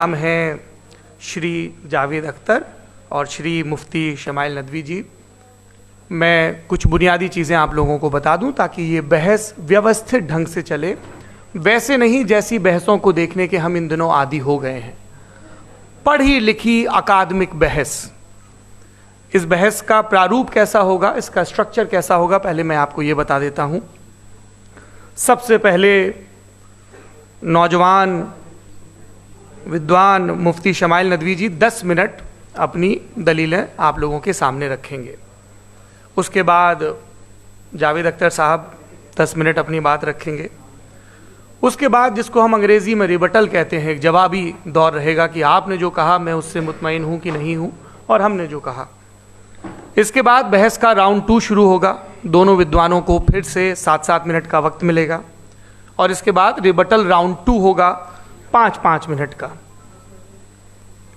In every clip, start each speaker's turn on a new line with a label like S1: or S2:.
S1: नाम हैं श्री जावेद अख्तर और श्री मुफ्ती शमाइल नदवी जी। मैं कुछ बुनियादी चीज़ें आप लोगों को बता दूं ताकि ये बहस व्यवस्थित ढंग से चले, वैसे नहीं जैसी बहसों को देखने के हम इन दिनों आदी हो गए हैं। पढ़ी लिखी अकादमिक बहस, इस बहस का प्रारूप कैसा होगा, इसका स्ट्रक्चर कैसा होगा, पहले मैं आपको ये बता देता हूँ। सबसे पहले नौजवान विद्वान मुफ्ती शमाइल नदवी जी 10 मिनट अपनी दलीलें आप लोगों के सामने रखेंगे। उसके बाद जावेद अख्तर साहब 10 मिनट अपनी बात रखेंगे। उसके बाद जिसको हम अंग्रेज़ी में रिबटल कहते हैं, एक जवाबी दौर रहेगा कि आपने जो कहा मैं उससे मुतमईन हूँ कि नहीं हूँ और हमने जो कहा। इसके बाद बहस का राउंड 2 शुरू होगा। दोनों विद्वानों को फिर से 7-7 मिनट का वक्त मिलेगा और इसके बाद रिबटल राउंड 2 होगा 5-5 मिनट का।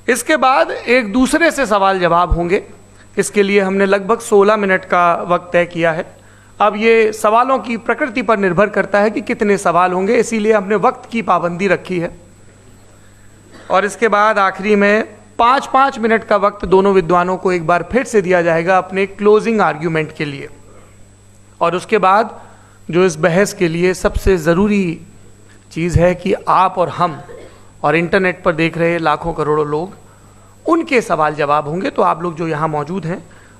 S1: इसके बाद एक दूसरे से सवाल जवाब होंगे। इसके लिए हमने लगभग 16 मिनट का वक्त तय किया है। अब ये सवालों की प्रकृति पर निर्भर करता है कि कितने सवाल होंगे, इसीलिए हमने वक्त की पाबंदी रखी है। और इसके बाद आखिरी में 5-5 मिनट का वक्त दोनों विद्वानों को एक बार फिर से दिया जाएगा अपने क्लोजिंग आर्ग्यूमेंट के लिए। और उसके बाद जो इस बहस के लिए सबसे ज़रूरी चीज़ है कि आप और हम और इंटरनेट पर देख रहे लाखों करोड़ों लोग, उनके सवाल जवाब होंगे। तो आप लोग जो यहाँ मौजूद हैं,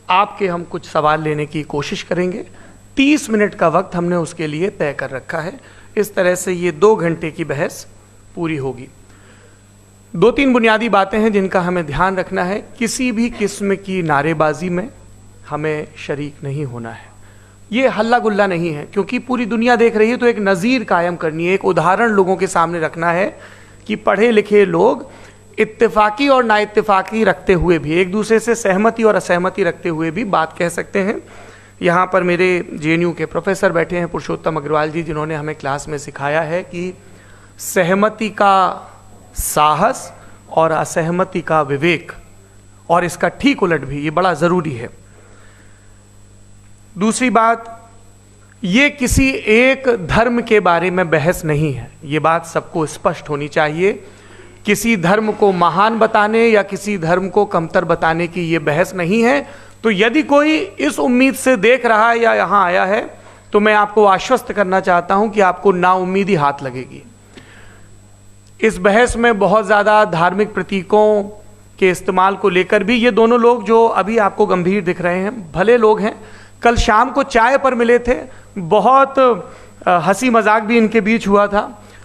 S1: आपके हम कुछ सवाल लेने की कोशिश करेंगे। 30 मिनट का वक्त हमने उसके लिए तय कर रखा है। इस तरह से ये 2 घंटे की बहस पूरी होगी। 2-3 बुनियादी बातें हैं जिनका हमें ध्यान रखना है। किसी भी किस्म की नारेबाजी में हमें शरीक नहीं होना है। ये हल्ला गुल्ला नहीं है, क्योंकि पूरी दुनिया देख रही है, तो एक नज़ीर कायम करनी है, एक उदाहरण लोगों के सामने रखना है कि पढ़े लिखे लोग इत्तेफाकी और नाइत्तेफाकी रखते हुए भी, एक दूसरे से सहमति और असहमति रखते हुए भी बात कह सकते हैं। यहाँ पर मेरे जेएनयू के प्रोफेसर बैठे हैं, पुरुषोत्तम अग्रवाल जी, जिन्होंने हमें क्लास में सिखाया है कि सहमति का साहस और असहमति का विवेक, और इसका ठीक उलट भी, ये बड़ा ज़रूरी है। दूसरी बात, ये किसी एक धर्म के बारे में बहस नहीं है, ये बात सबको स्पष्ट होनी चाहिए। किसी धर्म को महान बताने या किसी धर्म को कमतर बताने की ये बहस नहीं है। तो यदि कोई इस उम्मीद से देख रहा है या यहाँ आया है, तो मैं आपको आश्वस्त करना चाहता हूँ कि आपको नाउम्मीदी हाथ लगेगी। इस बहस में बहुत ज़्यादा धार्मिक प्रतीकों के इस्तेमाल को लेकर भी ये दोनों लोग जो अभी आपको गंभीर दिख रहे हैं, भले लोग हैं, कल शाम को चाय पर मिले थे, बहुत हंसी मजाक भी इनके बीच हुआ था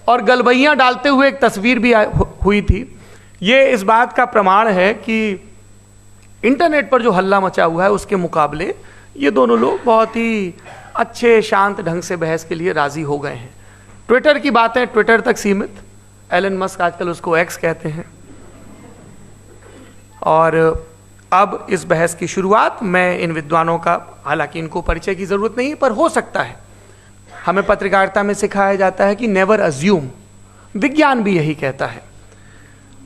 S1: और गलबैयाँ डालते हुए एक तस्वीर भी हुई थी। ये इस बात का प्रमाण है कि इंटरनेट पर जो हल्ला मचा हुआ है उसके मुकाबले ये दोनों लोग बहुत ही अच्छे शांत ढंग से बहस के लिए राज़ी हो गए हैं। ट्विटर की बातें ट्विटर तक सीमित, एलन मस्क आजकल उसको एक्स कहते हैं। और अब इस बहस की शुरुआत मैं इन विद्वानों का, हालांकि इनको परिचय की ज़रूरत नहीं, पर हो सकता है, हमें पत्रकारिता में सिखाया जाता है कि नेवर अज्यूम, विज्ञान भी यही कहता है।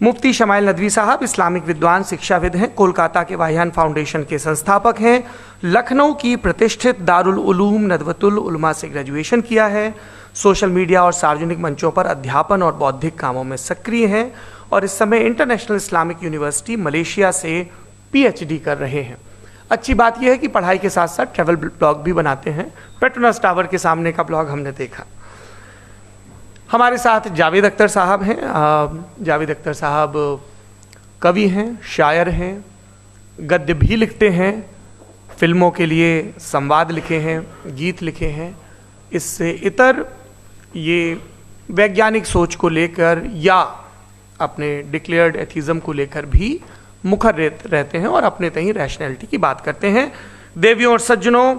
S1: मुफ्ती शमाइल नदवी साहब इस्लामिक विद्वान, शिक्षाविद हैं, कोलकाता के वाहियान फाउंडेशन के संस्थापक हैं, लखनऊ की प्रतिष्ठित दारुल उलूम नदवतुल उलमा से ग्रेजुएशन किया है, सोशल मीडिया और सार्वजनिक मंचों पर अध्यापन और बौद्धिक कामों में सक्रिय हैं और इस समय इंटरनेशनल इस्लामिक यूनिवर्सिटी मलेशिया से PhD कर रहे हैं। अच्छी बात यह है कि पढ़ाई के साथ साथ ट्रैवल ब्लॉग भी बनाते हैं। पेट्रोनस टावर के सामने का ब्लॉग हमने देखा। हमारे साथ जावेद अख्तर साहब हैं। जावेद अख्तर साहब कवि हैं, शायर हैं, गद्य भी लिखते हैं, फिल्मों के लिए संवाद लिखे हैं, गीत लिखे हैं। इससे इतर ये वैज्ञानिक सोच को लेकर या अपने डिक्लेयर्ड एथिज्म को लेकर भी मुखर रहते हैं और अपने तहीं रैशनैलिटी की बात करते हैं। देवियों और सज्जनों,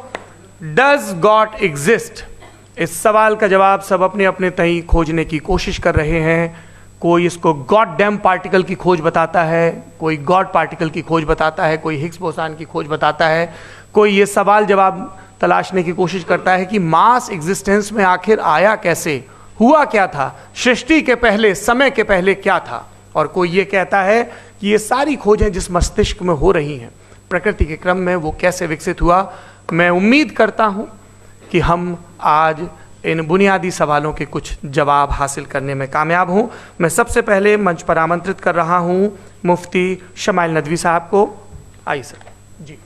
S1: डज गॉड एग्जिस्ट, इस सवाल का जवाब सब अपने अपने तहीं खोजने की कोशिश कर रहे हैं। कोई इसको गॉड डैम पार्टिकल की खोज बताता है, कोई गॉड पार्टिकल की खोज बताता है, कोई हिग्स बोसान की खोज बताता है, कोई ये सवाल जवाब तलाशने की कोशिश करता है कि मास एग्जिस्टेंस में आखिर आया कैसे, हुआ क्या था, सृष्टि के पहले, समय के पहले क्या था। और कोई ये कहता है कि ये सारी खोजें जिस मस्तिष्क में हो रही हैं प्रकृति के क्रम में, वो कैसे विकसित हुआ। मैं उम्मीद करता हूँ कि हम आज इन बुनियादी सवालों के कुछ जवाब हासिल करने में कामयाब हूँ। मैं सबसे पहले मंच पर आमंत्रित कर रहा हूँ मुफ्ती शमाइल नदवी साहब को। आइए सर जी।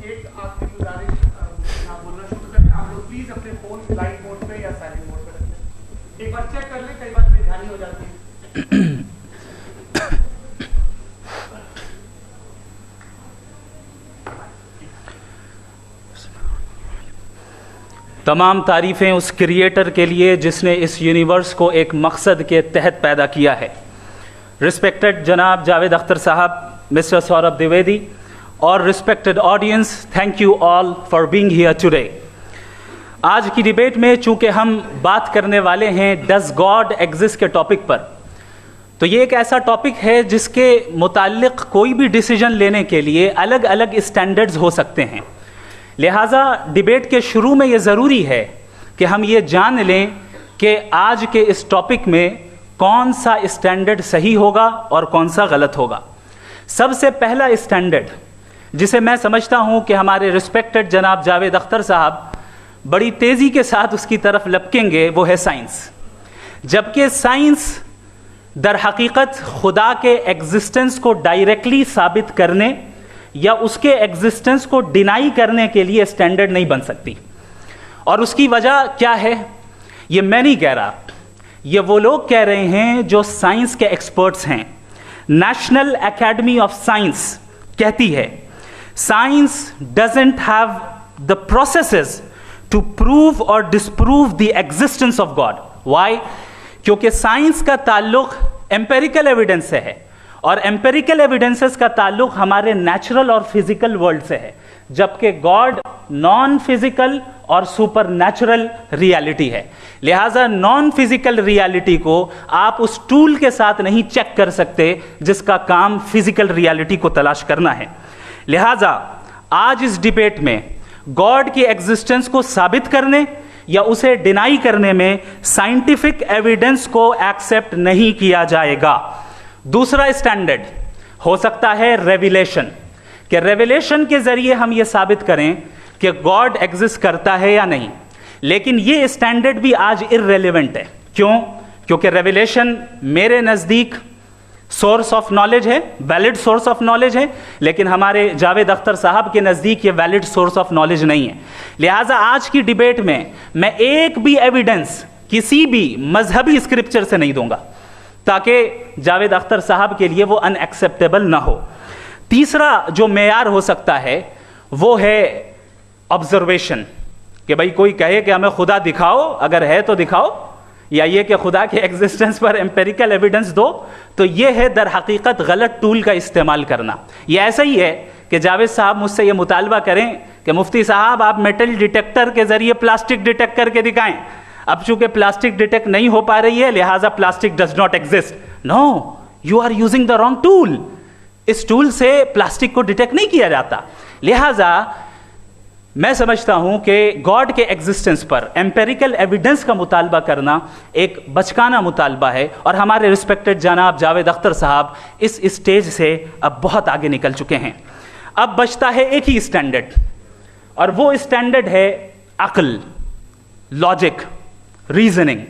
S1: एक आखिरी गुजारिश, बोलना शुरू करें आप लोग प्लीज अपने फोन फ्लाइट मोड पे या साइलेंट मोड पे रखें। एक बार चेक कर लें, कई बार बेध्यानी हो जाती है।
S2: तमाम तारीफ़ें उस क्रिएटर के लिए जिसने इस यूनिवर्स को एक मकसद के तहत पैदा किया है। रिस्पेक्टेड जनाब जावेद अख्तर साहब, मिस्टर सौरभ द्विवेदी और respected audience, thank you all for being here today. आज की डिबेट में चूंकि हम बात करने वाले हैं डज गॉड एग्जिस्ट के टॉपिक पर, तो ये एक ऐसा टॉपिक है जिसके मुताल्लिक कोई भी डिसीजन लेने के लिए अलग अलग स्टैंडर्ड्स हो सकते हैं। लिहाजा डिबेट के शुरू में ये ज़रूरी है कि हम ये जान लें कि आज के इस टॉपिक में कौन सा स्टैंडर्ड सही होगा और कौन सा गलत होगा। सबसे पहला स्टैंडर्ड जिसे मैं समझता हूं कि हमारे रिस्पेक्टेड जनाब जावेद अख्तर साहब बड़ी तेज़ी के साथ उसकी तरफ लपकेंगे, वो है साइंस। जबकि साइंस दर हकीकत खुदा के एग्जिस्टेंस को डायरेक्टली साबित करने या उसके एग्जिस्टेंस को डिनाई करने के लिए स्टैंडर्ड नहीं बन सकती। और उसकी वजह क्या है, ये मैं नहीं कह रहा, ये वो लोग कह रहे हैं जो साइंस के एक्सपर्ट्स हैं। नेशनल एकेडमी ऑफ साइंस कहती है science doesn't have the processes to prove और disprove the existence of God. Why? क्योंकि साइंस का ताल्लुक एम्पेरिकल एविडेंस से है और एम्पेरिकल एविडेंसेस का ताल्लुक हमारे नेचुरल और फिजिकल वर्ल्ड से है, जबकि गॉड नॉन फिजिकल और सुपर नेचुरल रियलिटी है। लिहाजा नॉन फिजिकल रियलिटी को आप उस टूल के साथ नहीं चेक कर सकते जिसका काम फिजिकल रियलिटी को तलाश करना है। लिहाजा आज इस डिबेट में गॉड की एग्जिस्टेंस को साबित करने या उसे डिनाई करने में साइंटिफिक एविडेंस को एक्सेप्ट नहीं किया जाएगा। दूसरा स्टैंडर्ड हो सकता है रेविलेशन, कि रेविलेशन के जरिए हम यह साबित करें कि गॉड एग्जिस्ट करता है या नहीं। लेकिन यह स्टैंडर्ड भी आज इररेलेवेंट है। क्यों? क्योंकि रेविलेशन मेरे नज़दीक सोर्स ऑफ नॉलेज है, वैलिड सोर्स ऑफ नॉलेज है, लेकिन हमारे जावेद अख्तर साहब के नज़दीक ये वैलिड सोर्स ऑफ नॉलेज नहीं है। लिहाजा आज की डिबेट में मैं एक भी एविडेंस किसी भी मजहबी स्क्रिप्चर से नहीं दूंगा ताकि जावेद अख्तर साहब के लिए वो अनएक्सेप्टेबल ना हो। तीसरा जो मेयार हो सकता है वो है ऑब्जर्वेशन, कि भाई कोई कहे कि हमें खुदा दिखाओ, अगर है तो दिखाओ, या ये कि खुदा के एग्जिस्टेंस पर एम्पेरिकल एविडेंस दो, तो ये है दर हकीकत गलत टूल का इस्तेमाल करना। ये ऐसा ही है कि जावेद साहब मुझसे ये मुतालबा करें कि मुफ्ती साहब आप मेटल डिटेक्टर के जरिए प्लास्टिक डिटेक्ट करके दिखाएं। अब चूंकि प्लास्टिक डिटेक्ट नहीं हो पा रही है लिहाजा plastic does not exist. No, you are using the wrong tool. इस टूल से प्लास्टिक को डिटेक्ट नहीं किया जाता। लिहाजा मैं समझता हूं कि गॉड के एग्जिस्टेंस पर एम्पेरिकल एविडेंस का मुतालबा करना एक बचकाना मुतालबा है और हमारे रिस्पेक्टेड जनाब जावेद अख्तर साहब इस स्टेज से अब बहुत आगे निकल चुके हैं। अब बचता है एक ही स्टैंडर्ड और वो स्टैंडर्ड है अक्ल, लॉजिक, रीजनिंग।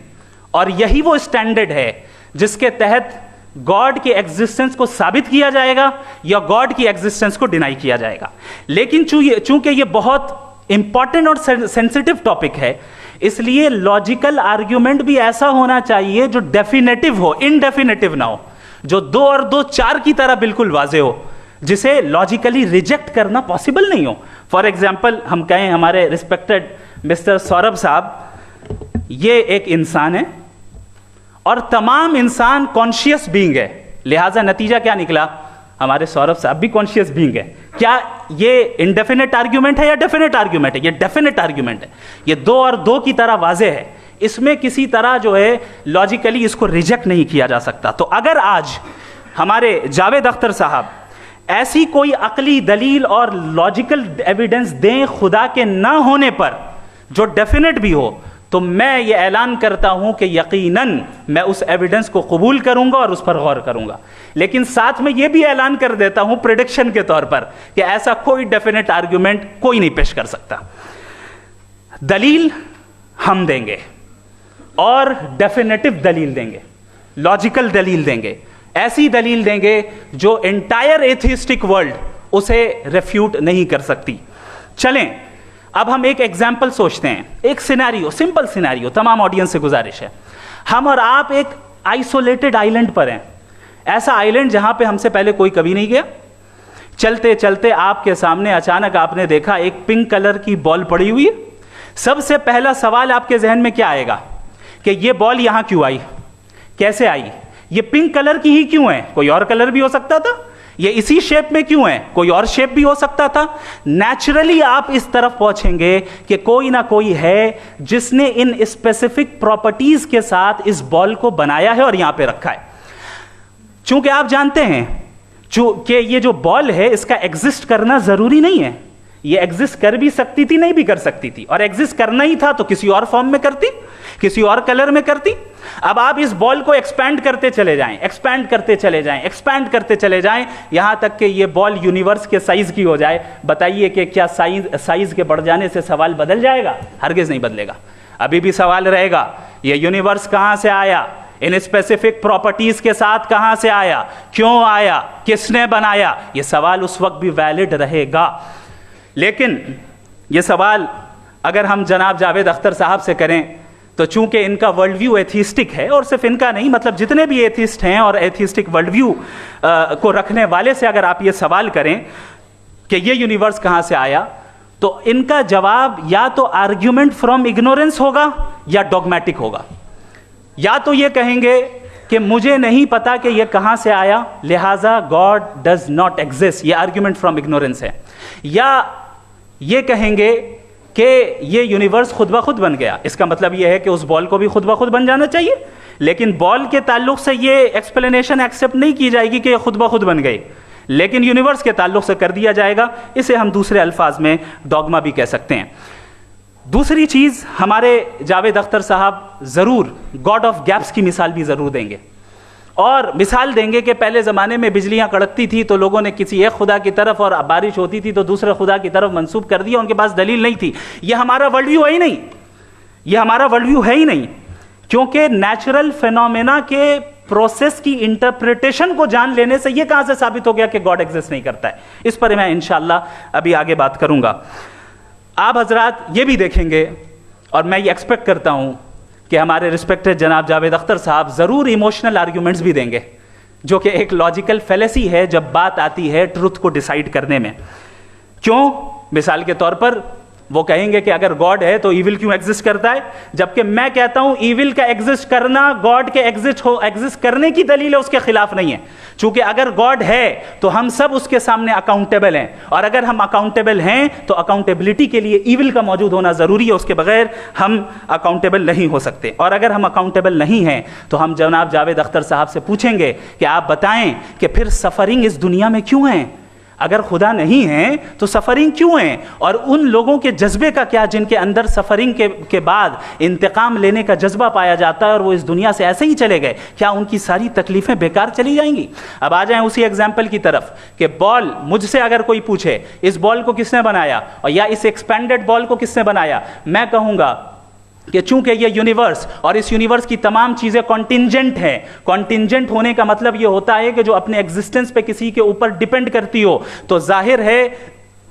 S2: और यही वो स्टैंडर्ड है जिसके तहत गॉड की एग्जिस्टेंस को साबित किया जाएगा या गॉड की एग्जिस्टेंस को डिनाई किया जाएगा। लेकिन चूंकि ये बहुत इंपॉर्टेंट और सेंसिटिव टॉपिक है, इसलिए लॉजिकल आर्ग्यूमेंट भी ऐसा होना चाहिए जो डेफिनेटिव हो, इनडेफिनेटिव ना हो, जो 2 और 2 4 की तरह बिल्कुल वाजे हो, जिसे लॉजिकली रिजेक्ट करना पॉसिबल नहीं हो। फॉर एग्जाम्पल हम कहें हमारे रिस्पेक्टेड मिस्टर सौरभ साहब, ये एक इंसान है और तमाम इंसान कॉन्शियस बीइंग है। लिहाजा नतीजा क्या निकला, हमारे सौरभ साहब भी कॉन्शियस बीइंग है। क्या ये इनडेफिनेट आर्ग्यूमेंट है या डेफिनेट आर्ग्यूमेंट है? ये डेफिनेट आर्ग्यूमेंट है। ये 2 और 2 की तरह वाजे है, इसमें किसी तरह जो है लॉजिकली इसको रिजेक्ट नहीं किया जा सकता। तो अगर आज हमारे जावेद अख्तर साहब ऐसी कोई अकली दलील और लॉजिकल एविडेंस दें खुदा के ना होने पर जो डेफिनेट भी हो, तो मैं ये ऐलान करता हूं कि यकीनन मैं उस एविडेंस को कबूल करूंगा और उस पर गौर करूंगा, लेकिन साथ में ये भी ऐलान कर देता हूं प्रेडिक्शन के तौर पर कि ऐसा कोई डेफिनेट आर्ग्यूमेंट कोई नहीं पेश कर सकता। दलील हम देंगे और डेफिनेटिव दलील देंगे, लॉजिकल दलील देंगे, ऐसी दलील देंगे जो एंटायर एथिस्टिक वर्ल्ड उसे रेफ्यूट नहीं कर सकती। चलें अब हम एक एग्जाम्पल सोचते हैं, एक सिनेरियो, सिंपल सिनेरियो, तमाम ऑडियंस से गुजारिश है, हम और आप एक आइसोलेटेड आइलैंड पर हैं, ऐसा आइलैंड जहां पे हमसे पहले कोई कभी नहीं गया। चलते चलते आपके सामने अचानक आपने देखा एक पिंक कलर की बॉल पड़ी हुई है। सबसे पहला सवाल आपके जहन में क्या आएगा कि ये बॉल यहां क्यों आई, कैसे आई, ये पिंक कलर की ही क्यों है, कोई और कलर भी हो सकता था, ये इसी शेप में क्यों है, कोई और शेप भी हो सकता था। नेचुरली आप इस तरफ पहुंचेंगे कि कोई ना कोई है जिसने इन स्पेसिफिक प्रॉपर्टीज के साथ इस बॉल को बनाया है और यहां पे रखा है। चूंकि आप जानते हैं कि ये जो बॉल है इसका एग्जिस्ट करना जरूरी नहीं है, ये एग्जिस्ट कर भी सकती थी, नहीं भी कर सकती थी, और एग्जिस्ट करना ही था तो किसी और फॉर्म में करती, किसी और कलर में करती। अब आप इस बॉल को एक्सपैंड करते चले जाएं, एक्सपैंड करते चले जाएं, एक्सपैंड करते चले जाएं, यहां तक कि ये बॉल यूनिवर्स के साइज की हो जाए। बताइए कि क्या साइज के बढ़ जाने से सवाल बदल जाएगा? हरगिज नहीं बदलेगा। अभी भी सवाल रहेगा, ये यूनिवर्स कहां से आया, इन स्पेसिफिक प्रॉपर्टीज के साथ कहां से आया, क्यों आया, किसने बनाया, यह सवाल उस वक्त भी वैलिड रहेगा। लेकिन यह सवाल अगर हम जनाब जावेद अख्तर साहब से करें तो चूंकि इनका वर्ल्ड व्यू एथिस्टिक है, और सिर्फ इनका नहीं, मतलब जितने भी एथिस्ट हैं और एथिस्टिक वर्ल्ड व्यू को रखने वाले से अगर आप ये सवाल करें कि ये यूनिवर्स कहां से आया, तो इनका जवाब या तो आर्ग्यूमेंट फ्रॉम इग्नोरेंस होगा या डॉगमेटिक होगा। या तो ये कहेंगे कि मुझे नहीं पता कि ये कहां से आया, लिहाजा गॉड डज नॉट एग्जिस्ट, ये आर्ग्यूमेंट फ्रॉम इग्नोरेंस है, या ये कहेंगे कि ये यूनिवर्स खुद ब खुद बन गया। इसका मतलब ये है कि उस बॉल को भी खुद ब खुद बन जाना चाहिए, लेकिन बॉल के ताल्लुक से ये एक्सप्लेनेशन एक्सेप्ट नहीं की जाएगी कि ये खुद ब खुद बन गई, लेकिन यूनिवर्स के ताल्लुक से कर दिया जाएगा। इसे हम दूसरे अल्फाज में डॉगमा भी कह सकते हैं। दूसरी चीज, हमारे जावेद अख्तर साहब जरूर गॉड ऑफ गैप्स की मिसाल भी जरूर देंगे, और मिसाल देंगे कि पहले ज़माने में बिजलियां कड़कती थी तो लोगों ने किसी एक खुदा की तरफ, और बारिश होती थी तो दूसरे खुदा की तरफ मंसूब कर दिया, उनके पास दलील नहीं थी। यह हमारा वर्ल्ड व्यू है ही नहीं, यह हमारा वर्ल्ड व्यू है ही नहीं, क्योंकि नेचुरल फिनोमेना के प्रोसेस की इंटरप्रिटेशन को जान लेने से यह कहां से साबित हो गया कि गॉड एग्जिस्ट नहीं करता है। इस पर मैं इंशाअल्लाह अभी आगे बात करूंगा। आप हजरात ये भी देखेंगे, और मैं ये एक्सपेक्ट करता हूं कि हमारे रिस्पेक्टेड जनाब जावेद अख्तर साहब ज़रूर इमोशनल आर्ग्यूमेंट्स भी देंगे, जो कि एक लॉजिकल फेलेसी है जब बात आती है ट्रुथ को डिसाइड करने में। क्यों? मिसाल के तौर पर वो कहेंगे कि अगर गॉड है तो ईविल क्यों एग्जिस्ट करता है, जबकि मैं कहता हूं ईविल का एग्जिस्ट करना गॉड के एग्जिस्ट करने की दलील है, उसके खिलाफ नहीं है। चूंकि अगर गॉड है तो हम सब उसके सामने अकाउंटेबल हैं, और अगर हम अकाउंटेबल हैं तो अकाउंटेबिलिटी के लिए ईविल का मौजूद होना जरूरी है, उसके बगैर हम अकाउंटेबल नहीं हो सकते। और अगर हम अकाउंटेबल नहीं हैं तो हम जनाब जावेद अख्तर साहब से पूछेंगे कि आप बताएं कि फिर सफरिंग इस दुनिया में क्यों है? अगर खुदा नहीं है तो सफरिंग क्यों है? और उन लोगों के जज्बे का क्या जिनके अंदर सफरिंग के बाद इंतकाम लेने का जज्बा पाया जाता है और वो इस दुनिया से ऐसे ही चले गए, क्या उनकी सारी तकलीफें बेकार चली जाएंगी? अब आ जाएं उसी एग्जाम्पल की तरफ कि बॉल, मुझसे अगर कोई पूछे इस बॉल को किसने बनाया और या इस एक्सपेंडेड बॉल को किसने बनाया, मैं कहूंगा कि चूंकि ये यूनिवर्स और इस यूनिवर्स की तमाम चीज़ें कॉन्टिंजेंट हैं। कॉन्टिंजेंट होने का मतलब ये होता है कि जो अपने एग्जिस्टेंस पे किसी के ऊपर डिपेंड करती हो, तो जाहिर है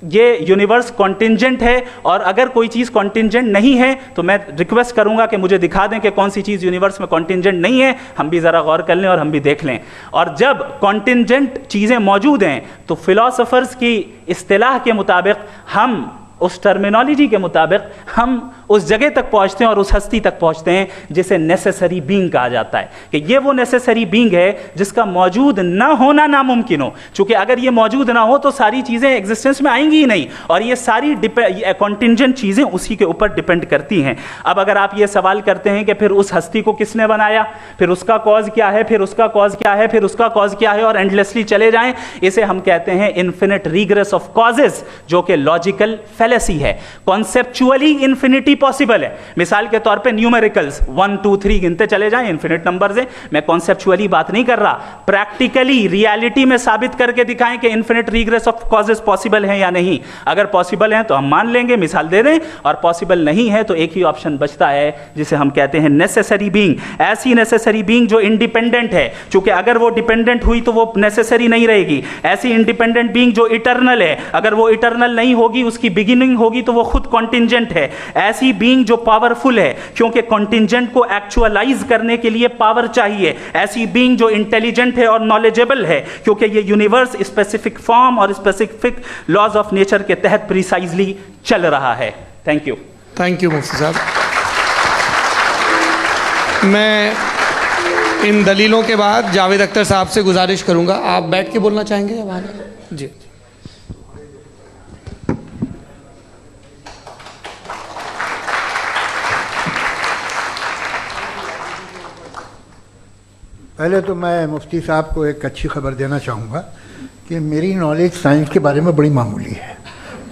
S2: ये यूनिवर्स कॉन्टिंजेंट है। और अगर कोई चीज़ कॉन्टिंजेंट नहीं है तो मैं रिक्वेस्ट करूंगा कि मुझे दिखा दें कि कौन सी चीज़ यूनिवर्स में कॉन्टिंजेंट नहीं है, हम भी ज़रा गौर कर लें और हम भी देख लें। और जब कॉन्टिंजेंट चीज़ें मौजूद हैं तो फिलोसोफर्स की इस्तिलाह के मुताबिक, हम उस टर्मिनोलॉजी के मुताबिक हम उस जगह तक पहुंचते हैं और उस हस्ती तक पहुंचते हैं जिसे नेसेसरी बीइंग कहा जाता है, कि ये वो नेसेसरी बीइंग है जिसका मौजूद ना होना नामुमकिन हो। चूंकि अगर ये मौजूद ना हो तो सारी चीज़ें एग्जिस्टेंस में आएंगी ही नहीं, और ये सारी कॉन्टिंजेंट चीज़ें उसी के ऊपर डिपेंड करती हैं। अब अगर आप ये सवाल करते हैं कि फिर उस हस्ती को किसने बनाया, फिर उसका कॉज क्या है, फिर उसका कॉज क्या है, फिर उसका कॉज क्या है, और एंडलेसली चले जाएं, इसे हम कहते हैं इन्फिनिट रिग्रेस ऑफ कॉजेस, जो कि लॉजिकल फेलेसी है। कॉन्सेप्चुअली इन्फिनिटी पॉसिबल है। मिसाल के तौर पे न्यूमेरिकल्स 1 2 3 गिनते चले जाएं, इन्फिनिट नंबर्स हैं। मैं कॉन्सेप्चुअली बात नहीं कर रहा, प्रैक्टिकली रियलिटी में साबित करके दिखाएं कि infinite regress of causes possible है या नहीं। अगर पॉसिबल है तो हम मान लेंगे, मिसाल दे दें, और पॉसिबल नहीं है तो एक ही ऑप्शन बचता है जिसे हम कहते हैं नेसेसरी बीइंग। ऐसी नेसेसरी बीइंग जो इंडिपेंडेंट है, क्योंकि अगर वो डिपेंडेंट हुई तो वो नेसेसरी नहीं रहेगी। ऐसी इंडिपेंडेंट बीइंग जो इटर्नल है, अगर वो इटर्नल नहीं होगी, उसकी बिगिनिंग होगी तो वो खुद कॉन्टिंजेंट है। ऐसी बीइंग जो पावरफुल है, क्योंकि कॉन्टिंजेंट को एक्चुअलाइज करने के लिए पावर चाहिए। ऐसी बीइंग जो इंटेलिजेंट है और नॉलेजेबल है, क्योंकि ये यूनिवर्स स्पेसिफिक फॉर्म और स्पेसिफिक लॉज ऑफ नेचर के तहत प्रिसाइजली चल रहा है। Thank you.
S1: थैंक यू मुफ्ती साहब। मैं इन दलीलों के बाद जावेद अख्तर साहब से गुजारिश करूंगा, आप बैठ के बोलना चाहेंगे या बाहर? जी।
S3: पहले तो मैं मुफ्ती साहब को एक अच्छी खबर देना चाहूँगा कि मेरी नॉलेज साइंस के बारे में बड़ी मामूली है,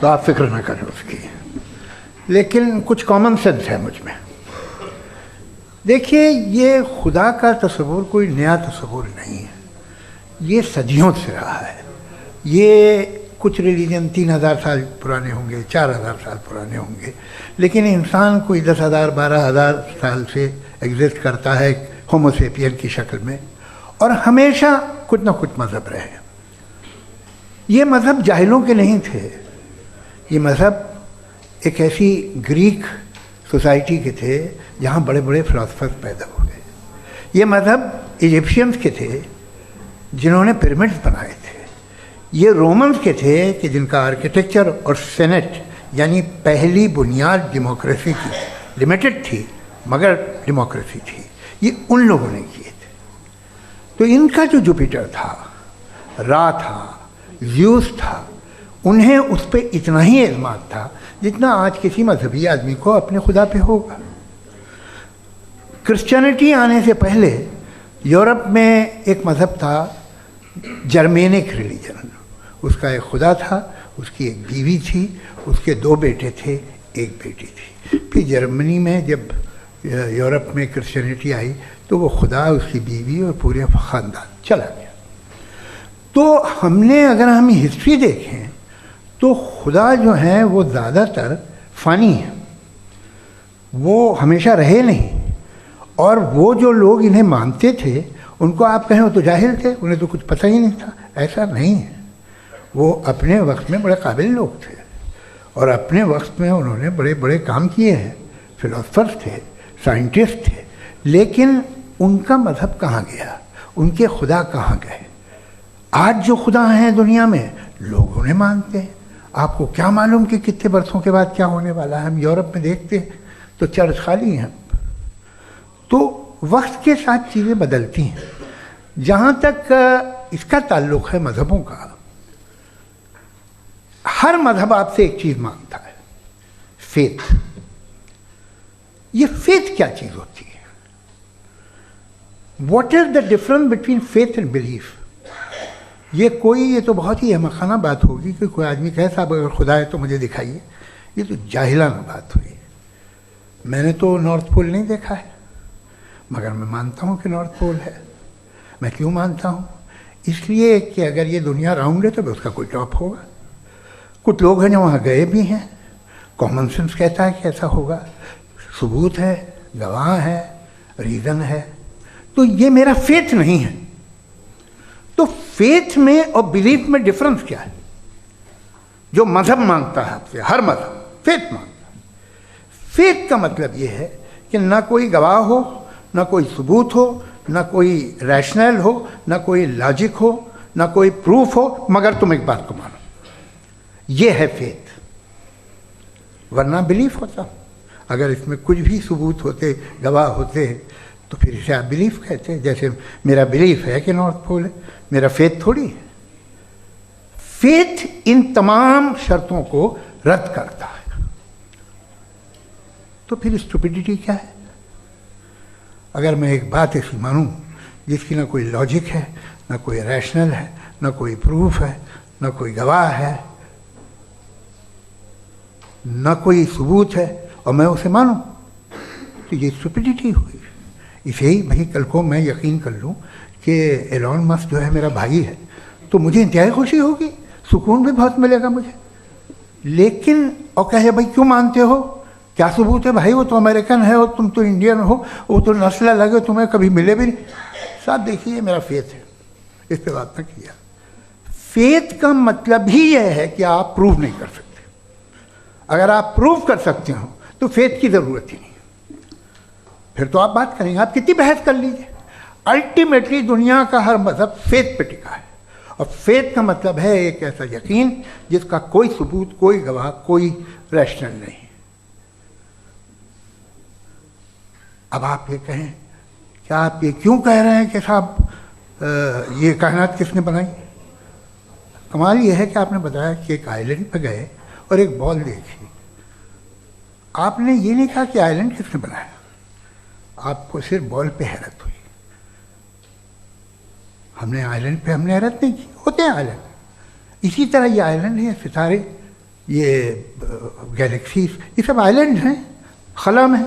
S3: तो आप फिक्र ना करें उसकी, लेकिन कुछ कॉमन सेंस है मुझ में। देखिए, ये खुदा का तस्वुर कोई नया तस्वुर नहीं है, ये सदियों से रहा है। ये कुछ रिलीजन 3000 साल पुराने होंगे, 4000 साल पुराने होंगे, लेकिन इंसान कोई 10,000 12,000 साल से एग्जिस्ट करता है होमोसेपियन की शक्ल में, और हमेशा कुछ ना कुछ मज़हब रहे। ये मज़हब जाहिलों के नहीं थे, ये मज़हब एक ऐसी ग्रीक सोसाइटी के थे जहाँ बड़े बड़े फिलोसफर्स पैदा हो गए। ये मज़हब इजिप्शियंस के थे जिन्होंने पिरामिड्स बनाए थे। ये रोमन्स के थे कि जिनका आर्किटेक्चर और सेनेट यानी पहली बुनियाद डेमोक्रेसी की, लिमिटेड थी मगर डेमोक्रेसी थी, ये उन लोगों ने किए थे। तो इनका जो जुपिटर था, रा था, ज़्यूस था, उन्हें उस पर इतना ही एतमाद था जितना आज किसी मजहबी आदमी को अपने खुदा पे होगा। क्रिश्चियनिटी आने से पहले यूरोप में एक मज़हब था जर्मेनिक रिलीजन, उसका एक खुदा था, उसकी एक बीवी थी, उसके 2 बेटे थे, एक बेटी थी। फिर जर्मनी में जब यूरोप में क्रिश्चियनिटी आई तो वो खुदा, उसकी बीवी और पूरे ख़ानदान चला गया। तो हमने, अगर हम हिस्ट्री देखें तो खुदा जो है वो ज़्यादातर फ़ानी है, वो हमेशा रहे नहीं। और वो जो लोग इन्हें मानते थे उनको आप कहें वो तो जाहिल थे, उन्हें तो कुछ पता ही नहीं था, ऐसा नहीं है। वो अपने वक्त में बड़े काबिल लोग थे और अपने वक्त में उन्होंने बड़े बड़े काम किए हैं, फिलोसफर्स थे, साइंटिस्ट थे, लेकिन उनका मज़हब कहाँ गया, उनके खुदा कहाँ गए? आज जो खुदा हैं दुनिया में लोग उन्हें मानते हैं। आपको क्या मालूम कि कितने बरसों के बाद क्या होने वाला है? हम यूरोप में देखते हैं तो चर्च खाली हैं। तो वक्त के साथ चीज़ें बदलती हैं। जहाँ तक इसका ताल्लुक़ है मज़हबों का, हर मज़हब आपसे एक चीज़ मांगता है, फेथ। ये फेथ क्या चीज़ होती है? What is the difference between faith and belief? ये तो बहुत ही अहमकाना बात होगी कि कोई आदमी कहे साहब अगर खुदा है तो मुझे दिखाइए। ये तो जाहिलाना बात हुई। मैंने तो नॉर्थ पोल नहीं देखा है, मगर मैं मानता हूँ कि नॉर्थ पोल है। मैं क्यों मानता हूँ? इसलिए कि अगर ये दुनिया राउंड है तो उसका कोई टॉप होगा। कुछ लोग हैं जो वहाँ गए भी हैं, कॉमन सेंस कहता है कि ऐसा होगा, सबूत है, गवाह है, रीज़न है। तो ये मेरा फेथ नहीं है। तो फेथ में और बिलीफ में डिफरेंस क्या है? जो मज़हब मांगता है आपसे, हर मज़हब फेथ मांगता है। फेथ का मतलब ये है कि ना कोई गवाह हो, ना कोई सबूत हो, ना कोई रैशनल हो, ना कोई लॉजिक हो, ना कोई प्रूफ हो, मगर तुम एक बात को मानो। ये है फेथ। वरना बिलीफ होता। अगर इसमें कुछ भी सबूत होते, गवाह होते, तो फिर इसे आप बिलीफ कहते हैं। जैसे मेरा बिलीफ है कि नॉर्थ पोल है, मेरा फेथ थोड़ी है। फेथ इन तमाम शर्तों को रद्द करता है। तो फिर स्टुपिडिटी क्या है? अगर मैं एक बात ऐसी मानूं जिसकी ना कोई लॉजिक है, ना कोई रैशनल है, ना कोई प्रूफ है, ना कोई गवाह है, ना कोई सबूत है, और मैं उसे मानूं, तो ये स्टुपिडिटी हुई। इसे ही भाई कल को मैं यकीन कर लूँ कि एलॉन मस्क जो है मेरा भाई है, तो मुझे इंतहाई खुशी होगी, सुकून भी बहुत मिलेगा मुझे। लेकिन और कहे भाई क्यों मानते हो, क्या सबूत है भाई, वो तो अमेरिकन है और तुम तो इंडियन हो, वो तो नस्ल अलग है, तुम्हें कभी मिले भी नहीं। साहब देखिए मेरा फेथ है, इस पर बात न किया। फेथ का मतलब ही यह है कि आप प्रूव नहीं कर सकते। अगर आप प्रूव कर सकते हो तो फेथ की ज़रूरत ही नहीं, फिर तो आप बात करेंगे, आप कितनी बहस कर लीजिए। अल्टीमेटली दुनिया का हर मजहब फेथ पे टिका है, और फेथ का मतलब है एक ऐसा यकीन जिसका कोई सबूत, कोई गवाह, कोई रैशनल नहीं। अब आप ये कहें, क्या आप ये क्यों कह रहे हैं कि साहब ये कायनात किसने बनाई? कमाल ये है कि आपने बताया कि एक आइलैंड पे गए और एक बॉल देखी। आपने ये नहीं कहा कि आइलैंड किसने बनाया, आपको सिर्फ बॉल पे हैरत हुई। हमने आइलैंड पे हमने हैरत नहीं की, होते हैं आइलैंड। इसी तरह ये आइलैंड है, सितारे, ये गैलेक्सीज, ये सब आइलैंड हैं, खला में।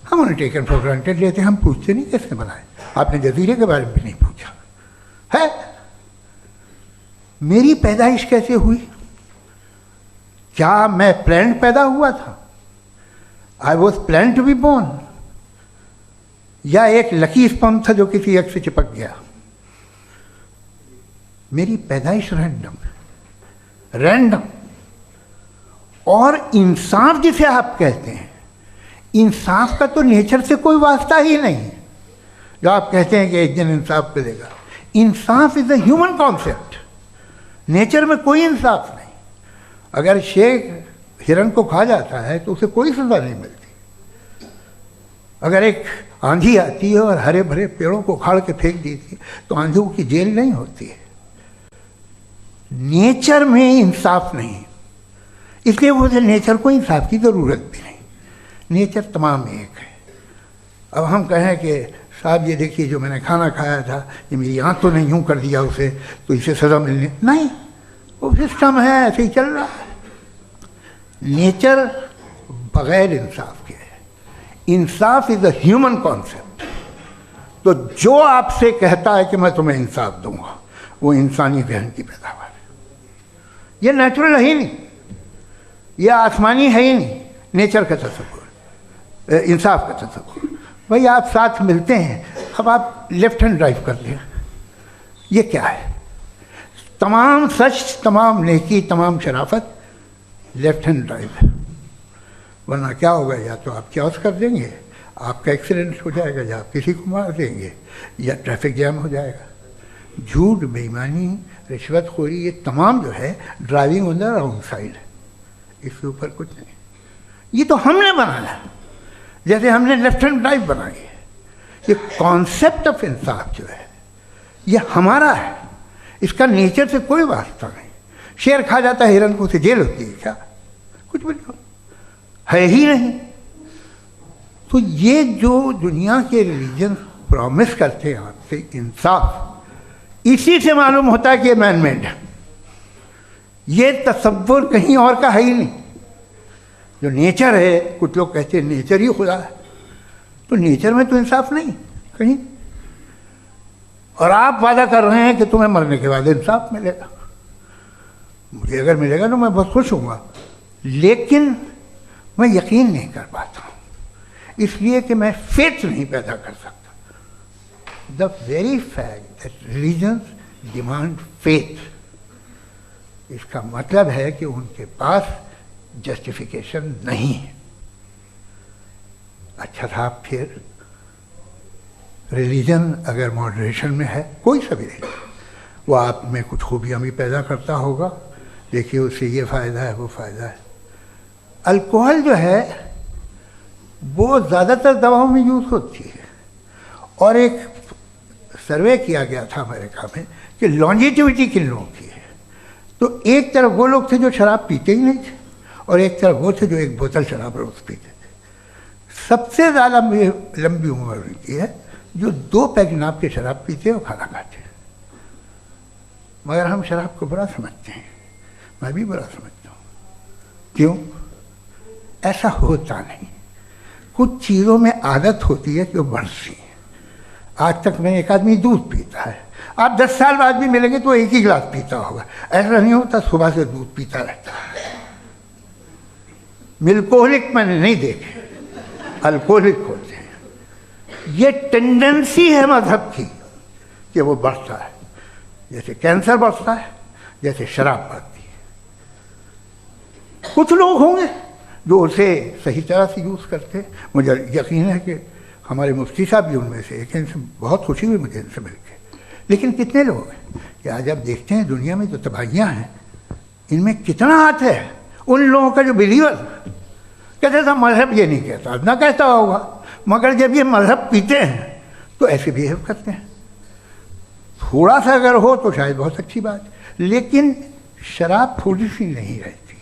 S3: हम उन्हें टेकन फॉर ग्रांटेड लेते हैं, हम पूछते नहीं किसने बनाए। आपने जजीरे के बारे में भी नहीं पूछा है। मेरी पैदाइश कैसे हुई? क्या मैं प्लान्ड पैदा हुआ था? I was plan to be born, या एक लकी स्पर्म था जो किसी एक से चिपक गया? मेरी पैदाइश रैंडम। और इंसाफ जिसे आप कहते हैं, इंसाफ का तो नेचर से कोई वास्ता ही नहीं है। जो आप कहते हैं कि एक दिन इंसाफ मिलेगा, इंसाफ is a human concept, nature में कोई इंसाफ नहीं। अगर शेर हिरन को खा जाता है तो उसे कोई सजा नहीं मिलती। अगर एक आंधी आती है और हरे भरे पेड़ों को उखाड़ के फेंक देती है तो आंधियों की जेल नहीं होती है। नेचर में इंसाफ नहीं, इसलिए मुझे नेचर को इंसाफ की ज़रूरत भी नहीं। नेचर तमाम एक है। अब हम कहें कि साहब ये देखिए जो मैंने खाना खाया था, ये मेरी आँख तो नहीं यूँ कर दिया उसे, तो इसे सज़ा मिलनी नहीं, वो सिस्टम है, ऐसे ही चल रहा है। नेचर बग़ैर इंसाफ के है। इंसाफ इज़ अ ह्यूमन कॉन्सेप्ट। तो जो आपसे कहता है कि मैं तुम्हें इंसाफ दूंगा, वो इंसानी जहन की पैदावार है। ये नेचुरल है ही नहीं, ये आसमानी है ही नहीं। नेचर का तसव्वुर, इंसाफ का तसव्वुर। भाई आप साथ मिलते हैं, अब आप लेफ्ट हैंड ड्राइव कर लें, ये क्या है? तमाम सच, तमाम नेकी, तमाम शराफत लेफ्ट हैंड ड्राइव है। वरना क्या होगा, या तो आप क्रॉस कर देंगे, आपका एक्सीडेंट हो जाएगा, या आप किसी को मार देंगे, या ट्रैफिक जैम हो जाएगा। झूठ, बेईमानी, रिश्वतखोरी, ये तमाम जो है driving on the wrong side है। इसके ऊपर कुछ नहीं। ये तो हमने बनाया, जैसे हमने लेफ्ट हैंड ड्राइव बनाई है। ये कॉन्सेप्ट ऑफ इंसाफ जो है ये हमारा है, इसका नेचर से कोई वास्ता नहीं। शेर खा जाता है हिरन को, उसे जेल होती है क्या? कुछ भी नहीं, है ही नहीं। तो ये जो दुनिया के रिलीजन प्रॉमिस करते हैं आपसे इंसाफ, इसी से मालूम होता है कि मैन मेड है। ये तसव्वुर कहीं और का है ही नहीं। जो नेचर है, कुछ लोग कहते हैं नेचर ही खुदा है, तो नेचर में तो इंसाफ नहीं कहीं। और आप वादा कर रहे हैं कि तुम्हें मरने के बाद इंसाफ मिलेगा। मुझे अगर मिलेगा तो मैं बहुत खुश होऊंगा, लेकिन मैं यकीन नहीं कर पाता हूँ, इसलिए कि मैं फेथ नहीं पैदा कर सकता। The very fact that religions demand faith, इसका मतलब है कि उनके पास जस्टिफिकेशन नहीं है। अच्छा साहब, फिर रिलीजन अगर मॉडरेशन में है, कोई सा भी नहीं, वो आप में कुछ खूबियाँ भी पैदा करता होगा। देखिए उससे ये फ़ायदा है, वो फ़ायदा है। अल्कोहल जो है वो ज़्यादातर दवाओं में यूज़ होती है, और एक सर्वे किया गया था अमेरिका में कि लॉन्जिटिविटी किन लोगों की है। तो एक तरफ वो लोग थे जो शराब पीते ही नहीं थे, और एक तरफ वो थे जो एक बोतल शराब रोज़ पीते थे। सबसे ज़्यादा लंबी उम्र उनकी है जो 2 पैग नाप के शराब पीते और खाना खाते हैं। मगर हम शराब को बुरा समझते हैं, मैं भी बुरा समझता हूँ। क्यों? ऐसा होता नहीं। कुछ चीज़ों में आदत होती है कि वो बढ़ती है। आज तक में एक आदमी दूध पीता है, आप 10 साल बाद भी मिलेंगे तो एक ही गिलास पीता होगा। ऐसा नहीं होता, सुबह से दूध पीता रहता है। मिल्कोहलिक मैंने नहीं देखे, अल्कोहलिक होते हैं। ये टेंडेंसी है मजहब की कि वो बढ़ता है, जैसे कैंसर बढ़ता है, जैसे शराब बढ़ती है। कुछ लोग होंगे जो उसे सही तरह से यूज़ करते हैं। मुझे यकीन है कि हमारे मुफ्ती साहब भी उनमें से एक हैं। इनसे बहुत खुशी हुई मुझे इनसे मिलकर। लेकिन कितने लोग हैं कि आज आप देखते हैं दुनिया में जो तबाहियाँ हैं, इनमें कितना हाथ है उन लोगों का जो बिलीवर कहते था मजहब ये नहीं कहता, ना कहता होगा, मगर जब ये मजहब पीते हैं तो ऐसे बिहेव करते हैं। थोड़ा सा अगर हो तो शायद बहुत अच्छी बात, लेकिन शराब थोड़ी सी नहीं रहती,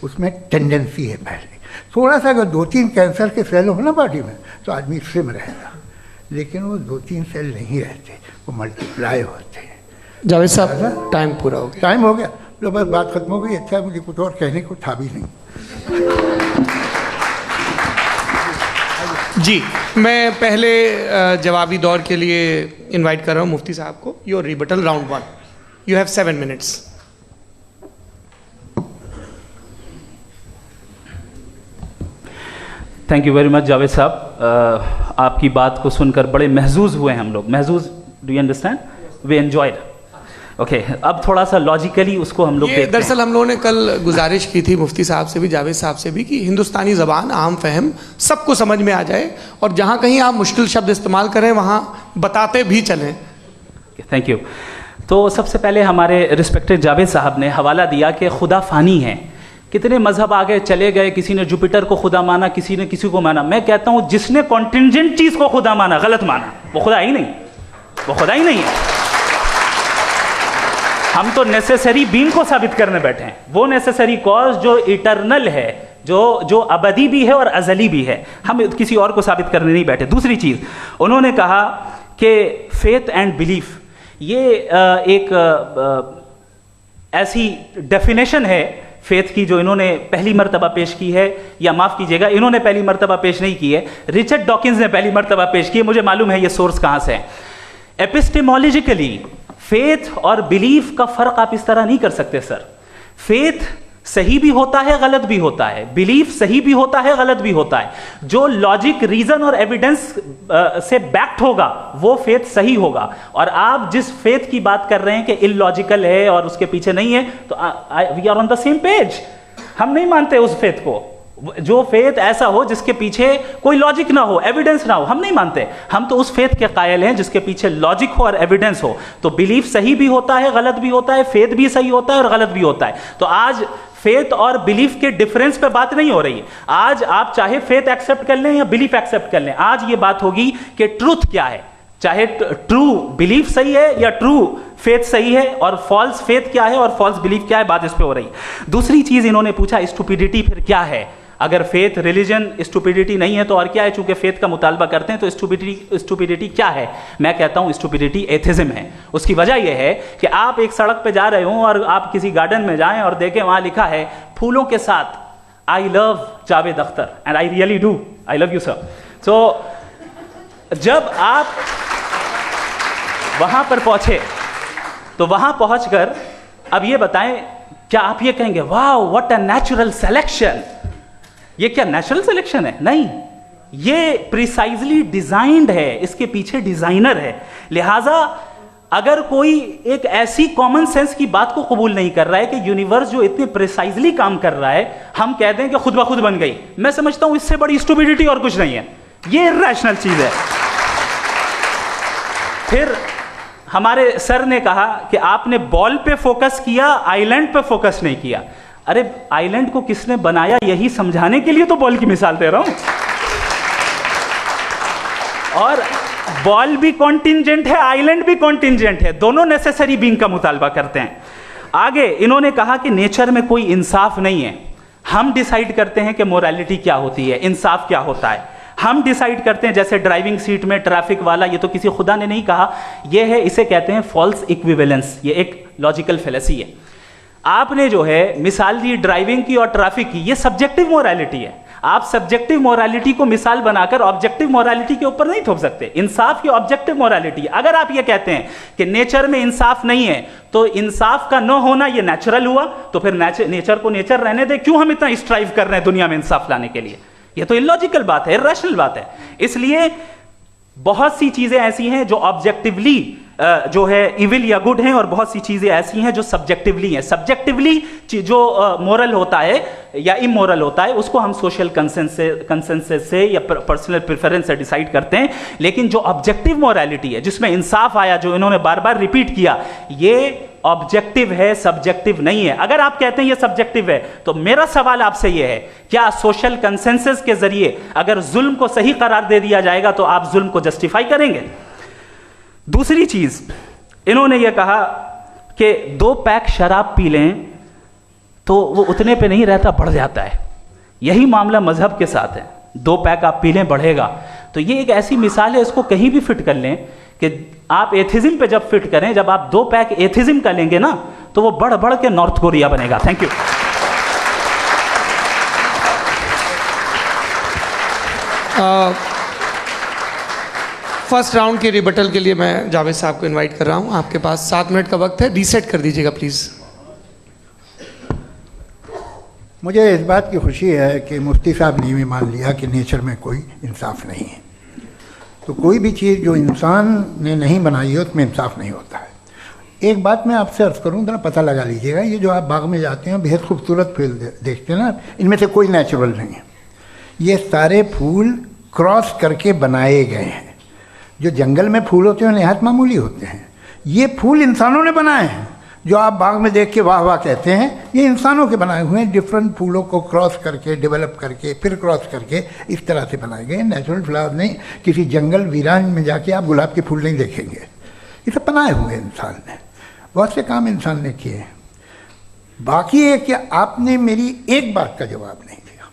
S3: उसमें टेंडेंसी है। पहले थोड़ा सा अगर 2-3 कैंसर के सेल हो ना बॉडी में तो आदमी इससे में रहेगा, लेकिन वो 2-3 सेल नहीं रहते, वो मल्टीप्लाई होते हैं।
S1: जावेद साहब टाइम पूरा हो गया।
S3: टाइम हो गया तो बस बात खत्म हो गई। अच्छा, मुझे कुछ और कहने को था भी नहीं।
S1: जी, मैं पहले जवाबी दौर के लिए इनवाइट कर रहा हूँ मुफ्ती साहब को। Your rebuttal round 1, you have 7 minutes.
S2: Thank you very much Javed साहब। आपकी बात को सुनकर बड़े महजूज हुए हम लोग। महजूज, do you understand? We enjoyed. Okay, अब थोड़ा सा लॉजिकली उसको हम लोग
S1: दरअसल हम लोगों ने कल गुजारिश की थी मुफ्ती साहब से भी, जावेद साहब से भी, कि हिंदुस्तानी ज़बान आम फहम सबको समझ में आ जाए और जहाँ कहीं आप मुश्किल शब्द इस्तेमाल करें वहाँ बताते भी चलें।
S2: Thank you. तो सबसे पहले हमारे रिस्पेक्टेड जावेद साहब ने हवाला दिया कि खुदा फ़ानी है। कितने मजहब आगे चले गए, किसी ने जुपिटर को खुदा माना, किसी ने किसी को माना। मैं कहता हूँ जिसने कॉन्टिंजेंट चीज़ को खुदा माना, गलत माना, वो खुदा ही नहीं, वो खुदा ही नहीं है। हम तो नेसेसरी बीइंग को साबित करने बैठे हैं, वो नेसेसरी कॉज जो इटरनल है, जो अबदी भी है और अजली भी है। हम किसी और को साबित करने नहीं बैठे। दूसरी चीज़ उन्होंने कहा कि फेथ एंड बिलीफ, ये एक ऐसी डेफिनेशन है फेथ की जो इन्होंने पहली मर्तबा पेश की है, या माफ़ कीजिएगा इन्होंने पहली मर्तबा पेश नहीं की है, रिचर्ड डॉकिंस ने पहली मर्तबा पेश की है। मुझे मालूम है ये सोर्स कहाँ से है। एपिस्टेमोलॉजिकली फेथ और बिलीफ का फ़र्क आप इस तरह नहीं कर सकते सर। फेथ सही भी होता है, गलत भी होता है। बिलीफ सही भी होता है, गलत भी होता है। जो लॉजिक, रीजन और एविडेंस से बैक्ड होगा वो फेथ सही होगा। और आप जिस फेथ की बात कर रहे हैं कि इलॉजिकल है और उसके पीछे नहीं है, तो we are on the same page. हम नहीं मानते उस फेथ को, जो फेथ ऐसा हो जिसके पीछे कोई लॉजिक ना हो, एविडेंस ना हो, हम नहीं मानते। हम तो उस फेथ के कायल हैं जिसके पीछे लॉजिक हो और एविडेंस हो। तो बिलीफ सही भी होता है, गलत भी होता है, फेथ भी सही होता है और गलत भी होता है। तो आज फेथ और बिलीफ के डिफरेंस पे बात नहीं हो रही है। आज आप चाहे फेथ एक्सेप्ट कर लें या बिलीफ एक्सेप्ट कर लें, आज ये बात होगी कि ट्रूथ क्या है। चाहे ट्रू बिलीफ सही है या ट्रू फेथ सही है, और फॉल्स फेथ क्या है और फॉल्स बिलीफ क्या है, बात इस पे हो रही है। दूसरी चीज इन्होंने पूछा स्टुपिडिटी फिर क्या है। अगर फेथ रिलीजन स्टुपिडिटी नहीं है तो और क्या है? चूंकि फेथ का मुतालबा करते हैं तो स्टुपिडिटी क्या है? मैं कहता हूं स्टुपिडिटी एथिज्म है। उसकी वजह यह है कि आप एक सड़क पे जा रहे हो और आप किसी गार्डन में जाएं और देखें वहां लिखा है फूलों के साथ I love Javed Akhtar, and I really do, I love you sir. So जब आप वहां पर पहुंचे तो वहां पहुंचकर अब ये बताएं, क्या आप ये कहेंगे wow what a natural selection? ये क्या नेचुरल सिलेक्शन है? नहीं, ये प्रिसाइजली डिजाइंड है, इसके पीछे डिजाइनर है। लिहाजा अगर कोई एक ऐसी कॉमन सेंस की बात को कबूल नहीं कर रहा है कि यूनिवर्स जो इतने प्रिसाइजली काम कर रहा है, हम कह दें कि खुद ब खुद बन गई, मैं समझता हूं इससे बड़ी स्टुपिडिटी और कुछ नहीं है। ये इर्रेशनल चीज है। फिर हमारे सर ने कहा कि आपने बॉल पे फोकस किया, आइलैंड पे फोकस नहीं किया। अरे आइलैंड को किसने बनाया यही समझाने के लिए तो बॉल की मिसाल दे रहा हूं। और बॉल भी कॉन्टिंजेंट है, आइलैंड भी कॉन्टिंजेंट है, दोनों नेसेसरी बीइंग का मुतालबा करते हैं। आगे इन्होंने कहा कि नेचर में कोई इंसाफ नहीं है। हम डिसाइड करते हैं कि मोरालिटी क्या होती है, इंसाफ क्या होता है। हम डिसाइड करते हैं, जैसे ड्राइविंग सीट में ट्रैफिक वाला, ये तो किसी खुदा ने नहीं कहा, ये है, इसे कहते हैं फॉल्स इक्विवेलेंस। ये एक लॉजिकल फेलेसी है। आपने जो है मिसाल दी ड्राइविंग की और ट्रैफिक की, ये सब्जेक्टिव मोरालिटी है। आप सब्जेक्टिव मोरालिटी को मिसाल बनाकर ऑब्जेक्टिव मोरालिटी के ऊपर नहीं थोप सकते। इंसाफ की ऑब्जेक्टिव मोरालिटी। अगर आप ये कहते हैं कि नेचर में इंसाफ नहीं है, तो इंसाफ का न होना ये नेचुरल हुआ, तो फिर नेचर को नेचर रहने दे, क्यों हम इतना स्ट्राइव कर रहे हैं दुनिया में इंसाफ लाने के लिए? ये तो इलॉजिकल बात है, इरैशनल बात है। इसलिए बहुत सी चीजें ऐसी हैं जो ऑब्जेक्टिवली जो है इविल या गुड हैं, और बहुत सी चीजें ऐसी हैं जो सब्जेक्टिवली हैं। सब्जेक्टिवली जो मोरल होता है या इमोरल होता है, उसको हम सोशल कंसेंसस से या पर्सनल प्रेफरेंस से डिसाइड करते हैं। लेकिन जो ऑब्जेक्टिव मोरालिटी है, जिसमें इंसाफ आया, जो इन्होंने बार बार रिपीट किया, ये ऑब्जेक्टिव है, सब्जेक्टिव नहीं है। अगर आप कहते हैं ये सब्जेक्टिव है, तो मेरा सवाल आपसे ये है, क्या सोशल कंसेंसस के जरिए अगर जुल्म को सही करार दे दिया जाएगा तो आप जुल्म को जस्टिफाई करेंगे? दूसरी चीज, इन्होंने ये कहा कि 2 पैक शराब पी लें तो वो उतने पे नहीं रहता, बढ़ जाता है। यही मामला मजहब के साथ है। 2 पैक आप पी लें, बढ़ेगा। तो ये एक ऐसी मिसाल है, इसको कहीं भी फिट कर लें कि आप एथिज्म पे जब फिट करें, जब आप 2 पैक एथिज्म का लेंगे ना, तो वो बढ़ बढ़ के नॉर्थ कोरिया बनेगा। Thank you.
S1: फर्स्ट राउंड के रिबटल के लिए मैं जावेद साहब को इनवाइट कर रहा हूं। आपके पास 7 मिनट का वक्त है, रीसेट कर दीजिएगा प्लीज़।
S3: मुझे इस बात की खुशी है कि मुफ्ती साहब ने भी मान लिया कि नेचर में कोई इंसाफ नहीं है। तो कोई भी चीज़ जो इंसान ने नहीं बनाई है उसमें इंसाफ नहीं होता है। एक बात मैं आपसे अर्ज़ करूँ, जरा पता लगा लीजिएगा, ये जो आप बाग में जाते हैं बेहद खूबसूरत फूल देखते हैं ना, इनमें से कोई नेचुरल नहीं है। ये सारे फूल क्रॉस करके बनाए गए हैं। जो जंगल में फूल होते हैं निहायत मामूली होते हैं। ये फूल इंसानों ने बनाए हैं। जो आप बाग में देख के वाह वाह कहते हैं, ये इंसानों के बनाए हुए हैं। डिफरेंट फूलों को क्रॉस करके, डेवलप करके, फिर क्रॉस करके इस तरह से बनाए गए। नेचुरल फ्लावर नहीं। किसी जंगल वीरान में जाके आप गुलाब के फूल नहीं देखेंगे। ये सब बनाए हुए इंसान ने, बहुत से काम इंसान ने किए। बाकी है कि आपने मेरी एक बात का जवाब नहीं दिया,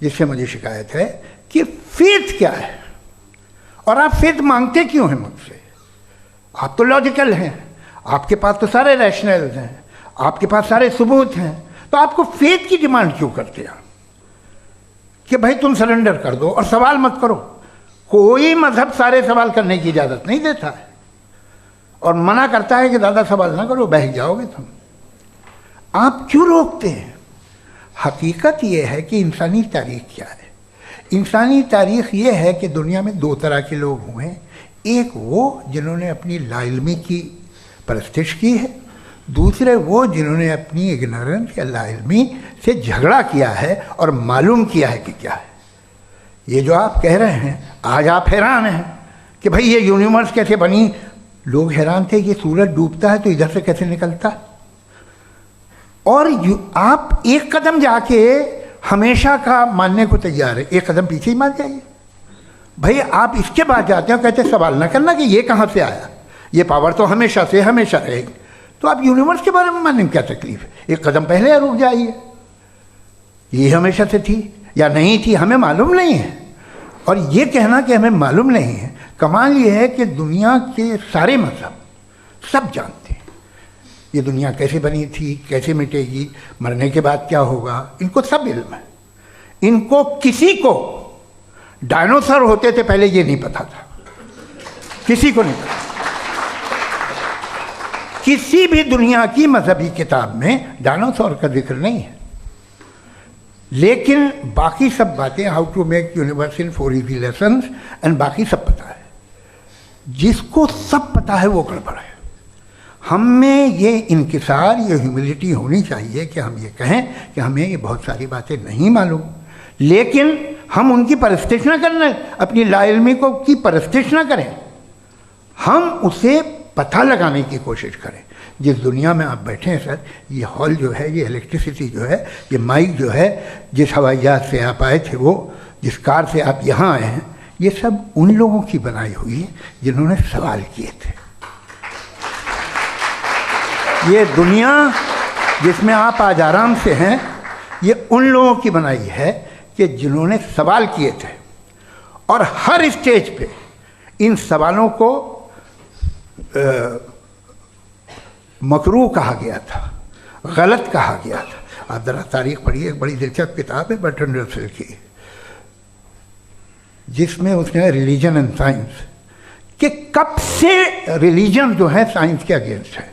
S3: जिससे मुझे शिकायत है कि फेथ क्या है और आप फेथ मांगते क्यों हैं मुझसे? आप तो लॉजिकल हैं, आपके पास तो सारे रैशनल्स हैं, आपके पास सारे सबूत हैं, तो आपको फेथ की डिमांड क्यों करते हैं कि भाई तुम सरेंडर कर दो और सवाल मत करो? कोई मजहब सारे सवाल करने की इजाज़त नहीं देता है और मना करता है कि ज़्यादा सवाल ना करो, बहक जाओगे तुम। आप क्यों रोकते हैं? हकीकत यह है कि इंसानी तारीख क्या है। इंसानी तारीख ये है कि दुनिया में 2 तरह के लोग हुए हैं। एक वो जिन्होंने अपनी लाइल्मी की परस्तिश की है, दूसरे वो जिन्होंने अपनी इग्नोरेंस या लाइल्मी से झगड़ा किया है और मालूम किया है कि क्या है। ये जो आप कह रहे हैं, आज आप हैरान हैं कि भाई ये यूनिवर्स कैसे बनी। लोग हैरान थे कि सूरज डूबता है तो इधर से कैसे निकलता, और आप एक कदम जाके हमेशा का मानने को तैयार है। एक कदम पीछे ही मान जाइए भाई। आप इसके बाद जाते हो, कहते सवाल ना करना कि ये कहाँ से आया, ये पावर तो हमेशा से हमेशा रहेगी। तो आप यूनिवर्स के बारे में मानने में क्या तकलीफ है? एक कदम पहले रुक जाइए। ये हमेशा से थी या नहीं थी, हमें मालूम नहीं है। और ये कहना कि हमें मालूम नहीं है, कमाल ये है कि दुनिया के सारे मजहब सब जानते हैं ये दुनिया कैसे बनी थी, कैसे मिटेगी, मरने के बाद क्या होगा, इनको सब इल्म है। इनको किसी को डायनासोर होते थे पहले ये नहीं पता था, किसी को नहीं पता। किसी भी दुनिया की मजहबी किताब में डायनासोर का जिक्र नहीं है। लेकिन बाकी सब बातें, how to make universe in 4 easy lessons and बाकी सब पता है। जिसको सब पता है वो गड़बड़ है। हम में ये इनकिसार, ये ह्यूमिलिटी होनी चाहिए कि हम ये कहें कि हमें ये बहुत सारी बातें नहीं मालूम, लेकिन हम उनकी परस्तिश ना करें, अपनी लाइल्मी को की परस्तिश ना करें। हम उसे पता लगाने की कोशिश करें। जिस दुनिया में आप बैठे हैं सर, ये हॉल जो है, ये इलेक्ट्रिसिटी जो है, ये माइक जो है, जिस हवाई जहाज से आप आए थे, वो जिस कार से आप यहाँ आए हैं, ये सब उन लोगों की बनाई हुई है जिन्होंने सवाल किए थे। ये दुनिया जिसमें आप आज आराम से हैं, ये उन लोगों की बनाई है कि जिन्होंने सवाल किए थे। और हर स्टेज पे इन सवालों को मकरूह कहा गया था। गलत कहा गया था। आप ज़रा तारीख पढ़िए, एक बड़ी दिलचस्प किताब है बर्ट्रैंड रसेल की, जिसमें उसने रिलीजन एंड साइंस कि कब से रिलीजन जो है साइंस के अगेंस्ट है,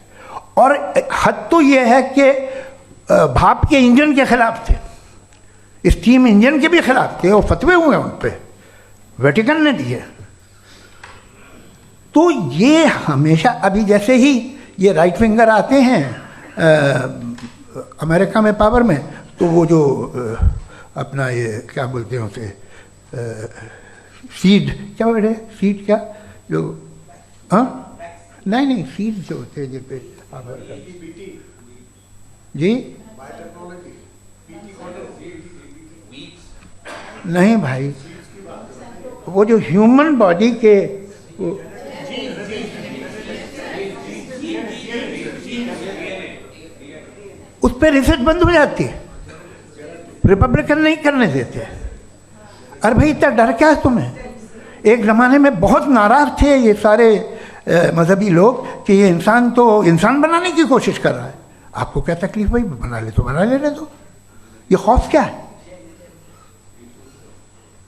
S3: और हद तो ये है कि भाप के इंजन के खिलाफ थे, स्टीम इंजन के भी खिलाफ थे, और फतवे हुए उन पर, वेटिकन ने दिए। तो ये हमेशा, अभी जैसे ही ये राइट विंगर आते हैं अमेरिका में पावर में, तो वो जो अपना ये क्या बोलते हैं उसे, सीड क्या बोल रहे, सीड क्या जो, हाँ नहीं सीड जो होते हैं जिन पे जी, नहीं भाई, वो जो ह्यूमन बॉडी के उस पर रिसर्च बंद हो जाती है, रिपब्लिकन नहीं करने देते। अरे भाई इतना डर क्या है तुम्हें? एक ज़माने में बहुत नाराज़ थे ये सारे मजहबी लोग कि ये इंसान तो इंसान बनाने की कोशिश कर रहा है। आपको क्या तकलीफ भाई, बना ले तो बना लेने दो, ये खौफ क्या है?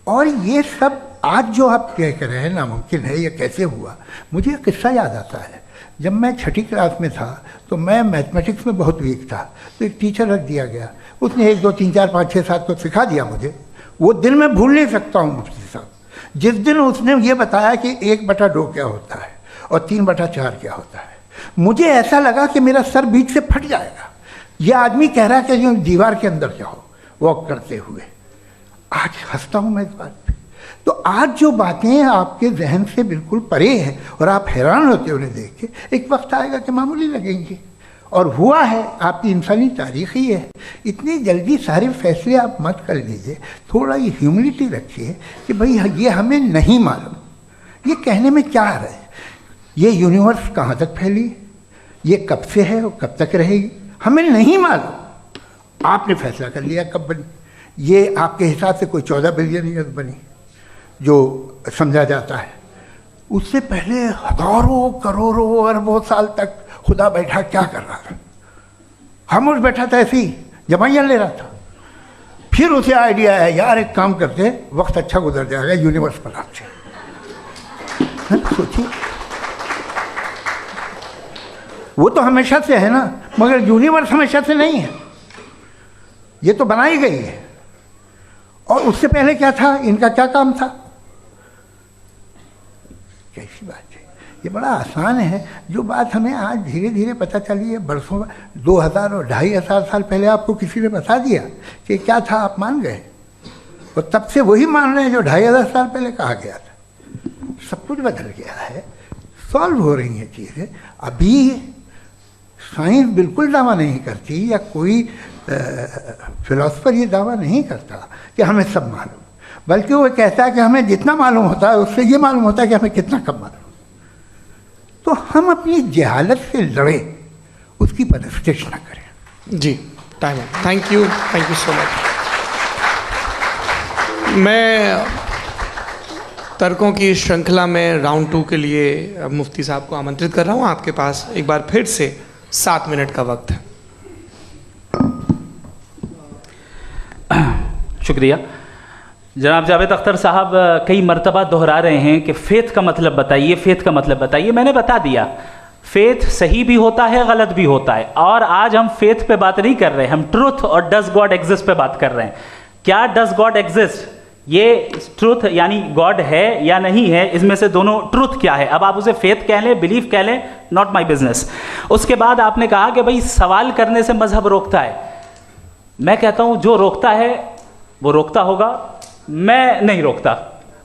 S3: और ये सब आज जो आप कह रहे हैं नामुमकिन है, ये कैसे हुआ? मुझे एक किस्सा याद आता है। जब मैं छठी क्लास में था तो मैं मैथमेटिक्स में बहुत वीक था, तो एक टीचर रख दिया गया, उसने 1 2 3 4 5 6 7 को सिखा दिया मुझे। वो दिन मैं भूल नहीं सकता हूँ मुफ्ती साहब, जिस दिन उसने ये बताया कि 1/2 क्या होता है और 3/4 क्या होता है। मुझे ऐसा लगा कि मेरा सर बीच से फट जाएगा। यह आदमी कह रहा है कि जो दीवार के अंदर जाओ वॉक करते हुए। आज हंसता हूँ मैं इस बात पे। तो आज जो बातें आपके जहन से बिल्कुल परे हैं और आप हैरान होते हो उन्हें देख के, एक वक्त आएगा कि मामूली लगेंगे। और हुआ है, आपकी इंसानी तारीख ही है। इतनी जल्दी सारे फैसले आप मत कर लीजिए, थोड़ा ये ह्यूमिलिटी रखिए कि भाई ये हमें नहीं मालूम। ये कहने में क्या आ रहा है? ये यूनिवर्स कहाँ तक फैली, ये कब से है और कब तक रहेगी, हमें नहीं मालूम। आपने फैसला कर लिया कब बनी। ये आपके हिसाब से कोई 14 बिलियन ईयर्स बनी जो समझा जाता है। उससे पहले हजारों करोड़ों अरबों साल तक खुदा बैठा क्या कर रहा था? खामोश बैठा था, ऐसे ही जमाइयाँ ले रहा था। फिर उसे आइडिया है, यार एक काम करते, वक्त अच्छा गुजर जाएगा, यूनिवर्स बनाते। सोचिए, वो तो हमेशा से है ना, मगर यूनिवर्स हमेशा से नहीं है, ये तो बनाई गई है। और उससे पहले क्या था, इनका क्या काम था? कैसी बात है, ये बड़ा आसान है। जो बात हमें आज धीरे धीरे पता चली है, बरसों 2000 और 2500 साल पहले आपको किसी ने बता दिया कि क्या था, आप मान गए, और तब से वही मान रहे हैं जो 2500 साल पहले कहा गया था। सब कुछ बदल गया है, सॉल्व हो रही हैं चीज़ें। अभी साइंस बिल्कुल दावा नहीं करती, या कोई फिलोसफर ये दावा नहीं करता कि हमें सब मालूम, बल्कि वो कहता है कि हमें जितना मालूम होता है उससे ये मालूम होता है कि हमें कितना कम मालूम। तो हम अपनी जहालत से लड़े, उसकी परस्तिश न करें।
S1: जी, टाइम है। Thank you so much. मैं तर्कों की श्रृंखला में राउंड 2 के लिए मुफ्ती साहब को आमंत्रित कर रहा हूँ। आपके पास एक बार फिर से 7 मिनट का वक्त है।
S2: शुक्रिया। जनाब जावेद अख्तर साहब कई मरतबा दोहरा रहे हैं कि फ़ेथ का मतलब बताइए, फ़ेथ का मतलब बताइए। मैंने बता दिया, फ़ेथ सही भी होता है, गलत भी होता है। और आज हम फ़ेथ पे बात नहीं कर रहे, हम ट्रुथ और डज गॉड एग्जिस्ट पे बात कर रहे हैं। क्या डज गॉड एग्जिस्ट, ये ट्रुथ यानी गॉड है या नहीं है, इसमें से दोनों ट्रुथ क्या है। अब आप उसे फेथ कह लें, बिलीफ कह लें, नॉट माई बिजनेस। उसके बाद आपने कहा कि भाई सवाल करने से मजहब रोकता है। मैं कहता हूं जो रोकता है वो रोकता होगा, मैं नहीं रोकता,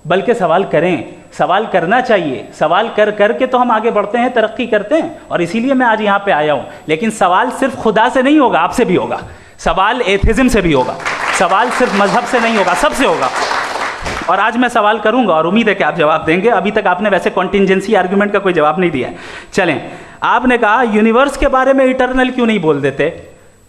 S2: बल्कि सवाल करें, सवाल करना चाहिए। सवाल कर करके तो हम आगे बढ़ते हैं, तरक्की करते हैं, और इसीलिए मैं आज यहाँ पे आया हूँ। लेकिन सवाल सिर्फ खुदा से नहीं होगा, आपसे भी होगा। सवाल एथिज्म से भी होगा, सवाल सिर्फ मजहब से नहीं होगा, सबसे होगा। और आज मैं सवाल करूंगा और उम्मीद है कि आप जवाब देंगे। अभी तक आपने वैसे कॉन्टिंजेंसी आर्गुमेंट का कोई जवाब नहीं दिया है। चलें, आपने कहा यूनिवर्स के बारे में इटर्नल क्यों नहीं बोल देते।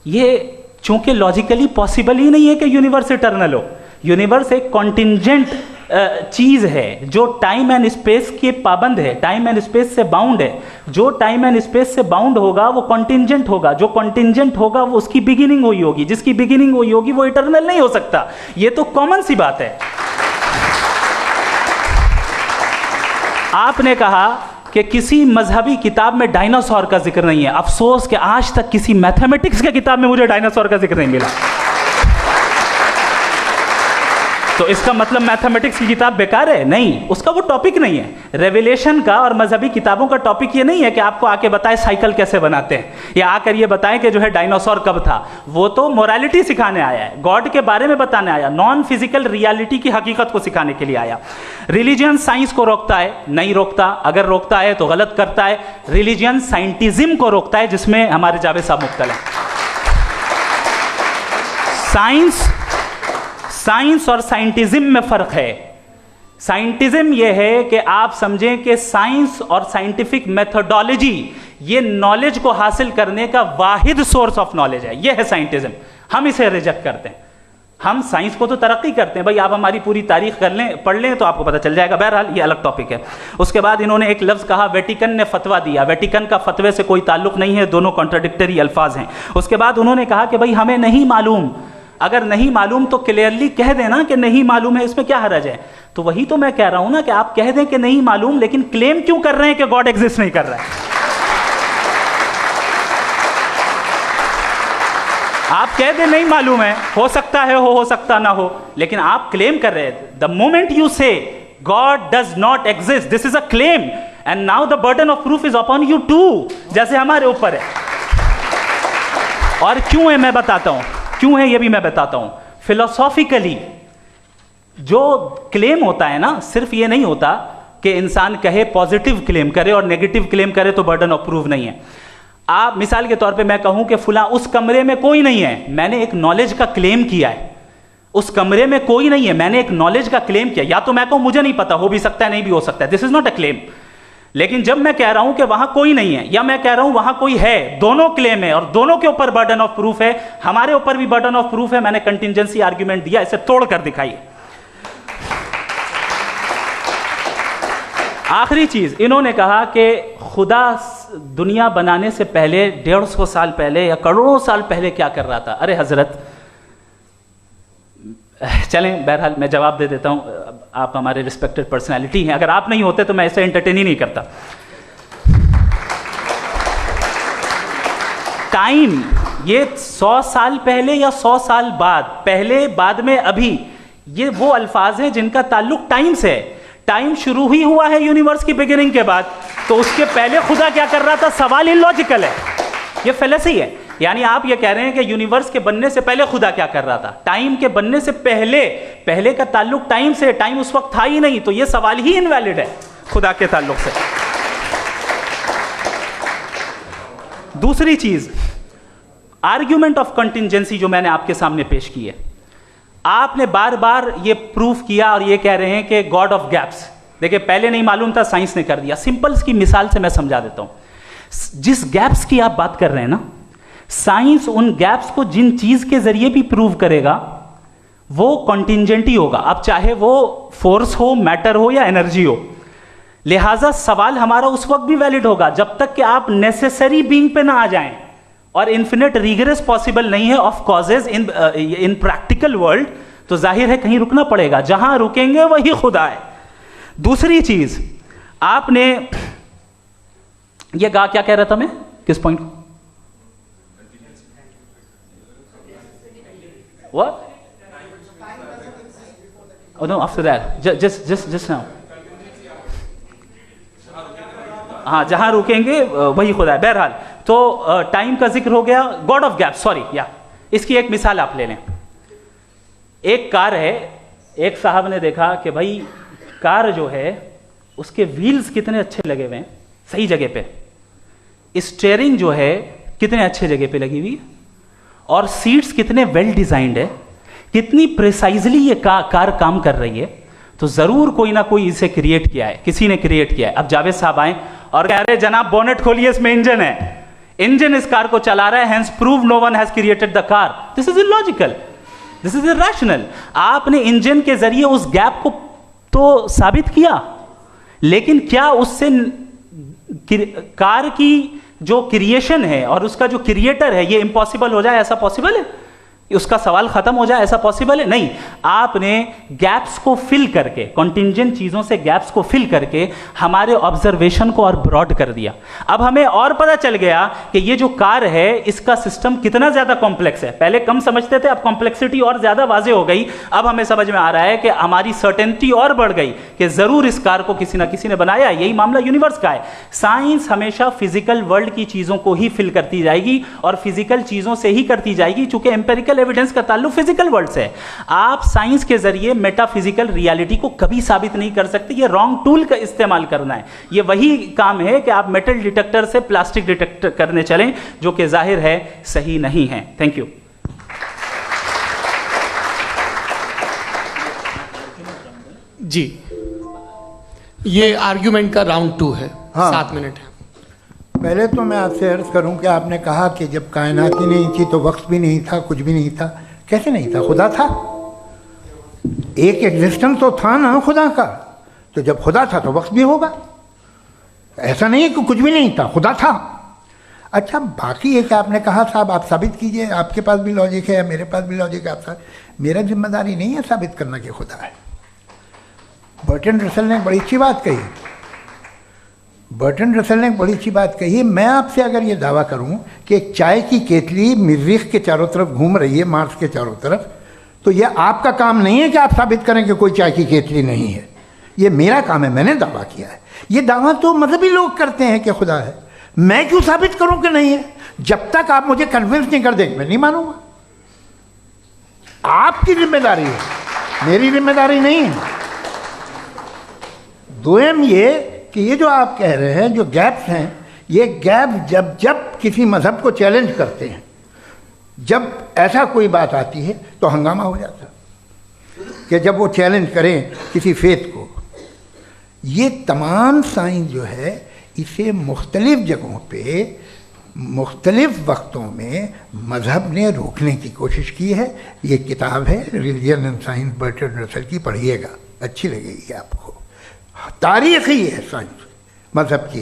S2: ये चूंकि लॉजिकली पॉसिबल ही नहीं है कि यूनिवर्स इटर्नल हो। यूनिवर्स एक कॉन्टिंजेंट चीज है जो टाइम एंड स्पेस के पाबंद है, टाइम एंड स्पेस से बाउंड है। जो टाइम एंड स्पेस से बाउंड होगा वो कॉन्टिंजेंट होगा, जो कॉन्टिंजेंट होगा वो उसकी बिगिनिंग हुई होगी, जिसकी बिगिनिंग हुई होगी वो इटरनल नहीं हो सकता। ये तो कॉमन सी बात है। आपने कहा कि किसी मजहबी किताब में डायनासोर का जिक्र नहीं है। अफसोस कि आज तक किसी मैथमेटिक्स की किताब में मुझे डायनासोर का जिक्र नहीं मिला। तो इसका मतलब मैथमेटिक्स की किताब बेकार है? नहीं, उसका वो टॉपिक नहीं है। रेवलेशन का और मजहबी किताबों का टॉपिक ये नहीं है कि आपको आके बताए साइकिल कैसे बनाते हैं, या आकर ये बताएं कि जो है डायनासोर कब था। वो तो मोरालिटी सिखाने आया है, गॉड के बारे में बताने आया, नॉन फिजिकल रियलिटी की हकीकत को सिखाने के लिए आया। रिलीजियन साइंस को रोकता है? नहीं रोकता। अगर रोकता है तो गलत करता है। रिलीजियन साइंटिज्म को रोकता है, जिसमें हमारे जावेद साहब मुब्तला हैं। साइंस और साइंटिज्म में फर्क है। साइंटिज्म यह है कि आप समझें कि साइंस और साइंटिफिक मेथोडोलॉजी ये नॉलेज को हासिल करने का वाहिद सोर्स ऑफ नॉलेज है। यह है साइंटिज्म। हम इसे रिजेक्ट करते हैं। हम साइंस को तो तरक्की करते हैं, भाई आप हमारी पूरी तारीख कर लें, पढ़ लें तो आपको पता चल जाएगा। बहरहाल ये अलग टॉपिक है। उसके बाद इन्होंने एक लफ्ज़ कहा, वेटिकन ने फतवा दिया। वेटिकन का फतवे से कोई ताल्लुक नहीं है, दोनों कॉन्ट्राडिक्टरी अल्फाज हैं। उसके बाद उन्होंने कहा कि भाई हमें नहीं मालूम। अगर नहीं मालूम तो क्लियरली कह देना कि नहीं मालूम है, इसमें क्या हर्ज है। तो वही तो मैं कह रहा हूं ना कि आप कह दें कि नहीं मालूम, लेकिन क्लेम क्यों कर रहे हैं कि गॉड एग्जिस्ट नहीं कर रहा है। आप कह दें नहीं मालूम है, हो सकता है हो सकता ना हो, लेकिन आप क्लेम कर रहे हैं। The moment you say God does not exist, this is a claim, and now the burden of proof is upon you too, जैसे हमारे ऊपर है। और क्यों है मैं बताता हूं, क्यों है ये भी मैं बताता हूं। फिलोसॉफिकली जो क्लेम होता है ना, सिर्फ ये नहीं होता कि इंसान कहे पॉजिटिव क्लेम करे और नेगेटिव क्लेम करे तो बर्डन ऑफ प्रूफ नहीं है। आप मिसाल के तौर पे मैं कहूं कि फुला उस कमरे में कोई नहीं है, मैंने एक नॉलेज का क्लेम किया है। उस कमरे में कोई नहीं है, मैंने एक नॉलेज का क्लेम किया। या तो मैं कहूं मुझे नहीं पता, हो भी सकता है नहीं भी हो सकता है, this is not a claim. लेकिन जब मैं कह रहा हूं कि वहां कोई नहीं है, या मैं कह रहा हूं वहां कोई है, दोनों क्लेम है और दोनों के ऊपर बर्डन ऑफ प्रूफ है। हमारे ऊपर भी बर्डन ऑफ प्रूफ है। मैंने कंटिंजेंसी आर्ग्यूमेंट दिया, इसे तोड़कर दिखाइए। आखिरी चीज, इन्होंने कहा कि खुदा दुनिया बनाने से पहले 150 साल पहले या करोड़ों साल पहले क्या कर रहा था। अरे हजरत, चलें बहरहाल मैं जवाब दे देता हूं। आप हमारे रिस्पेक्टेड पर्सनैलिटी हैं, अगर आप नहीं होते तो मैं इसे एंटरटेन ही नहीं करता। टाइम ये 100 साल पहले या 100 साल बाद, पहले बाद में अभी, ये वो अल्फाज हैं जिनका ताल्लुक टाइम से है। टाइम शुरू ही हुआ है यूनिवर्स की बिगिनिंग के बाद, तो उसके पहले खुदा क्या कर रहा था? सवाल इलॉजिकल है, ये फेलेसी है। यानी आप ये कह रहे हैं कि यूनिवर्स के बनने से पहले खुदा क्या कर रहा था? टाइम के बनने से पहले, पहले का ताल्लुक टाइम से, टाइम उस वक्त था ही नहीं, तो ये सवाल ही इनवैलिड है खुदा के ताल्लुक से। दूसरी चीज, आर्ग्यूमेंट ऑफ कंटिंजेंसी जो मैंने आपके सामने पेश की है, आपने बार बार ये प्रूफ किया और ये कह रहे हैं कि गॉड ऑफ गैप्स। देखिए, पहले नहीं मालूम था, साइंस ने कर दिया। सिंपल की मिसाल से मैं समझा देता हूं। जिस गैप्स की आप बात कर रहे हैं ना, साइंस उन गैप्स को जिन चीज के जरिए भी प्रूव करेगा वो कॉन्टिंजेंट ही होगा। अब चाहे वो फोर्स हो, मैटर हो या एनर्जी हो। लिहाजा सवाल हमारा उस वक्त भी वैलिड होगा जब तक कि आप नेसेसरी बीइंग पे ना आ जाएं, और इन्फिनिट रिग्रेस पॉसिबल नहीं है of causes in practical world, तो जाहिर है कहीं रुकना पड़ेगा। जहां रुकेंगे वही खुदा है। दूसरी चीज, आपने ये कहा, क्या कह रहा था मैं, किस पॉइंट को? What? Oh no, after that, just now. हाँ, जहां रुकेंगे वही खुदा है। बहरहाल, तो टाइम का जिक्र हो गया, गॉड ऑफ गैप, सॉरी, या इसकी एक मिसाल आप ले लें। एक कार है, एक साहब ने देखा कि भाई कार जो है उसके व्हील्स कितने अच्छे लगे हुए हैं, सही जगह पे। स्टीयरिंग जो है कितने अच्छे जगह पे लगी हुई है, और सीट्स कितने वेल डिजाइंड है, कितनी प्रिसाइजली ये कार काम कर रही है। तो जरूर कोई ना कोई इसे क्रिएट किया है, किसी ने क्रिएट किया है। अब जावेद साहब आए और कह रहे जनाब बोनेट खोलिए, इसमें इंजन है, इंजन इस कार को चला रहा है, hence prove no one has created the car. This is illogical, this is irrational. आपने इंजन के जरिए उस गैप को तो साबित किया, लेकिन क्या उससे कार की जो क्रिएशन है और उसका जो क्रिएटर है ये इम्पॉसिबल हो जाए? ऐसा पॉसिबल है? उसका सवाल खत्म हो जाए, ऐसा पॉसिबल है? नहीं। आपने गैप्स को फिल करके, कॉन्टिंजेंट चीजों से गैप्स को फिल करके हमारे ऑब्जर्वेशन को और ब्रॉड कर दिया। अब हमें और पता चल गया कि ये जो कार है इसका सिस्टम कितना ज्यादा कॉम्प्लेक्स है। पहले कम समझते थे, अब कॉम्प्लेक्सिटी और ज्यादा वाजे हो गई। अब हमें समझ में आ रहा है कि हमारी सर्टेनिटी और बढ़ गई कि जरूर इस कार को किसी ना किसी ने बनाया। यही मामला यूनिवर्स का है। साइंस हमेशा फिजिकल वर्ल्ड की चीजों को ही फिल करती जाएगी और फिजिकल चीजों से ही करती जाएगी, चूंकि एम्पेरिकल एविडेंस का ताल्लुक फिजिकल वर्ल्ड से है। आप साइंस के जरिए मेटाफिजिकल रियलिटी को कभी साबित नहीं कर सकते। ये रॉन्ग टूल का इस्तेमाल करना है। ये वही काम है कि आप मेटल डिटेक्टर से प्लास्टिक डिटेक्टर करने चलें, जो कि जाहिर है सही नहीं है। Thank you.
S1: जी, ये आर्ग्यूमेंट का राउंड 2 है।
S3: हाँ।
S1: 7 मिनट है।
S3: पहले तो मैं आपसे अर्ज करूं कि आपने कहा कि जब कायनात ही नहीं थी तो वक्त भी नहीं था, कुछ भी नहीं था। कैसे नहीं था? खुदा था। एक एग्जिस्टेंस तो था ना खुदा का। तो जब खुदा था तो वक्त भी होगा। ऐसा नहीं है कि कुछ भी नहीं था, खुदा था। अच्छा, बाकी एक आपने कहा साहब आप साबित कीजिए, आपके पास भी लॉजिक है या मेरे पास भी लॉजिक है। आप मेरा जिम्मेदारी नहीं है साबित करना कि खुदा है। बर्टन रसल ने बड़ी अच्छी बात कही। बर्टन रसल ने बड़ी अच्छी बात कही। मैं आपसे अगर ये दावा करूं कि एक चाय की केतली मरीख के चारों तरफ घूम रही है, मार्स के चारों तरफ, तो ये आपका काम नहीं है कि आप साबित करें कि कोई चाय की केतली नहीं है। ये मेरा काम है, मैंने दावा किया है। ये दावा तो मजहबी लोग करते हैं कि खुदा है। मैं क्यों साबित करूं कि नहीं है? जब तक आप मुझे कन्विंस नहीं कर देंगे मैं नहीं मानूंगा। आपकी जिम्मेदारी है, मेरी जिम्मेदारी नहीं है। दोयम ये कि ये जो आप कह रहे हैं, जो गैप्स हैं, ये गैप जब जब किसी मजहब को चैलेंज करते हैं, जब ऐसा कोई बात आती है तो हंगामा हो जाता है कि जब वो चैलेंज करें किसी फेथ को। ये तमाम साइंस जो है इसे मुख्तलिफ जगहों पे मुख्तलिफ वक्तों में मजहब ने रोकने की कोशिश की है। ये किताब है religion and science, Burton Russell की, पढ़िएगा, अच्छी लगेगी आपको। तारीख ही है साइंस, मजहब की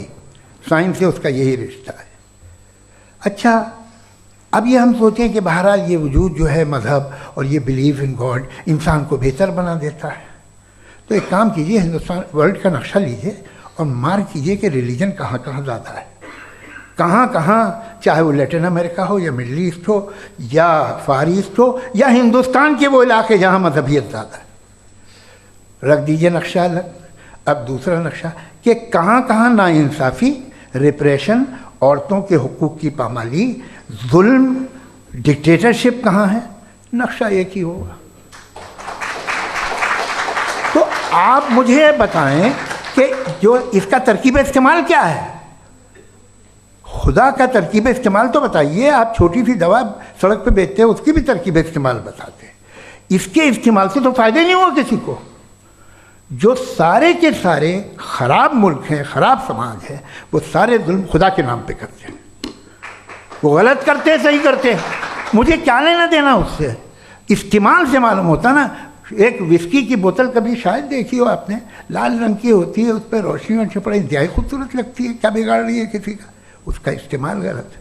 S3: साइंस से उसका यही रिश्ता है। अच्छा, अब ये हम सोचें कि बहरहाल ये वजूद जो है मजहब और ये बिलीव इन गॉड इंसान को बेहतर बना देता है। तो एक काम कीजिए, हिंदुस्तान वर्ल्ड का नक्शा लीजिए और मार्क कीजिए कि रिलीजन कहाँ कहाँ ज़्यादा है, कहाँ कहाँ, चाहे वो लैटिन अमेरिका हो या मिडल ईस्ट हो या फार ईस्ट हो या हिंदुस्तान के वो इलाके जहाँ मजहबियत ज़्यादा है। रख दीजिए नक्शा अलग। अब दूसरा नक्शा कि कहाँ कहाँ नाइंसाफ़ी, रिप्रेशन, औरतों के हुकूक की पामाली, जुल्म, डिक्टेटरशिप कहाँ है। नक्शा एक ही होगा। तो आप मुझे बताएं कि जो इसका तरकीब इस्तेमाल क्या है। खुदा का तरकीब इस्तेमाल तो बताइए। आप छोटी सी दवा सड़क पे बेचते हैं, उसकी भी तरकीब इस्तेमाल बताते हैं। इसके इस्तेमाल से तो फ़ायदा नहीं हुआ किसी को। जो सारे के सारे ख़राब मुल्क हैं, ख़राब समाज है, वो सारे जुल्म खुदा के नाम पे करते हैं। वो गलत करते हैं, सही करते हैं, मुझे क्या लेना देना उससे। इस्तेमाल से मालूम होता ना। एक विस्की की बोतल कभी शायद देखी हो आपने, लाल रंग की होती है, उस पर रोशनी और छपड़ा इंतहाई खूबसूरत लगती है, क्या बिगाड़ रही है किसी का। उसका इस्तेमाल गलत है,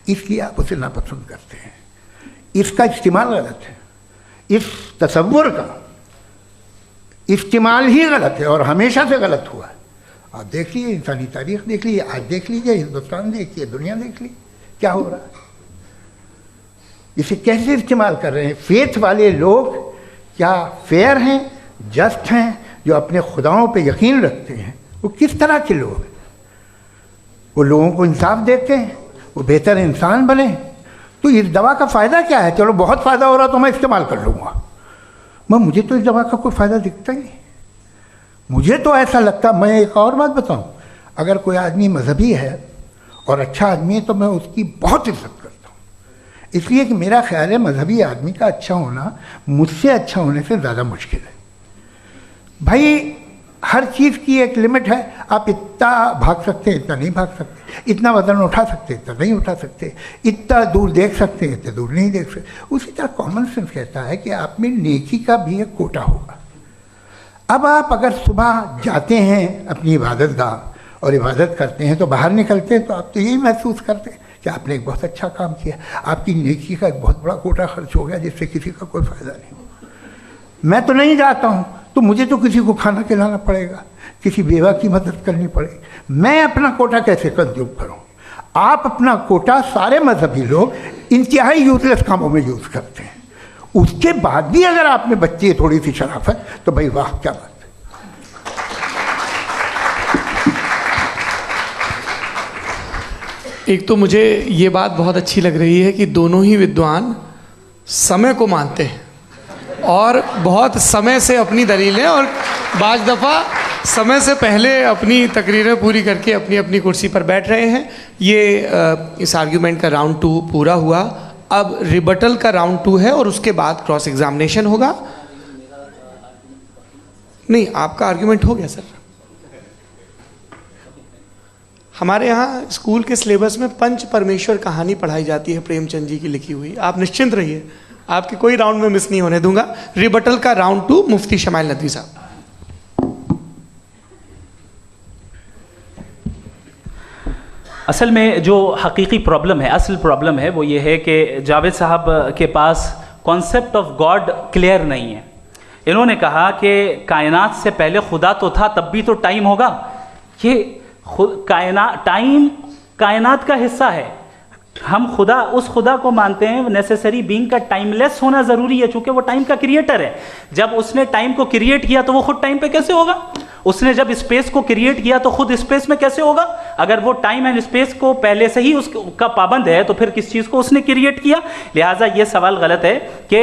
S3: इसलिए आप उसे नापसंद करते हैं। इसका इस्तेमाल गलत है, इस तसव्वुर का इस्तेमाल ही गलत है और हमेशा से गलत हुआ है। आप देख लीजिए, इंसानी तारीख देख लीजिए, आज देख लीजिए, हिंदुस्तान देखिए, दुनिया देख लीजिए क्या हो रहा है। इसे कैसे इस्तेमाल कर रहे हैं फेथ वाले लोग। क्या फेयर हैं, जस्ट हैं, जो अपने खुदाओं पे यकीन रखते हैं। वो किस तरह के लोग हैं? वो लोगों को इंसाफ देते हैं, वो बेहतर इंसान बने। तो इस दवा का फ़ायदा क्या है? चलो बहुत फ़ायदा हो रहा तो मैं इस्तेमाल कर लूँगा। मुझे तो इस दवा का कोई फ़ायदा दिखता ही नहीं। मुझे तो ऐसा लगता, मैं एक और बात बताऊं, अगर कोई आदमी मजहबी है और अच्छा आदमी है तो मैं उसकी बहुत इज्जत करता हूँ, इसलिए कि मेरा ख्याल है मजहबी आदमी का अच्छा होना मुझसे अच्छा होने से ज़्यादा मुश्किल है। भाई हर चीज़ की एक लिमिट है। आप इतना भाग सकते हैं, इतना नहीं भाग सकते, इतना वजन उठा सकते, इतना नहीं उठा सकते, इतना दूर देख सकते हैं, इतना दूर नहीं देख सकते। उसी तरह कॉमन सेंस कहता है कि आप में नेकी का भी एक कोटा होगा। अब आप अगर सुबह जाते हैं अपनी इबादत गाह और इबादत करते हैं तो बाहर निकलते हैं तो आप तो यही महसूस करते हैं कि आपने एक बहुत अच्छा काम किया, आपकी नेकी का एक बहुत बड़ा कोटा खर्च हो गया जिससे किसी का कोई फ़ायदा नहीं। मैं तो नहीं जाता हूँ तो मुझे तो किसी को खाना खिलाना पड़ेगा, किसी बेवा की मदद करनी पड़ेगी। मैं अपना कोटा कैसे कंज्यूम करूँ? आप अपना कोटा सारे मजहबी लोग इंतहाई यूजलेस कामों में यूज़ करते हैं। उसके बाद भी अगर आप में बच्ची है थोड़ी सी शराफत तो भाई वाह क्या बात है।
S1: एक तो मुझे ये बात बहुत अच्छी लग रही है कि दोनों ही विद्वान समय को मानते हैं और बहुत समय से अपनी दलीलें और बाज़ दफ़ा समय से पहले अपनी तकरीरें पूरी करके अपनी अपनी कुर्सी पर बैठ रहे हैं। ये इस आर्ग्यूमेंट का राउंड 2 पूरा हुआ। अब रिबटल का राउंड 2 है और उसके बाद क्रॉस एग्जामिनेशन होगा। नहीं, आपका आर्ग्यूमेंट हो गया सर। हमारे यहाँ स्कूल के सिलेबस में पंच परमेश्वर कहानी पढ़ाई जाती है प्रेमचंद जी की लिखी हुई। आप निश्चिंत रहिए, आपके कोई राउंड में मिस नहीं होने दूंगा। रिबटल का राउंड 2 मुफ्ती शमाइल नदवी साहब।
S2: असल में जो हकीकी प्रॉब्लम है, असल प्रॉब्लम है वो ये है कि जावेद साहब के पास कॉन्सेप्ट ऑफ गॉड क्लियर नहीं है। इन्होंने कहा कि कायनात से पहले खुदा तो था, तब भी तो टाइम होगा। ये टाइम कायनात का हिस्सा है। हम खुदा उस खुदा को मानते हैं, नेसेसरी बीइंग का टाइमलेस होना ज़रूरी है चूंकि वो टाइम का क्रिएटर है। जब उसने टाइम को क्रिएट किया तो वो खुद टाइम पे कैसे होगा? उसने जब स्पेस को क्रिएट किया तो खुद स्पेस में कैसे होगा? अगर वो टाइम एंड स्पेस को पहले से ही उसका पाबंद है तो फिर किस चीज़ को उसने क्रिएट किया? लिहाजा ये सवाल गलत है कि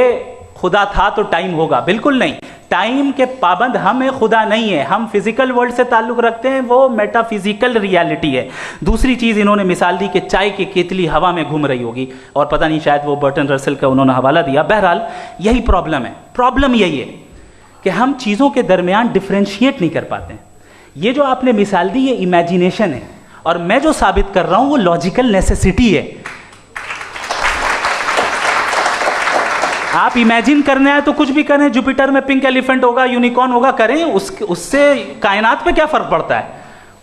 S2: खुदा था तो टाइम होगा। बिल्कुल नहीं, टाइम के पाबंद हम है, खुदा नहीं है। हम फिजिकल वर्ल्ड से ताल्लुक़ रखते हैं, वो मेटाफिजिकल रियलिटी है। दूसरी चीज़ इन्होंने मिसाल दी कि चाय की केतली हवा में घूम रही होगी और पता नहीं शायद वो बर्टन रसल का उन्होंने हवाला दिया। बहरहाल यही प्रॉब्लम है। प्रॉब्लम यही है कि हम चीज़ों के दरमियान डिफ्रेंशिएट नहीं कर पाते। ये जो आपने मिसाल दी ये इमेजिनेशन है और मैं जो साबित कर रहा हूँ वो लॉजिकल नेसेसिटी है। आप इमेजिन करने आए तो कुछ भी करें, जुपिटर में पिंक एलिफेंट होगा, यूनिकॉर्न होगा, करें, उससे कायनात पे क्या फ़र्क पड़ता है?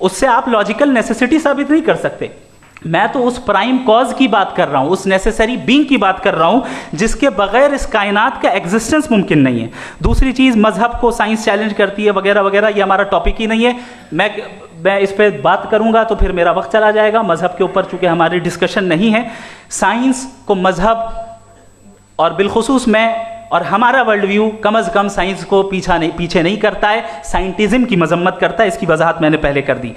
S2: उससे आप लॉजिकल नेसेसिटी साबित नहीं कर सकते। मैं तो उस प्राइम कॉज की बात कर रहा हूं, उस नेसेसरी बीइंग की बात कर रहा हूं जिसके बगैर इस कायनात का एग्जिस्टेंस मुमकिन नहीं है। दूसरी चीज़, मजहब को साइंस चैलेंज करती है वगैरह वगैरह, ये हमारा टॉपिक ही नहीं है। मैं इस पर बात करूंगा तो फिर मेरा वक्त चला जाएगा। मजहब के ऊपर चूंकि हमारी डिस्कशन नहीं है, साइंस को मजहब और बिलखुसूस मैं और हमारा वर्ल्ड व्यू कम अज़ कम साइंस को पीछे नहीं करता है, साइंटिज्म की मजम्मत करता है। इसकी वजाहत मैंने पहले कर दी।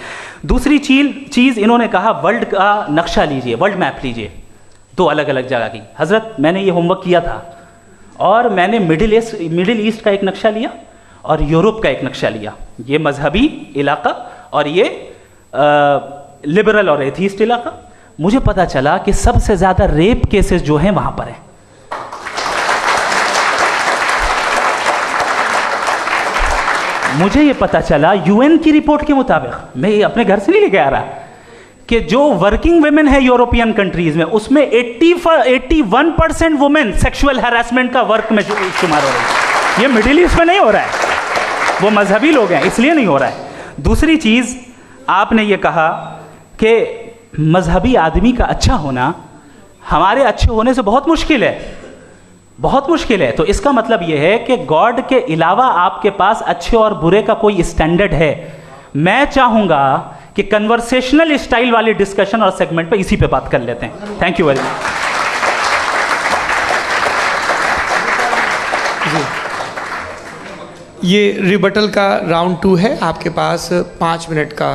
S2: दूसरी चीज़ इन्होंने कहा वर्ल्ड का नक्शा लीजिए, वर्ल्ड मैप लीजिए, 2 अलग अलग जगह की। हज़रत मैंने ये होमवर्क किया था और मैंने मिडिल ईस्ट का एक नक्शा लिया और यूरोप का एक नक्शा लिया। ये मजहबी इलाका और ये लिबरल और एथीस्ट इलाका। मुझे पता चला कि सबसे ज़्यादा रेप केसेस जो हैं वहाँ पर हैं। मुझे ये पता चला यूएन की रिपोर्ट के मुताबिक, मैं ये अपने घर से नहीं लेके आ रहा, कि जो वर्किंग वुमेन है यूरोपियन कंट्रीज में उसमें 81% वुमेन सेक्सुअल हैरेसमेंट का वर्क में शुमार हो रही है। ये मिडिल ईस्ट में नहीं हो रहा है, वो मजहबी लोग हैं इसलिए नहीं हो रहा है। दूसरी चीज़, आपने ये कहा कि मजहबी आदमी का अच्छा होना हमारे अच्छे होने से बहुत मुश्किल है, बहुत मुश्किल है। तो इसका मतलब यह है कि गॉड के अलावा आपके पास अच्छे और बुरे का कोई स्टैंडर्ड है। मैं चाहूंगा कि कन्वर्सेशनल स्टाइल वाली डिस्कशन और सेगमेंट पे इसी पे बात कर लेते हैं। Thank you very much.
S1: ये रिबटल का राउंड 2 है। आपके पास 5 मिनट का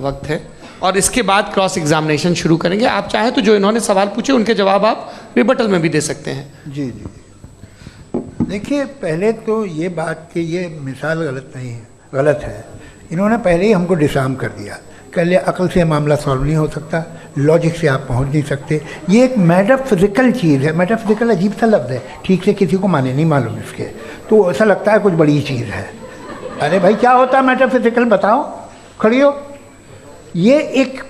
S1: वक्त है और इसके बाद क्रॉस एग्जामिनेशन शुरू करेंगे। आप चाहें तो जो इन्होंने सवाल पूछे उनके जवाब आप रिबटल में भी दे सकते हैं।
S3: जी जी, देखिए पहले तो ये बात कि ये मिसाल गलत नहीं है, गलत है। इन्होंने पहले ही हमको डिसार्म कर दिया। कह लिया अकल से मामला सॉल्व नहीं हो सकता, लॉजिक से आप पहुंच नहीं सकते। ये एक मेटाफिजिकल चीज़ है। मेटाफिजिकल अजीब सा लफ्ज़ है, ठीक से किसी को माने नहीं मालूम इसके, तो ऐसा लगता है कुछ बड़ी चीज़ है। अरे भाई क्या होता है मेटाफिजिकल, बताओ, खड़ी हो। ये एक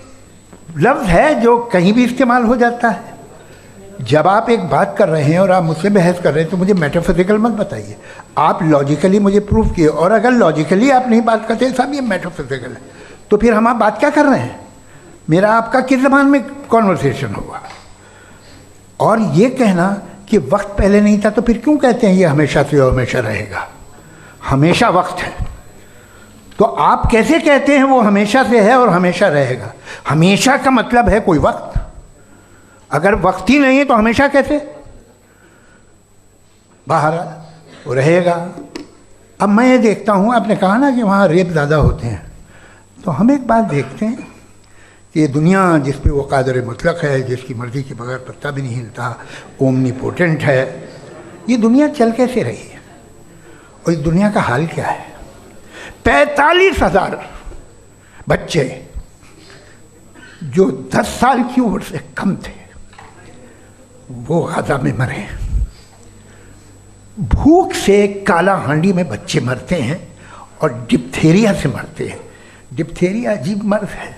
S3: लफ्ज़ है जो कहीं भी इस्तेमाल हो जाता है। जब आप एक बात कर रहे हैं और आप मुझसे बहस कर रहे हैं तो मुझे मेटाफिजिकल मत बताइए, आप लॉजिकली मुझे प्रूव किए। और अगर लॉजिकली आप नहीं बात करते साहब ये मेटाफिजिकल है, तो फिर हम आप बात क्या कर रहे हैं? मेरा आपका किस ज़बान में कॉन्वर्सेशन होगा? और ये कहना कि वक्त पहले नहीं था, तो फिर क्यों कहते हैं ये हमेशा से और हमेशा रहेगा? हमेशा वक्त है, तो आप कैसे कहते हैं वो हमेशा से है और हमेशा रहेगा? हमेशा का मतलब है कोई वक्त, अगर वक्त ही नहीं है तो हमेशा कैसे? बाहर वो रहेगा। अब मैं ये देखता हूँ, आपने कहा ना कि वहाँ रेप ज़्यादा होते हैं, तो हम एक बात देखते हैं कि ये दुनिया जिस पे वो कादर मुतलक है, जिसकी मर्ज़ी के बगैर पत्ता भी नहीं हिलता, ओमनीपोटेंट है, ये दुनिया चल कैसे रही है? और इस दुनिया का हाल क्या है? 45,000 बच्चे जो 10 साल की उम्र से कम थे वो गाज़ा में मरे। भूख से काला हांडी में बच्चे मरते हैं और डिप्थेरिया से मरते हैं। डिप्थेरिया अजीब मर्ज है,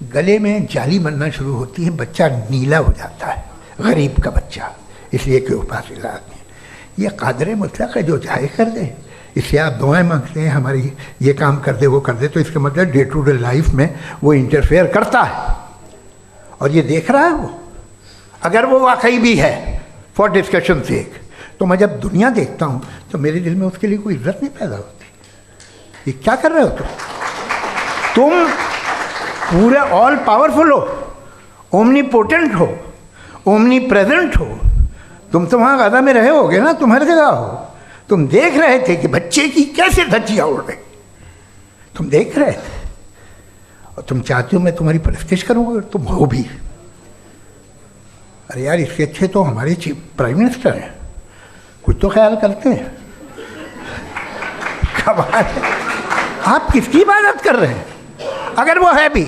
S3: गले में जाली बनना शुरू होती है, बच्चा नीला हो जाता है, गरीब का बच्चा, इसलिए कि उपास इलाज नहीं। ये कादर मुतलक है जो चाहे कर दे, इससे आप दुआएं मांगते हैं हमारी ये काम कर दे वो कर दे, तो इसका मतलब डे टू डे लाइफ में वो इंटरफेयर करता है और ये देख रहा है वो। अगर वो वाकई भी है फॉर डिस्कशन सेक, तो मैं जब दुनिया देखता हूँ तो मेरे दिल में उसके लिए कोई इज्जत नहीं पैदा होती। ये क्या कर रहे हो तुम पूरे ऑल पावरफुल हो, ओमनीपोटेंट हो, ओमनी प्रेजेंट हो। तुम तो वहाँ गाज़ा में रहे होगे ना, तुम हर जगह हो। तुम देख रहे थे कि बच्चे की कैसे धज्जियाँ उड़ रही, तुम देख रहे थे और तुम चाहते हो मैं तुम्हारी परस्तिश करूँगा, तुम हो भी। अरे यार, इसके अच्छे तो हमारे चीफ प्राइम मिनिस्टर हैं, कुछ तो ख्याल करते हैं। कमाल है, आप किसकी इबादत कर रहे हैं? अगर वो है भी,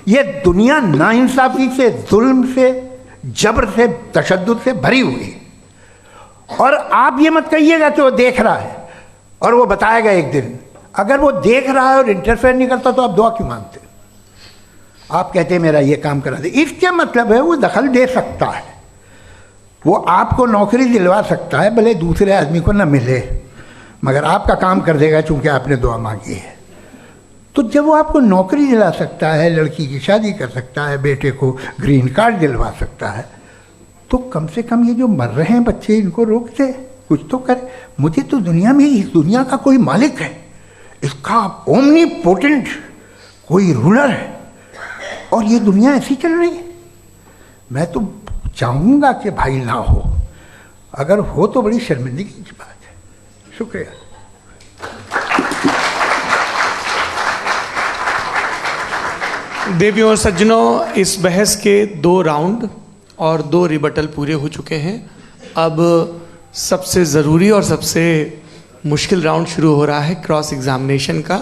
S3: ये दुनिया नाइंसाफ़ी से, जुल्म से, जबर से, तशद्दुद से भरी हुई है। और आप ये मत कहिएगा कि वो देख रहा है और वो बताएगा एक दिन। अगर वो देख रहा है और इंटरफेयर नहीं करता तो आप दुआ क्यों मांगते? आप कहते हैं मेरा ये काम करा दे, इसके मतलब है वो दखल दे सकता है, वो आपको नौकरी दिलवा सकता है, भले दूसरे आदमी को न मिले, मगर आपका काम कर देगा चूंकि आपने दुआ मांगी है। तो जब वो आपको नौकरी दिला सकता है, लड़की की शादी कर सकता है, बेटे को ग्रीन कार्ड दिलवा सकता है, तो कम से कम ये जो मर रहे हैं बच्चे, इनको रोक दे, कुछ तो करे। मुझे तो दुनिया में, इस दुनिया का कोई मालिक है, इसका ओमनीपोटेंट कोई रूलर है, और ये दुनिया ऐसी चल रही है। मैं तो चाहूँगा कि भाई ना हो, अगर हो तो बड़ी शर्मिंदगी की बात है। शुक्रिया।
S1: देवियों और सज्जनों, इस बहस के 2 राउंड और 2 रिबटल पूरे हो चुके हैं। अब सबसे ज़रूरी और सबसे मुश्किल राउंड शुरू हो रहा है, क्रॉस एग्जामिनेशन का।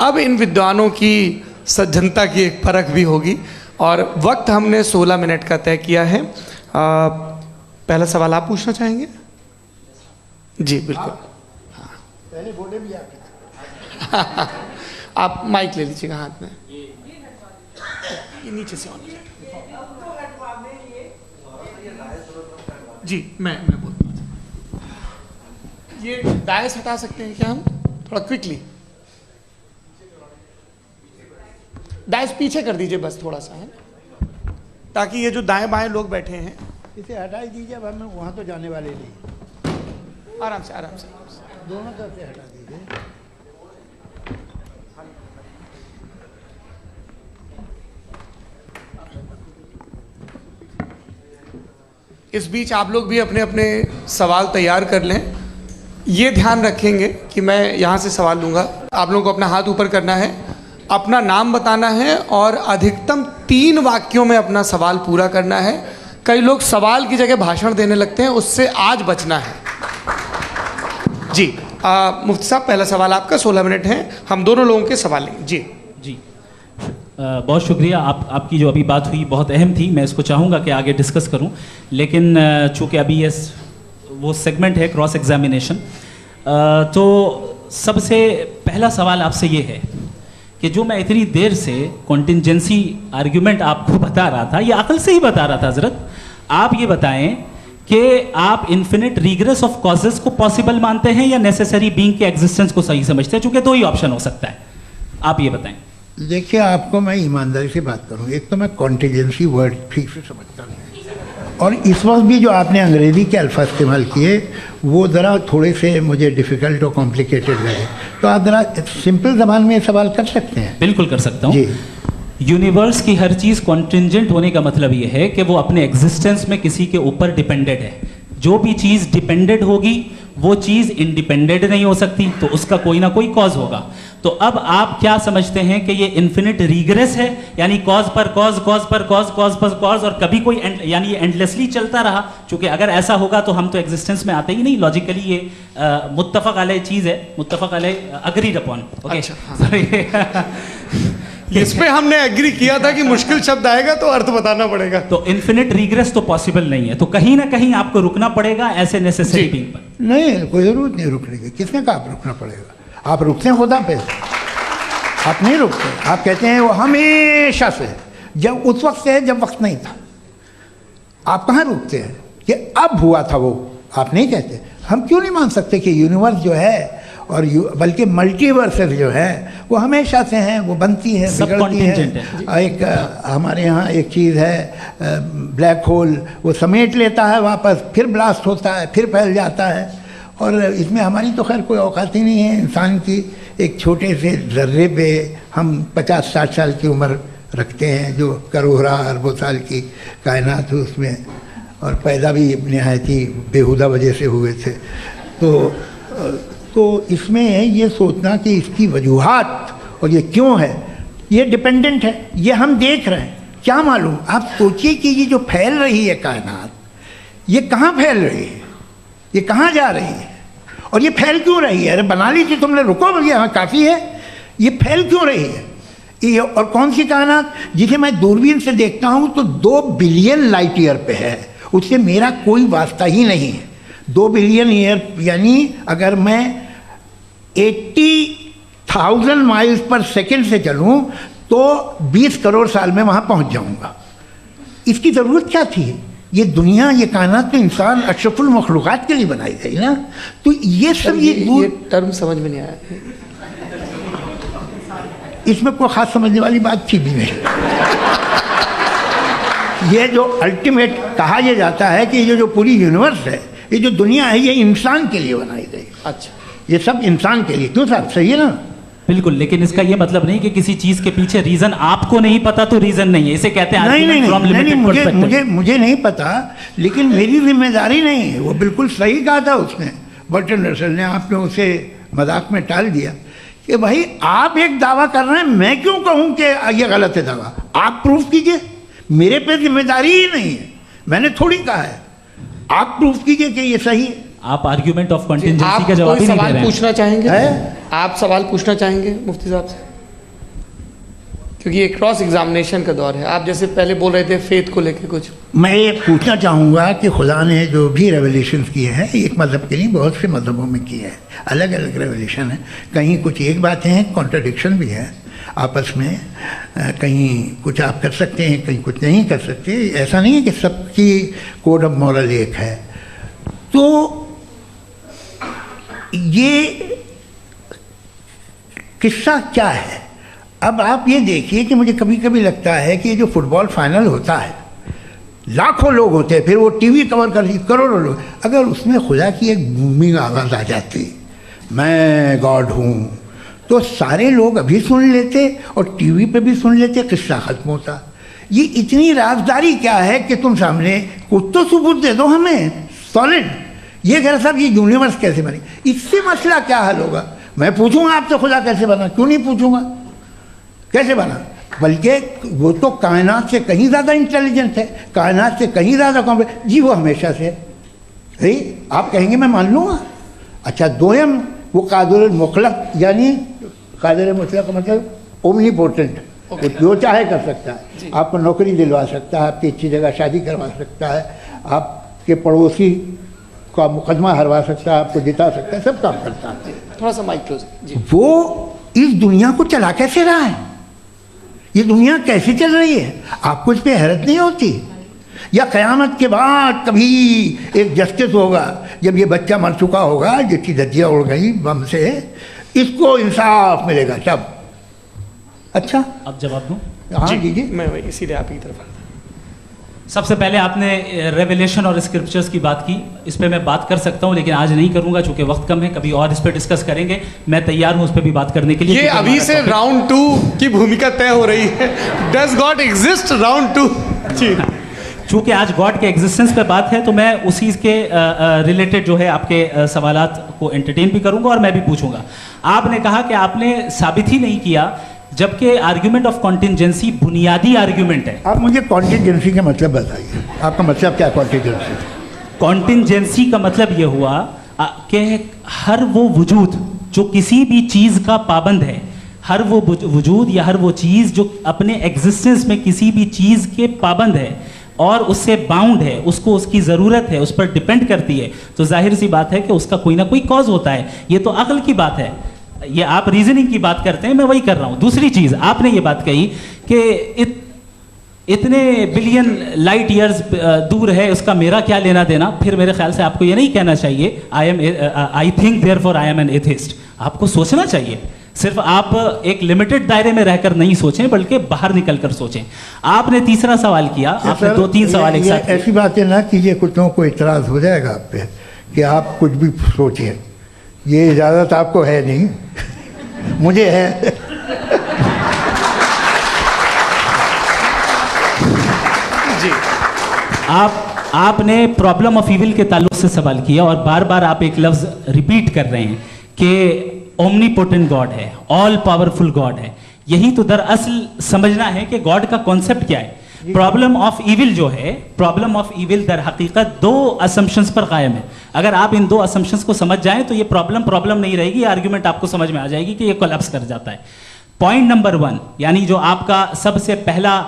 S1: अब इन विद्वानों की सज्जनता की एक परख भी होगी और वक्त हमने 16 मिनट का तय किया है। पहला सवाल आप पूछना चाहेंगे? जी बिल्कुल।
S3: पहले बोले भी
S1: आप माइक ले लीजिएगा हाथ में, ये नीचे से ऑन जी। मैं बोलता हूँ, ये दायस हटा सकते हैं क्या हम थोड़ा क्विकली? दायस पीछे कर दीजिए बस थोड़ा सा, है, ताकि ये जो दाएं बाएं लोग बैठे हैं
S3: इसे हटा दीजिए। अब हम वहाँ तो जाने वाले नहीं,
S1: आराम से आराम से
S3: दोनों तरफ से हटा दीजिए।
S1: इस बीच आप लोग भी अपने अपने सवाल तैयार कर लें। ये ध्यान रखेंगे कि मैं यहाँ से सवाल लूँगा, आप लोगों को अपना हाथ ऊपर करना है, अपना नाम बताना है और अधिकतम 3 वाक्यों में अपना सवाल पूरा करना है। कई लोग सवाल की जगह भाषण देने लगते हैं, उससे आज बचना है। जी मुफ्ती साहब, पहला सवाल आपका, 16 मिनट हैं, हम दोनों लोगों के सवाल लेंगे। जी
S2: जी बहुत शुक्रिया। आपकी जो अभी बात हुई बहुत अहम थी, मैं इसको चाहूँगा कि आगे डिस्कस करूँ, लेकिन चूँकि अभी ये वो सेगमेंट है क्रॉस एग्जामिनेशन, तो सबसे पहला सवाल आपसे ये है कि जो मैं इतनी देर से कॉन्टिंजेंसी आर्ग्यूमेंट आपको बता रहा था, ये अकल से ही बता रहा था हज़रत, आप ये बताएं कि आप इन्फिनिट रिग्रेस ऑफ कॉजेस को पॉसिबल मानते हैं या नेसेसरी बीइंग के एग्जिस्टेंस को सही समझते हैं, चूंकि दो ही ऑप्शन हो सकता है, आप ये बताएं।
S3: देखिए, आपको मैं ईमानदारी से बात करूं, एक तो मैं कॉन्टीजेंसी वर्ड ठीक से समझता नहीं, और इस वक्त भी जो आपने अंग्रेज़ी के अल्फाज इस्तेमाल किए वो ज़रा थोड़े से मुझे डिफ़िकल्ट और कॉम्प्लिकेटेड लगे, तो आप ज़रा सिंपल ज़बान में सवाल कर सकते हैं।
S2: बिल्कुल कर सकता हूँ
S3: जी।
S2: यूनिवर्स की हर चीज़ कॉन्टिंजेंट होने का मतलब ये है कि वो अपने एग्जिस्टेंस में किसी के ऊपर डिपेंडेड है। जो भी चीज़ डिपेंडेड होगी वो चीज़ इंडिपेंडेंट नहीं हो सकती, तो उसका कोई ना कोई कॉज होगा। तो अब आप क्या समझते हैं कि ये इन्फिनिट रिग्रेस है, यानी कॉज पर कॉज, कॉज पर कॉज, कॉज पर कॉज, और कभी कोई यानी ये एंडलेसली चलता रहा? क्योंकि अगर ऐसा होगा तो हम तो एग्जिस्टेंस में आते ही नहीं, लॉजिकली ये मुत्तफक अलैह चीज़ है, मुत्तफक अलैह अग्रीड अपॉन। ओके,
S1: इस पे हमने एग्री किया था कि मुश्किल शब्द आएगा तो अर्थ बताना पड़ेगा।
S2: तो इन्फिनिट रिग्रेस तो पॉसिबल नहीं है, तो कहीं ना कहीं आपको रुकना पड़ेगा ऐसे नेसेसरी बीइंग पर।
S3: नहीं, कोई ज़रूरत नहीं रुकने की। किसने कहा आप रुकना पड़ेगा? आप रुकते हैं खुदा पे, आप नहीं रुकते। आप कहते हैं वो हमेशा से, जब उस वक्त से है जब वक्त नहीं था। आप कहाँ रुकते हैं कि अब हुआ था वो? आप नहीं कहते। हम क्यों नहीं मान सकते कि यूनिवर्स जो है और बल्कि मल्टीवर्सेस जो है वो हमेशा से हैं, वो बनती है, बिगड़ती है। एक हमारे यहाँ एक चीज़ है ब्लैक होल, वो समेट लेता है वापस, फिर ब्लास्ट होता है, फिर फैल जाता है। और इसमें हमारी तो खैर कोई औकात ही नहीं है इंसान की। एक छोटे से ज़र्रे पे हम 50-60 साल की उम्र रखते हैं, जो करोड़ों अरबों साल की कायनात है उसमें, और पैदा भी नहायत ही बेहुदा वजह से हुए थे। तो इसमें ये सोचना कि इसकी वजूहात और ये क्यों है, ये डिपेंडेंट है, ये हम देख रहे हैं। क्या मालूम, आप सोचिए कि ये जो फैल रही है कायनात, ये कहाँ फैल रही है, ये कहाँ जा रही है, और ये फैल क्यों रही है? अरे बना ली थी तुमने, रुको भैया, हाँ काफ़ी है। ये फैल क्यों रही है? ये और कौन सी कायनात जिसे मैं दूरबीन से देखता हूँ तो 2 बिलियन लाइट ईयर पे है, उससे मेरा कोई वास्ता ही नहीं है। 2 बिलियन ईयर यानी अगर मैं 80,000 माइल्स पर सेकेंड से चलूँ तो 20 करोड़ साल में वहाँ पहुँच जाऊँगा। इसकी ज़रूरत क्या थी? ये दुनिया, ये कायनात तो इंसान अशरफुल मखलूक़ात के लिए बनाई गई ना। तो ये सब ये
S1: टर्म समझ में नहीं आया,
S3: इसमें कोई ख़ास समझने वाली बात थी भी नहीं। ये जो अल्टीमेट कहा यह जाता है कि ये जो पूरी यूनिवर्स है, ये जो दुनिया है, ये इंसान के लिए बनाई गई।
S1: अच्छा,
S3: ये सब इंसान के लिए। क्यों साहब, सही है ना?
S2: बिल्कुल, लेकिन इसका ये मतलब नहीं कि किसी चीज के पीछे रीजन आपको नहीं पता तो रीजन नहीं है, इसे कहते हैं
S3: नहीं, मुझे नहीं पता, लेकिन मेरी जिम्मेदारी नहीं है। वो बिल्कुल सही कहा था उसने, बर्टन रसल ने। आपने उसे मजाक में टाल दिया कि भाई आप एक दावा कर रहे हैं, मैं क्यों कहूँ कि ये गलत है दावा? आप प्रूफ कीजिए, मेरे पे जिम्मेदारी ही नहीं है, मैंने थोड़ी कहा है। आप प्रूफ कीजिए कि ये सही है।
S2: आप आर्ग्यूमेंट ऑफ कंटिजेंसी का जवाब ही नहीं दे रहे हैं।
S1: पूछना चाहेंगे? आप सवाल पूछना चाहेंगे मुफ्ती साहब से? क्योंकि ये क्रॉस एग्जामिनेशन का दौर है। आप जैसे पहले बोल रहे थे फेथ को लेके कुछ,
S3: मैं ये पूछना चाहूँगा कि खुदा ने जो भी रेवलेशन किए हैं, एक मज़हब के लिए बहुत से मज़हबों में किए हैं, अलग अलग रेवलेशन है। कहीं कुछ एक बातें हैं, कॉन्ट्रडिक्शन भी है आपस में, कहीं कुछ आप कर सकते हैं, कहीं कुछ नहीं कर सकते। ऐसा नहीं है कि सबकी कोड ऑफ मॉरल एक है। तो ये किस्सा क्या है? अब आप ये देखिए कि मुझे कभी कभी लगता है कि जो फुटबॉल फाइनल होता है, लाखों लोग होते हैं, फिर वो टीवी कवर कर करोड़ों लोग, अगर उसमें खुदा की एक बूमिंग आवाज़ आ जाती, मैं गॉड हूँ, तो सारे लोग अभी सुन लेते और टीवी पे भी सुन लेते, किस्सा ख़त्म होता। ये इतनी राजदारी क्या है कि तुम सामने कुछ तो सबूत दे दो हमें सॉलिड। ये कह रहे साहब ये यूनिवर्स कैसे बनी, इससे मसला क्या हल होगा? मैं पूछूंगा आपसे खुदा कैसे बना? क्यों नहीं पूछूंगा कैसे बना? बल्कि वो तो कायनात से कहीं ज़्यादा इंटेलिजेंट है, कायनात से कहीं ज़्यादा कॉम्प्लेक्स। जी वो हमेशा से है, आप कहेंगे मैं मान लूँगा। अच्छा, दोयम वो कादिर मुतलक, यानी कादिर मुतलक का मतलब ओमनीपोटेंट, वो जो चाहे कर सकता है। आपको नौकरी दिलवा सकता है, आपकी अच्छी जगह शादी करवा सकता है, आपके पड़ोसी का मुकदमा हरवा सकता है, आपको जिता सकता है, सब काम करता है।
S1: थोड़ा सा माइक क्लोज जी।
S3: वो इस दुनिया को चला कैसे रहा है? ये दुनिया कैसे चल रही है? आपको इस पर हैरत नहीं होती? या क़यामत के बाद कभी एक जस्टिस होगा, जब ये बच्चा मर चुका होगा जिसकी धज्जियाँ उड़ गई बम से, इसको इंसाफ मिलेगा तब। अच्छा,
S2: अब जवाब दूं?
S3: हाँ जी,
S1: मैं वही इसीलिए आप की तरफ।
S2: सबसे पहले आपने रेवलेशन और स्क्रिप्चर्स की बात की, इस पे मैं बात कर सकता हूं लेकिन आज नहीं करूंगा चूंकि वक्त कम है, कभी और इस पे डिस्कस करेंगे। मैं तैयार हूं उस पे भी बात करने के लिए।
S1: ये अभी से राउंड 2 की भूमिका तय हो रही है। Does God exist round 2? जी,
S2: चूंकि आज गॉड के एग्जिस्टेंस पे बात है तो मैं उसी के रिलेटेड जो है आपके सवालात को एंटरटेन भी करूंगा और मैं भी पूछूंगा। आपने कहा कि आपने साबित ही नहीं किया, जबकि आर्ग्यूमेंट ऑफ कॉन्टिजेंसी बुनियादी आर्ग्यूमेंट है।
S3: आप मुझे कॉन्टिजेंसी का मतलब बताइए, आपका मतलब क्या कॉन्टिजेंसी?
S2: कॉन्टिजेंसी का मतलब ये हुआ कि हर वो वजूद जो किसी भी चीज़ का पाबंद है, हर वो वजूद या हर वो चीज़ जो अपने एग्जिस्टेंस में किसी भी चीज़ के पाबंद है और उससे बाउंड है, उसको उसकी ज़रूरत है, उस पर डिपेंड करती है, तो जाहिर सी बात है कि उसका कोई ना कोई कॉज होता है। ये तो अक्ल की बात है। ये आप रीजनिंग की बात करते हैं, मैं वही कर रहा हूं। दूसरी चीज आपने ये बात कही कि इतने बिलियन लाइट ईयर्स दूर है, उसका मेरा क्या लेना देना। फिर मेरे ख्याल से आपको ये नहीं कहना चाहिए I think therefore I am an atheist. आपको सोचना चाहिए, सिर्फ आप एक लिमिटेड दायरे में रहकर नहीं सोचें बल्कि बाहर निकलकर सोचें। आपने तीसरा सवाल किया, आपने 2-3 सवाल एक साथ।
S3: ऐसी बातें ना कीजिए, कुत्तों को इतराज हो जाएगा आप पे कि आप कुछ भी सोचिए। ये इजाज़त आपको है नहीं, मुझे है।
S1: जी,
S2: आपने प्रॉब्लम ऑफ इविल के ताल्लुक से सवाल किया और बार बार आप एक लफ्ज रिपीट कर रहे हैं कि ओमनीपोटेंट गॉड है, ऑल पावरफुल गॉड है। यही तो दरअसल समझना है कि गॉड का कॉन्सेप्ट क्या है। प्रॉब्लम ऑफ इविल जो है, प्रॉब्लम ऑफ इविल दर हकीकत 2 असम्पशंस पर कायम है। अगर आप इन 2 असम्पशंस को समझ जाएं तो ये प्रॉब्लम नहीं रहेगी, आर्ग्यूमेंट आपको समझ में आ जाएगी कि ये कोलैप्स कर जाता है। पॉइंट नंबर 1, यानी जो आपका सबसे पहला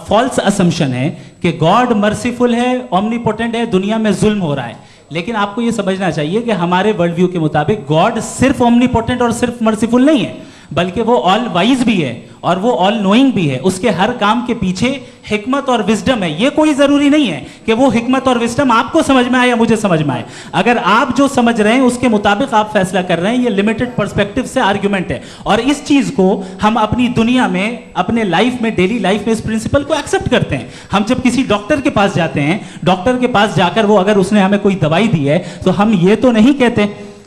S2: फॉल्स असम्पशन है कि गॉड मर्सीफुल है, ओमनीपोटेंट है, दुनिया में जुल्म हो रहा है। लेकिन आपको ये समझना चाहिए कि हमारे वर्ल्ड व्यू के मुताबिक गॉड सिर्फ ओमनीपोटेंट और सिर्फ मर्सीफुल नहीं है, बल्कि वो ऑल वाइज भी है और वो ऑल नोइंग भी है। उसके हर काम के पीछे हिकमत और विजडम है। ये कोई जरूरी नहीं है कि वो हिकमत और विजडम आपको समझ में आए या मुझे समझ में आए। अगर आप जो समझ रहे हैं उसके मुताबिक आप फैसला कर रहे हैं, ये लिमिटेड पर्सपेक्टिव से आर्ग्यूमेंट है। और इस चीज को हम अपनी दुनिया में, अपने लाइफ में, डेली लाइफ में इस प्रिंसिपल को एक्सेप्ट करते हैं। हम जब किसी डॉक्टर के पास जाते हैं, डॉक्टर के पास जाकर वो अगर उसने हमें कोई दवाई दी है तो हम ये तो नहीं कहते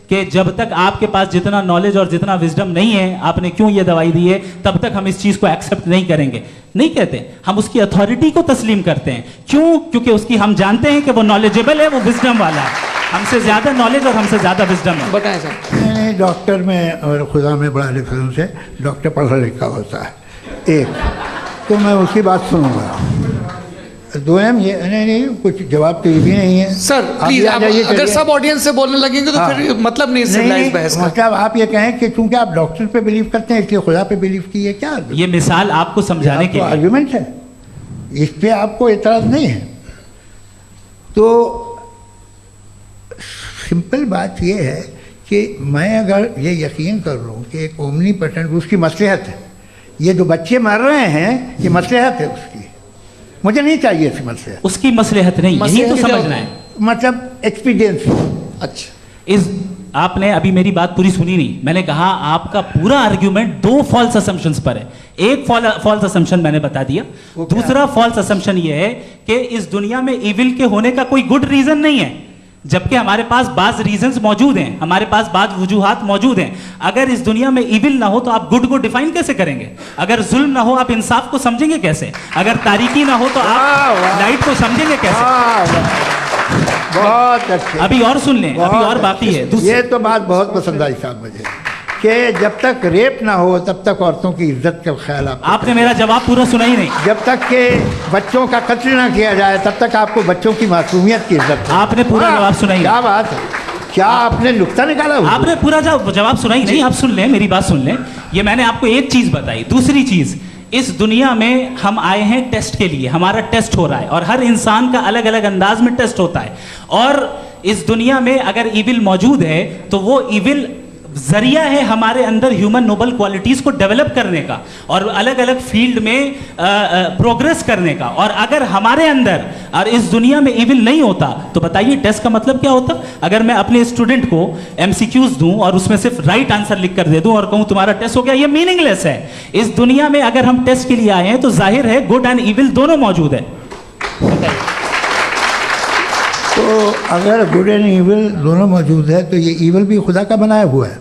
S2: कि जब तक आपके पास जितना नॉलेज और जितना विजडम नहीं है, आपने क्यों ये दवाई दी है, तब तक हम इस चीज को एक्सेप्ट नहीं करेंगे। नहीं कहते, हम उसकी अथॉरिटी को तस्लीम करते हैं। क्यों? क्योंकि उसकी हम जानते हैं कि वो नॉलेजेबल है, वो विजडम वाला है, हमसे ज्यादा नॉलेज और हमसे ज्यादा विजडम है।
S1: बताएं सर।
S3: नहीं, डॉक्टर में और खुदा में बड़ा डिफरेंस है। डॉक्टर पढ़ा लिखा होता है, एक तो मैं उसकी बात सुनूंगा। 2 ये नहीं, कुछ जवाब तो ये भी नहीं है
S1: सर। प्लीज आप अगर सब ऑडियंस से बोलने लगेंगे तो फिर मतलब नहीं सिविलाइज्ड बहस का।
S3: मतलब आप ये कहें कि चूंकि आप डॉक्टर पे बिलीव करते हैं इसलिए खुदा पे बिलीव किए, क्या
S2: ये मिसाल आपको समझाने के लिए
S3: आर्गुमेंट है, इस पे आपको एतराज नहीं है। तो सिंपल बात ये है कि मैं अगर ये यकीन कर लूँ कि एक ओमनीपोटेंट, उसकी मसलहत है, ये जो बच्चे मर रहे हैं ये मसलहत है उसकी, मुझे नहीं चाहिए इसकी मसलहत।
S2: उसकी मसलहत नहीं, यही तो समझना है,
S3: मतलब एक्सपीरियंस।
S1: अच्छा,
S2: इस आपने अभी मेरी बात पूरी सुनी नहीं। मैंने कहा आपका पूरा आर्ग्यूमेंट 2 फॉल्स असम्पशंस पर है। एक फॉल्स असम्पशन मैंने बता दिया, दूसरा फॉल्स असम्पशन ये है कि इस दुनिया में इविल के होने का कोई गुड रीजन नहीं है, जबकि हमारे पास बाज रीजंस मौजूद हैं, हमारे पास बाज वजूहात मौजूद हैं। अगर इस दुनिया में इविल ना हो तो आप गुड को डिफाइन कैसे करेंगे? अगर जुल्म ना हो आप इंसाफ को समझेंगे कैसे? अगर तारीकी ना हो तो आप लाइट को समझेंगे कैसे?
S3: बहुत अच्छे।
S2: अभी और सुन लें, अभी और बाकी है।
S3: ये तो बात बहुत पसंद आई साहब मुझे कि जब तक रेप ना हो तब तक औरतों की इज्जत का ख्याल
S2: आपने मेरा जवाब पूरा सुना ही नहीं।
S3: जब तक के बच्चों का कत्ल ना किया जाए तब तक आपको बच्चों की मासूमियत की इज्जत।
S2: आपने पूरा जवाब सुना ही नहीं।
S3: क्या बात है, क्या आपने नुक्ता निकाला?
S2: आपने पूरा जवाब सुना ही नहीं। आप सुन लें, मेरी बात सुन लें। ये मैंने आपको एक चीज बताई। दूसरी चीज, इस दुनिया में हम आए हैं टेस्ट के लिए, हमारा टेस्ट हो रहा है और हर इंसान का अलग अलग अंदाज में टेस्ट होता है। और इस दुनिया में अगर इविल मौजूद है तो वो इविल जरिया है हमारे अंदर ह्यूमन नोबल क्वालिटीज को डेवलप करने का और अलग अलग फील्ड में प्रोग्रेस करने का। और अगर हमारे अंदर और इस दुनिया में इविल नहीं होता तो बताइए टेस्ट का मतलब क्या होता? अगर मैं अपने स्टूडेंट को एमसीक्यूज दूं और उसमें सिर्फ राइट आंसर लिख कर दे दूं और कहूं तुम्हारा टेस्ट हो गया, ये मीनिंगलेस है। इस दुनिया में अगर हम टेस्ट के लिए आए हैं तो जाहिर है गुड एंड इविल दोनों मौजूद है।
S3: तो अगर गुड एंड इविल दोनों मौजूद है तो ये इविल भी खुदा का बनाया हुआ है?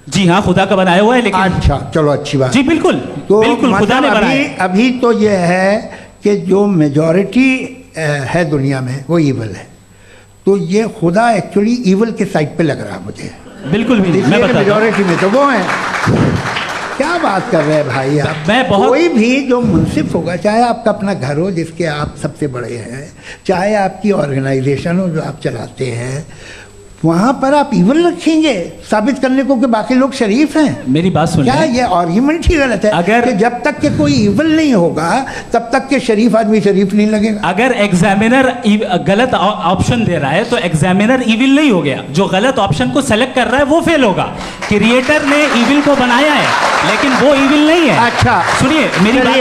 S2: जी हाँ, खुदा का बनाया हुआ है। लेकिन
S3: अच्छा, चलो अच्छी बात।
S2: जी बिल्कुल,
S3: तो
S2: बिल्कुल खुदा ने बनाया।
S3: अभी तो ये है कि जो मेजॉरिटी है दुनिया में वो इविल है, तो ये खुदा एक्चुअली इविल के साइड पे लग रहा है मुझे।
S2: बिल्कुल भी नहीं, मैं बता
S3: मेजॉरिटी में तो वो है। क्या बात कर रहे हैं भाई आप? कोई भी जो मुंसिफ होगा, चाहे आपका अपना घर हो जिसके आप सबसे बड़े हैं, चाहे आपकी ऑर्गेनाइजेशन हो जो आप चलाते हैं, वहाँ पर आप इविल रखेंगे साबित करने को कि बाकी लोग शरीफ हैं?
S2: मेरी बात सुनिए,
S3: क्या ये आर्ग्यूमेंट ही गलत है?
S2: अगर
S3: कि जब तक के कोई इविल नहीं होगा तब तक के शरीफ आदमी शरीफ नहीं लगेगा।
S2: अगर एग्जामिनर गलत ऑप्शन दे रहा है तो एग्जामिनर इविल नहीं हो गया, जो गलत ऑप्शन को सेलेक्ट कर रहा है वो फेल होगा। क्रिएटर ने इविल को बनाया है लेकिन वो इविल नहीं है।
S3: अच्छा
S2: सुनिए मेरी बात,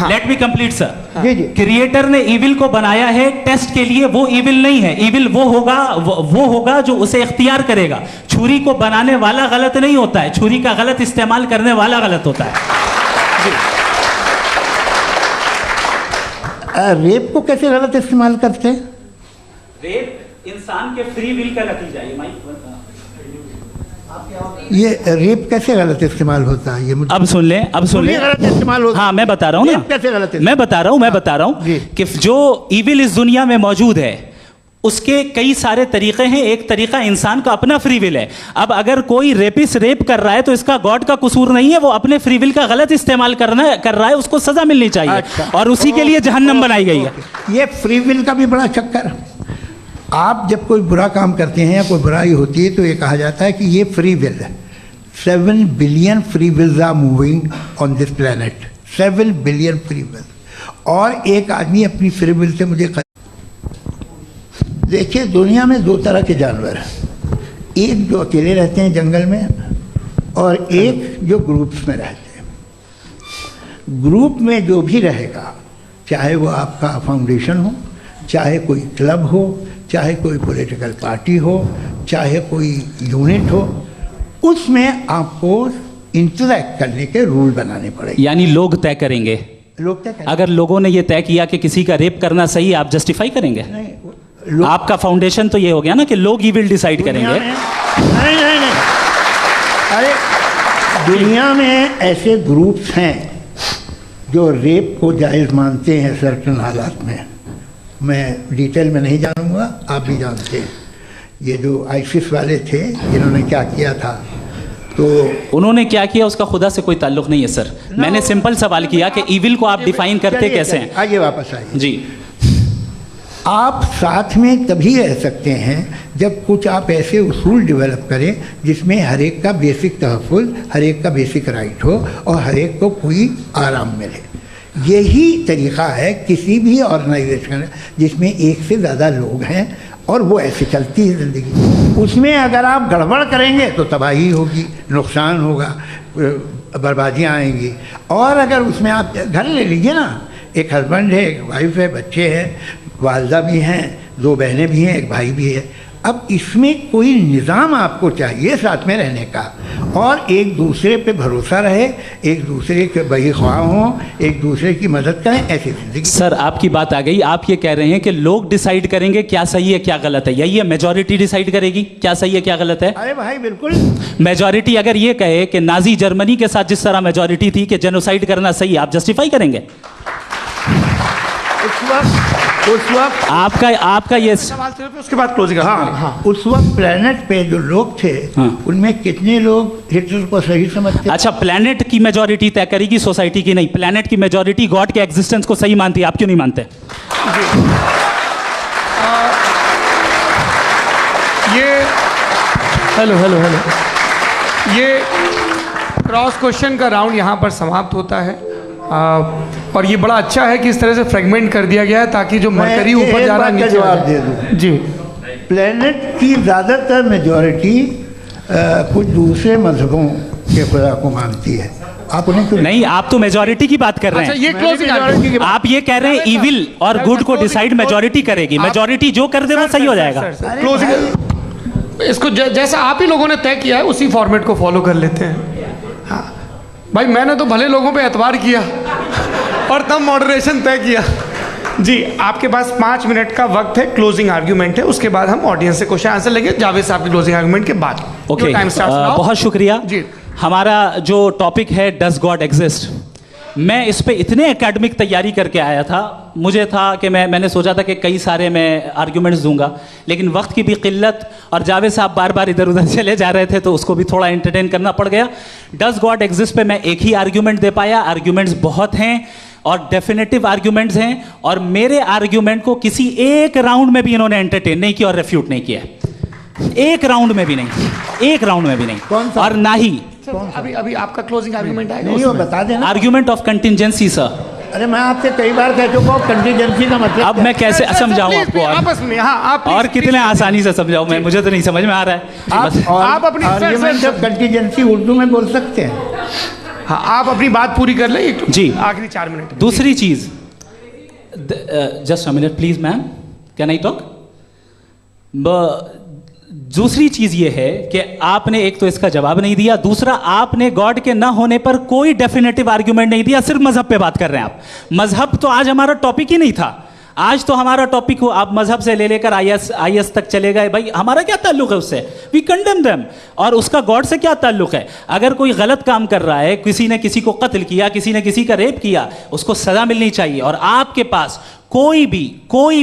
S2: लेट मी कंप्लीट सर।
S3: जी जी।
S2: क्रिएटर ने इविल को बनाया है टेस्ट के लिए, वो इविल नहीं है। इविल वो होगा जो उसे इख्तियार करेगा। छुरी को बनाने वाला गलत नहीं होता है, छुरी का गलत इस्तेमाल करने वाला गलत होता है।
S3: रेप को कैसे गलत इस्तेमाल करते हैं?
S2: रेप इंसान के फ्री विल का नतीजा है।
S3: ये रेप कैसे गलत इस्तेमाल होता है? ये मुझे
S2: अब सुन लें, अब सुन लें।
S3: गलत इस्तेमाल होता है।
S2: हाँ मैं बता रहा हूँ ना,
S3: कैसे गलत?
S2: मैं बता रहा हूँ कि जो इविल इस दुनिया में मौजूद है उसके कई सारे तरीके हैं। एक तरीका इंसान का अपना फ्री विल है। अब अगर कोई रेपिस्ट रेप कर रहा है तो इसका गॉड का कसूर नहीं है, वो अपने फ्री विल का गलत इस्तेमाल कर रहा है, उसको सजा मिलनी चाहिए।
S3: अच्छा।
S2: और उसी के लिए जहन्नम बनाई गई है।
S3: ये फ्री विल का भी बड़ा चक्कर। आप जब कोई बुरा काम करते हैं या कोई बुराई होती है तो ये कहा जाता है कि ये फ्री विल है। 7 billion free wills are moving on this planet. 7 billion free will. और एक आदमी अपनी फ्री विल से मुझे देखिए, दुनिया में 2 तरह के जानवर हैं। एक जो अकेले रहते हैं जंगल में और एक जो ग्रुप्स में रहते हैं। ग्रुप में जो भी रहेगा, चाहे वो आपका फाउंडेशन हो, चाहे कोई क्लब हो, चाहे कोई पॉलिटिकल पार्टी हो, चाहे कोई यूनिट हो, उसमें आपको इंटरैक्ट करने के रूल बनाने पड़ेंगे।
S2: यानी लोग तय करेंगे।
S3: लोग तय करेंगे।
S2: अगर लोगों ने यह तय किया कि किसी का रेप करना सही है, आप जस्टिफाई करेंगे?
S3: नहीं,
S2: आपका फाउंडेशन तो ये हो गया ना कि लोग ही विल डिसाइड करेंगे।
S3: नहीं। अरे दुनिया में ऐसे ग्रुप्स हैं जो रेप को जायज़ मानते हैं सर्टेन हालात में। मैं डिटेल में नहीं जानूंगा, आप भी जानते हैं। ये जो आईसिस वाले थे इन्होंने क्या किया था, तो
S2: उन्होंने क्या किया उसका खुदा से कोई ताल्लुक नहीं है सर। मैंने सिंपल सवाल किया कि इविल को आप डिफाइन करते कैसे हैं?
S3: आइए वापस आइए
S2: जी।
S3: आप साथ में तभी रह सकते हैं जब कुछ आप ऐसे उसूल डेवलप करें जिसमें हर एक का बेसिक तहफ़्फ़ुज़, हर एक का बेसिक राइट हो और हर एक को कोई आराम मिले। यही तरीक़ा है किसी भी ऑर्गेनाइजेशन जिसमें एक से ज़्यादा लोग हैं और वो ऐसे चलती है ज़िंदगी। उसमें अगर आप गड़बड़ करेंगे तो तबाही होगी, नुकसान होगा, बर्बादियाँ आएंगी। और अगर उसमें आप घर ले लीजिए ना, एक हस्बैंड है, एक वाइफ है, बच्चे हैं, वालदा भी हैं, 2 बहनें भी हैं, एक भाई भी है। अब इसमें कोई निज़ाम आपको चाहिए साथ में रहने का, और एक दूसरे पे भरोसा रहे, एक दूसरे के बहीख्वाह हों, एक दूसरे की मदद करें, ऐसी ज़िंदगी।
S2: सर आपकी बात आ गई। आप ये कह रहे हैं कि लोग डिसाइड करेंगे क्या सही है क्या गलत है, यही है? मेजॉरिटी डिसाइड करेगी क्या सही है क्या गलत है?
S3: अरे भाई बिल्कुल।
S2: मेजॉरिटी अगर ये कहे कि नाजी जर्मनी के साथ जिस तरह मेजॉरिटी थी कि जेनोसाइड करना सही, आप जस्टिफाई करेंगे?
S3: उस वक्त
S2: आपका ये
S1: सवाल सिर्फ उसके बाद क्लोजिंग।
S3: हाँ, उस वक्त प्लेनेट पे जो लोग थे, उनमें कितने लोग हिटलर को सही समझते?
S2: अच्छा, प्लेनेट की मेजॉरिटी तय करेगी, सोसाइटी की नहीं। प्लेनेट की मेजॉरिटी गॉड के एग्जिस्टेंस को सही मानती है, आप क्यों नहीं मानते?
S1: ये हेलो ये क्रॉस क्वेश्चन का राउंड यहाँ पर समाप्त होता है। और ये बड़ा अच्छा है कि इस तरह से फ्रेगमेंट कर दिया गया है ताकि जो मरकरी ऊपर जा रहा है नीचे
S3: जवाब दे दूँ।
S1: जी।
S3: प्लेनेट की ज़्यादातर मेजॉरिटी कुछ दूसरे मजहबों के खुदा को मानती है, आप उन्हें क्यों
S2: नहीं? आप तो मेजॉरिटी की बात कर रहे हैं।
S1: ये क्लोजिंग
S2: आप ये कह रहे हैं इविल और गुड को डिसाइड मेजॉरिटी करेगी, मेजॉरिटी जो कर दे वो सही हो जाएगा।
S1: क्लोजिंग इसको जैसा आप ही लोगों ने तय किया है उसी फॉर्मेट को फॉलो कर लेते हैं। हाँ भाई, मैंने तो भले लोगों पे एतबार किया और तब मॉडरेशन तय किया। जी, आपके पास 5 मिनट का वक्त है, क्लोजिंग आर्ग्यूमेंट है, उसके बाद हम ऑडियंस से क्वेश्चन आंसर लेंगे जावेद साहब की क्लोजिंग आर्ग्यूमेंट के बाद।
S2: ओके, बहुत शुक्रिया
S1: जी।
S2: हमारा जो टॉपिक है डज गॉड एग्जिस्ट, मैं इस पे इतने एकेडमिक तैयारी करके आया था, मुझे था कि मैंने सोचा था कि कई सारे मैं आर्ग्यूमेंट्स दूंगा, लेकिन वक्त की भी किल्लत और जावेद साहब बार बार इधर उधर चले जा रहे थे तो उसको भी थोड़ा एंटरटेन करना पड़ गया। डज गॉड एग्जिस्ट पे मैं एक ही आर्ग्यूमेंट दे पाया, आर्ग्यूमेंट्स बहुत हैं और डेफिनेटिव आर्ग्यूमेंट्स हैं, और मेरे आर्ग्यूमेंट को किसी एक राउंड में भी इन्होंने एंटरटेन नहीं किया और रेफ्यूट नहीं किया, एक राउंड में भी नहीं, एक राउंड में भी नहीं, और ना ही
S1: अभी आपका क्लोजिंग आर्गुमेंट आएगा,
S3: नहीं वो बता देना।
S2: Argument of contingency sir.
S3: अरे मैं आपसे कई बार कह चुका हूँ कंटिजेंसी का मतलब
S2: अब मैं कैसे समझाऊं आपको
S1: आपस में? हाँ, आप
S2: और कितने आसानी से समझाऊं मैं, मुझे तो नहीं समझ में आ रहा है।
S3: आप अपनी आर्ग्यूमेंट ऑफ कंटिजेंसी उर्दू में बोल सकते हैं।
S1: हाँ, आप अपनी बात पूरी कर ले
S2: जी,
S1: आखिरी 4 मिनट।
S2: दूसरी चीज, just a minute please ma'am, can I talk? दूसरी चीज ये है कि आपने एक तो इसका जवाब नहीं दिया, दूसरा आपने गॉड के ना होने पर कोई डेफिनेटिव आर्ग्यूमेंट नहीं दिया, सिर्फ मजहब पे बात कर रहे हैं आप। मजहब तो आज हमारा टॉपिक ही नहीं था, आज तो हमारा टॉपिक हो, आप मजहब से ले लेकर आईएस तक चले गए। भाई हमारा क्या ताल्लुक है उससे? We condemn them. और उसका गॉड से क्या ताल्लुक है? अगर कोई गलत काम कर रहा है, किसी ने किसी को कत्ल किया, किसी ने किसी का रेप किया, उसको सजा मिलनी चाहिए। और आपके पास कोई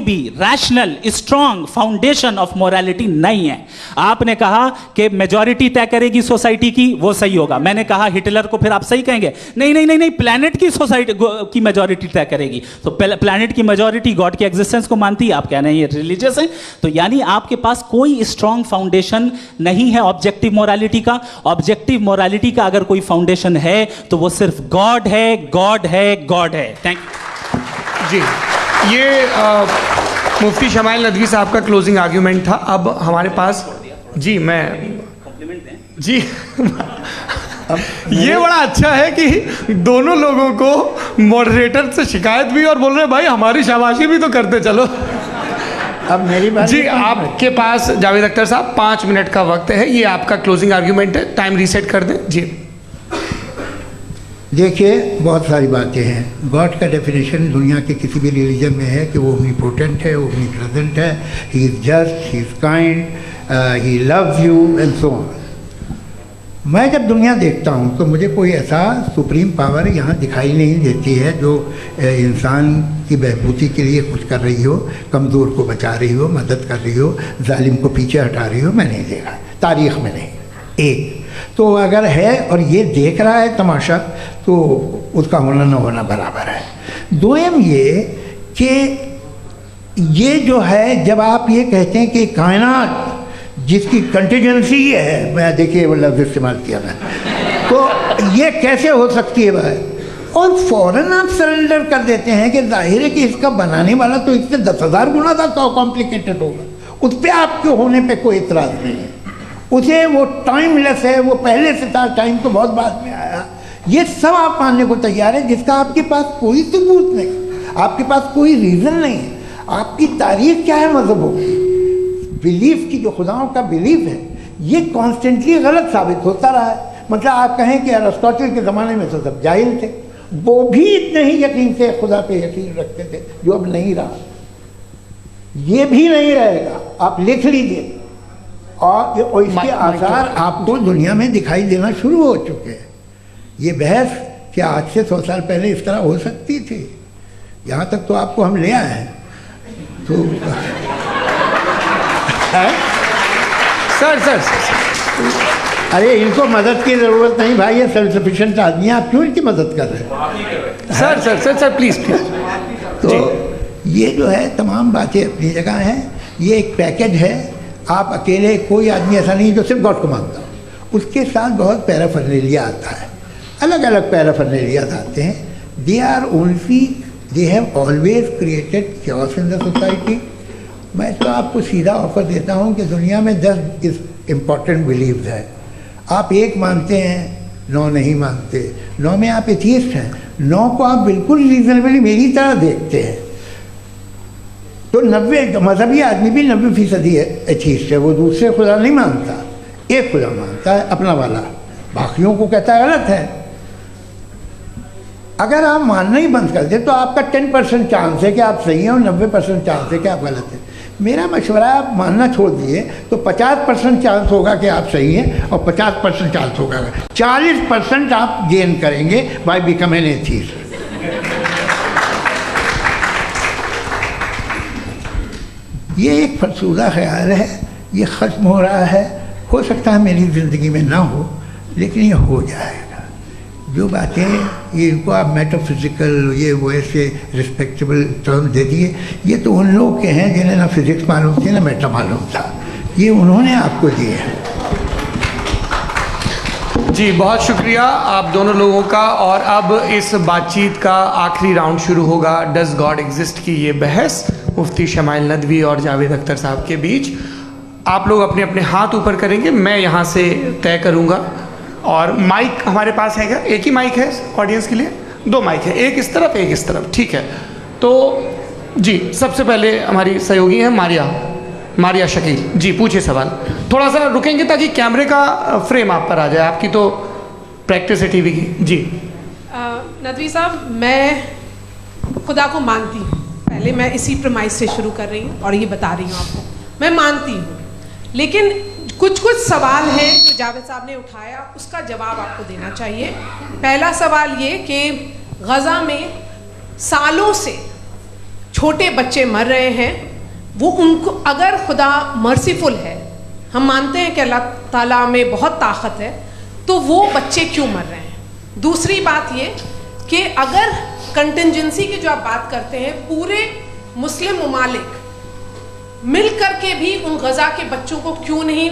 S2: भी rational strong foundation of morality नहीं है। आपने कहा कि मेजॉरिटी तय करेगी सोसाइटी की, वो सही होगा। मैंने कहा हिटलर को फिर आप सही कहेंगे, नहीं नहीं नहीं नहीं, प्लैनेट की सोसाइटी की मेजॉरिटी तय करेगी। तो प्लैनेट की मेजॉरिटी गॉड के एग्जिस्टेंस को मानती है, आप कह रहे हैं ये रिलीजियस है। तो यानी आपके पास कोई स्ट्रॉन्ग फाउंडेशन नहीं है ऑब्जेक्टिव मोरालिटी का। ऑब्जेक्टिव मोरालिटी का अगर कोई फाउंडेशन है तो वो सिर्फ गॉड है, गॉड है, गॉड है। थैंक यू
S1: जी। ये मुफ्ती शमाइल नदवी साहब का क्लोजिंग आर्ग्यूमेंट था। अब हमारे पास जी, मैं जी ये बड़ा अच्छा है कि दोनों लोगों को मॉडरेटर से शिकायत भी और बोल रहे भाई हमारी शाबाशी भी तो करते चलो।
S3: अब मेरी बात
S1: जी, आपके पास जावेद अख्तर साहब 5 मिनट का वक्त है, ये आपका क्लोजिंग आर्ग्यूमेंट है, टाइम रीसेट कर दें जी।
S3: देखिए, बहुत सारी बातें हैं। गॉड का डेफिनेशन दुनिया के किसी भी रिलीजन में है कि वो ओमनीपोटेंट है, ओमनी प्रेजेंट है, he is just, he is kind, he loves you and so on. मैं जब दुनिया देखता हूँ तो मुझे कोई ऐसा सुप्रीम पावर यहाँ दिखाई नहीं देती है जो इंसान की बहबूदी के लिए कुछ कर रही हो, कमज़ोर को बचा रही हो, मदद कर रही हो, जालिम को पीछे हटा रही हो। मैं नहीं देखा, तारीख़ में नहीं। एक तो अगर है और ये देख रहा है तमाशा, तो उसका होना न होना बराबर है। दोयम ये कि ये जो है, जब आप ये कहते हैं कि कायनात जिसकी कंटिजेंसी है, मैं देखिए वो लफ्ज़ इस्तेमाल किया मैं, तो ये कैसे हो सकती है भाई? और फ़ौरन आप सरेंडर कर देते हैं कि जाहिर है कि इसका बनाने वाला तो इससे 10,000 गुना ज़्यादा कॉम्प्लिकेटेड होगा, उस पर आपके होने पे कोई इतराज़ नहीं है। उसे वो टाइमलेस है, वो पहले से था, टाइम तो बहुत बाद में आया। ये सब आप मानने को तैयार है जिसका आपके पास कोई सबूत नहीं, आपके पास कोई रीज़न नहीं है। आपकी तारीख क्या है मज़हबों की? बिलीफ की, जो खुदाओं का बिलीफ है, ये कॉन्स्टेंटली गलत साबित होता रहा है। मतलब आप कहें कि अरिस्टोटल के ज़माने में तो सब जाहिल थे, वो भी इतने ही यकीन से खुदा पे यकीन रखते थे, जो अब नहीं रहा, ये भी नहीं रहेगा। आप लिख लीजिए, और इसके आसार आपको दुनिया में दिखाई देना शुरू हो चुके हैं। ये बहस क्या आज से 100 साल पहले इस तरह हो सकती थी? यहाँ तक तो आपको हम ले आए हैं। तो
S1: सर
S3: अरे इनको मदद की ज़रूरत नहीं भाई, ये सेल्फ सफिशिएंट आदमी है, आप क्यों इनकी मदद कर रहे हैं? Sir please. तो ये जो है तमाम बातें अपनी जगह हैं। ये एक पैकेज है। आप अकेले, कोई आदमी ऐसा नहीं जो सिर्फ गॉड को मानता हो, उसके साथ बहुत पैराफर्नेलिया आता है, अलग अलग पैराफर्नेलिया आते हैं। They have always created chaos in the society. मैं तो आपको सीधा ऑफर देता हूँ कि दुनिया में 10 इम्पॉर्टेंट बिलीव्स है। आप एक मानते हैं, 9 नहीं मानते, 9 में आप एथियस्ट हैं, 9 को आप बिल्कुल रीजनेबली मेरी तरह देखते हैं। तो 90 मजहबी आदमी भी 90% एथियस्ट है, वो दूसरे खुदा नहीं मानता, एक खुदा मानता है अपना वाला, बाकियों को कहता है गलत है। अगर आप मानना ही बंद कर दें तो आपका 10% चांस है कि आप सही हैं और 90% चांस है कि आप गलत हैं। मेरा मशवरा है आप मानना छोड़ दिए तो 50% चांस होगा कि आप सही हैं और 50% चांस होगा, 40% आप गेन करेंगे बाय बिकमिंग एन एथियस्ट। ये एक फरसूदा ख्याल है, ये ख़त्म हो रहा है। हो सकता है मेरी ज़िंदगी में ना हो, लेकिन ये हो जाएगा। जो बातें ये इनको आप मेटाफिज़िकल ये वो ऐसे रिस्पेक्टेबल टर्म दे दिए, ये तो उन लोग के हैं जिन्हें ना फिज़िक्स मालूम थी ना मेटा मालूम था, ये उन्होंने आपको दिए हैं।
S1: जी बहुत शुक्रिया आप दोनों लोगों का। और अब इस बातचीत का आखिरी राउंड शुरू होगा, डज गॉड एग्जिस्ट की ये बहस मुफ्ती शमाइल नदवी और जावेद अख्तर साहब के बीच। आप लोग अपने अपने हाथ ऊपर करेंगे, मैं यहाँ से तय करूँगा। और माइक हमारे पास है क्या? एक ही माइक है ऑडियंस के लिए? 2 माइक है, एक इस तरफ एक इस तरफ, ठीक है। तो जी सबसे पहले हमारी सहयोगी है मारिया शकील जी, पूछिए सवाल। थोड़ा सा रुकेंगे ताकि कैमरे का फ्रेम आप पर आ जाए, आपकी तो प्रैक्टिस है टीवी की। जी
S4: नदवी साहब, मैं खुदा को मानती हूँ, पहले मैं इसी प्रमाइस से शुरू कर रही हूँ और ये बता रही हूँ आपको, मैं मानती हूँ। लेकिन कुछ सवाल हैं जो जावेद साहब ने उठाया, उसका जवाब आपको देना चाहिए। पहला सवाल ये कि गज़ा में सालों से छोटे बच्चे मर रहे हैं, वो उनको अगर खुदा मर्सीफुल है, हम मानते हैं कि अल्लाह ताला में बहुत ताकत है, तो वो बच्चे क्यों मर रहे हैं? दूसरी बात ये कि अगर कंटिजेंसी की जो आप बात करते हैं, पूरे मुस्लिम ममालिक मिल करके भी उन गज़ा के बच्चों को क्यों नहीं